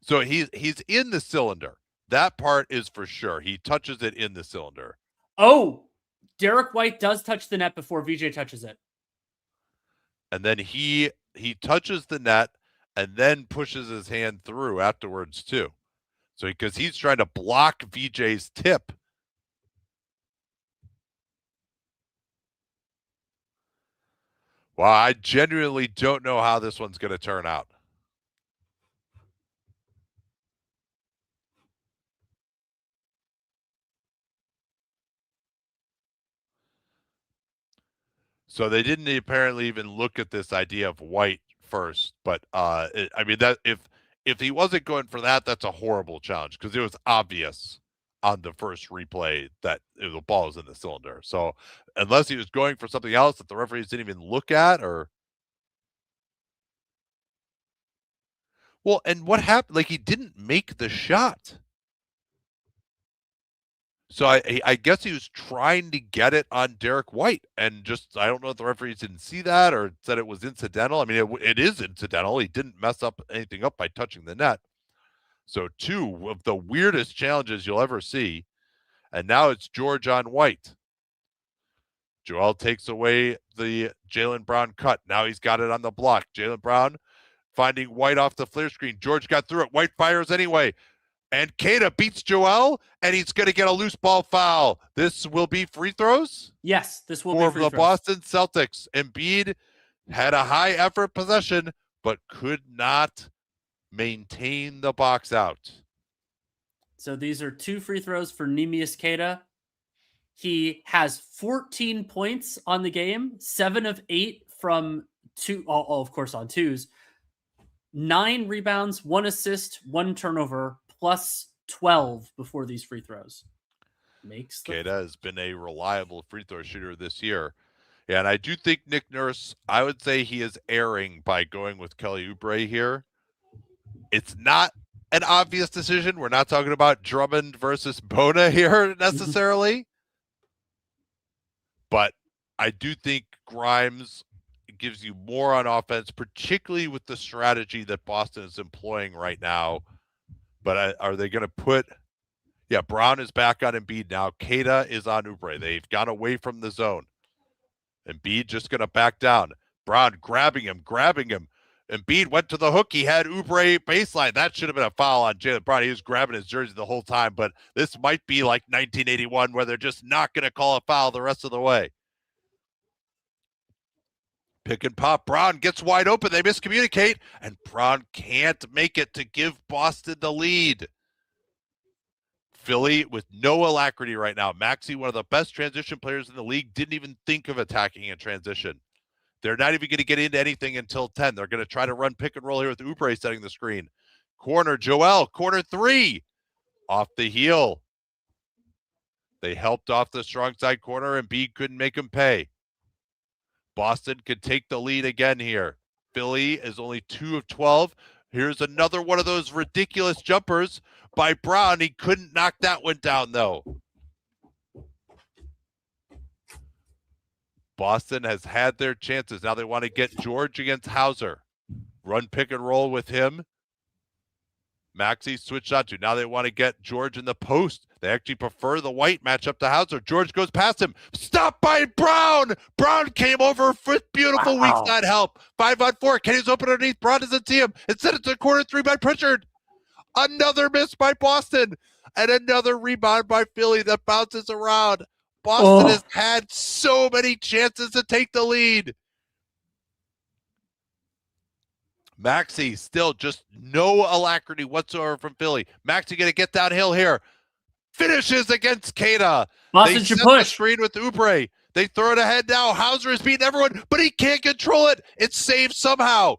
So he's in the cylinder. That part is for sure. He touches it in the cylinder. Oh, Derek White does touch the net before VJ touches it. And then he touches the net and then pushes his hand through afterwards too. So because he's trying to block VJ's tip. Well, I genuinely don't know how this one's going to turn out. So they didn't apparently even look at this idea of White first, but I mean that if he wasn't going for that, that's a horrible challenge because it was obvious on the first replay that the ball was in the cylinder. So unless he was going for something else that the referees didn't even look at, or well, and what happened? Like he didn't make the shot. So I guess he was trying to get it on Derek White, and just I don't know if the referees didn't see that or said it was incidental. I mean, it is incidental. He didn't mess up anything up by touching the net. So 2 of the weirdest challenges you'll ever see, and now it's George on White. Joel takes away the Jaylen Brown cut. Now he's got it on the block. Jaylen Brown finding White off the flare screen. George got through it. White fires anyway. And Queta beats Joel, and he's going to get a loose ball foul. This will be free throws? Yes, this will be free for the throws. Boston Celtics. Embiid had a high-effort possession, but could not maintain the box out. So these are 2 free throws for Neemias Queta. He has 14 points on the game, 7 of 8 from 2, of course, on 2s. 9 rebounds, 1 assist, 1 turnover, plus 12 before these free throws. makes the. Keita has been a reliable free throw shooter this year. Yeah, and I do think Nick Nurse, I would say he is erring by going with Kelly Oubre here. It's not an obvious decision. We're not talking about Drummond versus Bona here necessarily. But I do think Grimes gives you more on offense, particularly with the strategy that Boston is employing right now. But are they going to put – yeah, Brown is back on Embiid now. Keita is on Oubre. They've gone away from the zone. Embiid just going to back down. Brown grabbing him. Embiid went to the hook. He had Oubre baseline. That should have been a foul on Jaylen Brown. He was grabbing his jersey the whole time, but this might be like 1981 where they're just not going to call a foul the rest of the way. Pick and pop. Brown gets wide open. They miscommunicate, and Brown can't make it to give Boston the lead. Philly with no alacrity right now. Maxey, one of the best transition players in the league, didn't even think of attacking in transition. They're not even going to get into anything until 10. They're going to try to run pick and roll here with Oubre setting the screen. Corner, Joel, corner three. Off the heel. They helped off the strong side corner, and Embiid couldn't make him pay. Boston could take the lead again here. Philly is only 2 of 12. Here's another one of those ridiculous jumpers by Brown. He couldn't knock that one down, though. Boston has had their chances. Now they want to get George against Hauser. Run pick and roll with him. Maxey switched on to. Now they want to get George in the post. They actually prefer the White matchup to Hauser. George goes past him. Stopped by Brown. Brown came over for beautiful weak side help. 5-on-4. Kenny's open underneath. Brown doesn't see him. Instead, it's a corner three by Pritchard. Another miss by Boston. And another rebound by Philly that bounces around. Boston has had so many chances to take the lead. Maxey still just no alacrity whatsoever from Philly. Maxey going to get downhill here. Finishes against Keita. Boston should push. The screen with Oubre. They throw it ahead now. Hauser is beating everyone, but he can't control it. It's saved somehow.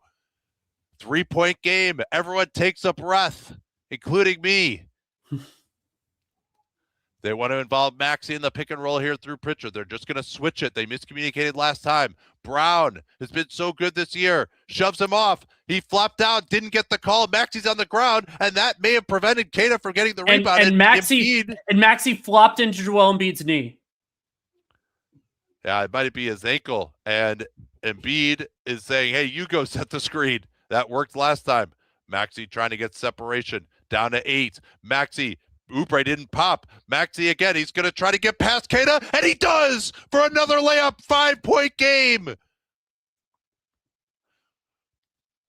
3-point game. Everyone takes a breath, including me. They want to involve Maxey in the pick and roll here through Pritchard. They're just going to switch it. They miscommunicated last time. Brown has been so good this year. Shoves him off. He flopped out, didn't get the call. Maxey's on the ground, and that may have prevented Keita from getting the rebound. And Maxey flopped into Joel Embiid's knee. Yeah, it might be his ankle. And Embiid is saying, hey, you go set the screen. That worked last time. Maxey trying to get separation. Down to 8. Maxey. Oubre didn't pop. Maxey again. He's going to try to get past Keita, and he does for another layup. 5-point game.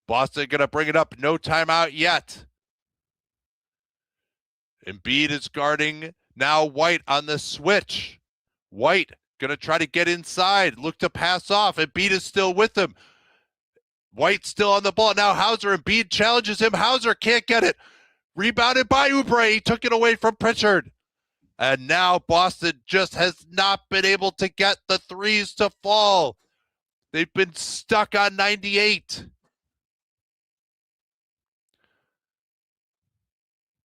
Boston going to bring it up. No timeout yet. Embiid is guarding now White on the switch. White going to try to get inside. Look to pass off. Embiid is still with him. White still on the ball. Now Hauser. Embiid challenges him. Hauser can't get it. Rebounded by Oubre. He took it away from Pritchard. And now Boston just has not been able to get the threes to fall. They've been stuck on 98.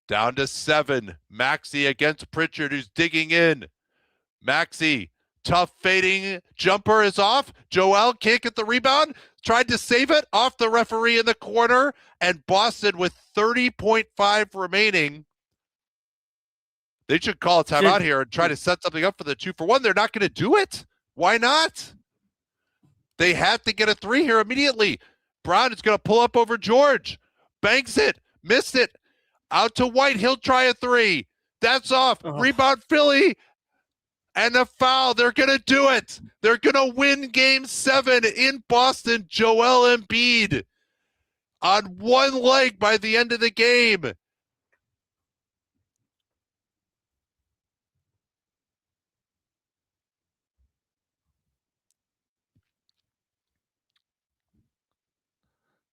Down to 7. Maxey against Pritchard, who's digging in. Maxey, tough fading jumper is off. Joel can't get the rebound. Tried to save it off the referee in the corner. And Boston with 30.5 remaining. They should call a timeout here and try to set something up for the 2-for-1. They're not going to do it. Why not? They have to get a 3 here immediately. Brown is going to pull up over George. Banks it. Missed it. Out to White. He'll try a 3. That's off. Rebound Philly. And a foul. They're going to do it. They're going to win Game 7 in Boston. Joel Embiid on one leg by the end of the game.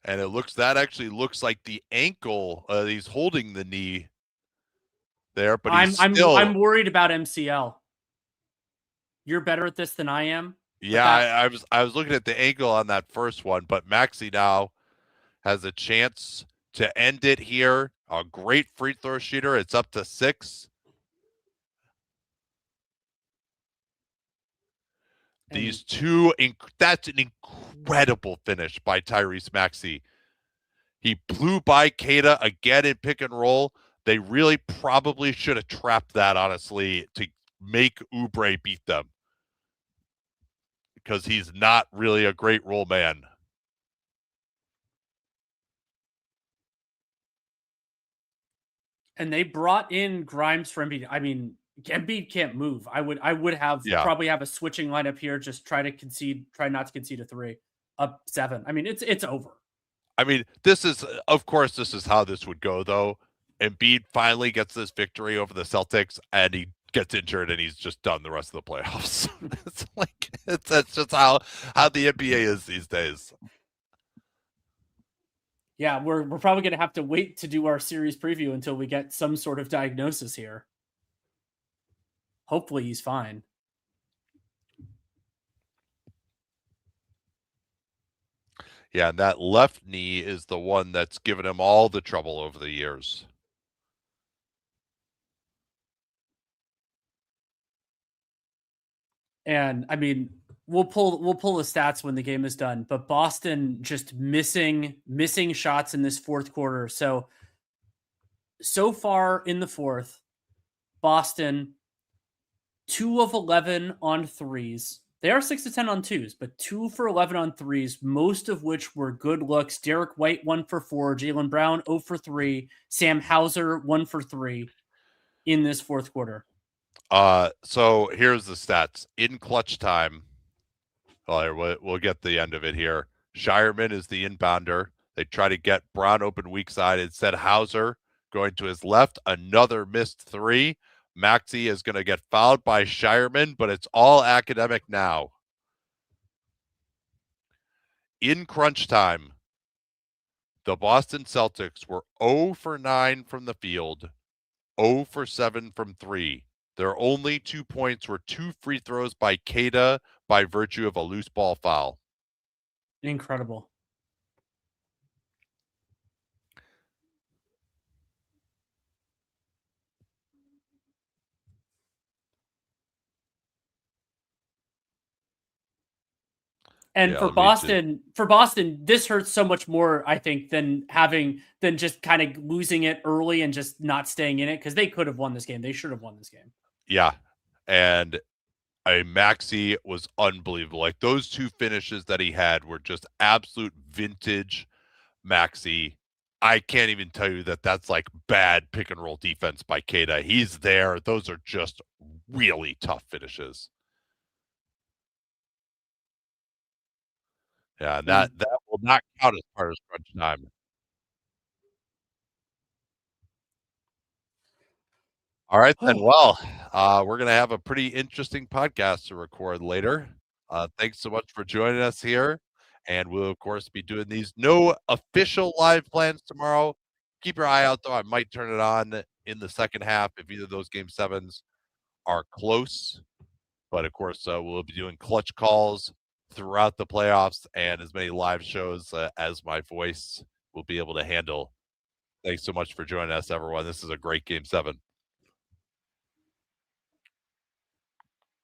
And that actually looks like the ankle. He's holding the knee there, but I'm worried about MCL. You're better at this than I am. Yeah, I was looking at the ankle on that first one, but Maxey now has a chance to end it here. A great free throw shooter. It's up to 6. these two, that's an incredible finish by Tyrese Maxey. He blew by Keita again in pick and roll. They really probably should have trapped that, honestly, to make Oubre beat them, because he's not really a great roll man. And they brought in Grimes for Embiid. I mean, Embiid can't move. I would have probably have a switching lineup here. Just try not to concede a 3, up 7. I mean, it's over. I mean, this is, of course, this is how this would go, though. Embiid finally gets this victory over the Celtics, and he gets injured, and he's just done the rest of the playoffs. It's like, that's just how the NBA is these days. Yeah, we're probably going to have to wait to do our series preview until we get some sort of diagnosis here. Hopefully he's fine. Yeah, and that left knee is the one that's given him all the trouble over the years. And I mean, we'll pull the stats when the game is done, but Boston just missing shots in this fourth quarter. So far in the fourth, Boston 2 of 11 on threes. They are 6 of 10 on twos, but 2 for 11 on threes, most of which were good looks. Derek White 1 for 4, Jaylen Brown 0 for 3, Sam Hauser 1 for 3 in this fourth quarter. So here's the stats in clutch time. We'll get the end of it here. Shireman is the inbounder. They try to get Brown open weak side. Instead, Hauser going to his left. Another missed 3. Maxey is going to get fouled by Shireman, but it's all academic now. In crunch time, the Boston Celtics were 0 for 9 from the field, 0 for 7 from 3. Their only 2 points were 2 free throws by Keita by virtue of a loose ball foul. Incredible. And for Boston, this hurts so much more, I think, than just kind of losing it early and just not staying in it, because they could have won this game. They should have won this game. Yeah. And Maxey was unbelievable. Like, those 2 finishes that he had were just absolute vintage Maxey. I can't even tell you that that's like bad pick and roll defense by Keita. He's there. Those are just really tough finishes. Yeah, and that will not count as part of crunch time. All right, then. Well, we're going to have a pretty interesting podcast to record later. Thanks so much for joining us here. And we'll, of course, be doing these. No official live plans tomorrow. Keep your eye out, though. I might turn it on in the second half if either of those game 7s are close. But, of course, we'll be doing clutch calls throughout the playoffs and as many live shows as my voice will be able to handle. Thanks so much for joining us, everyone. This is a great game 7.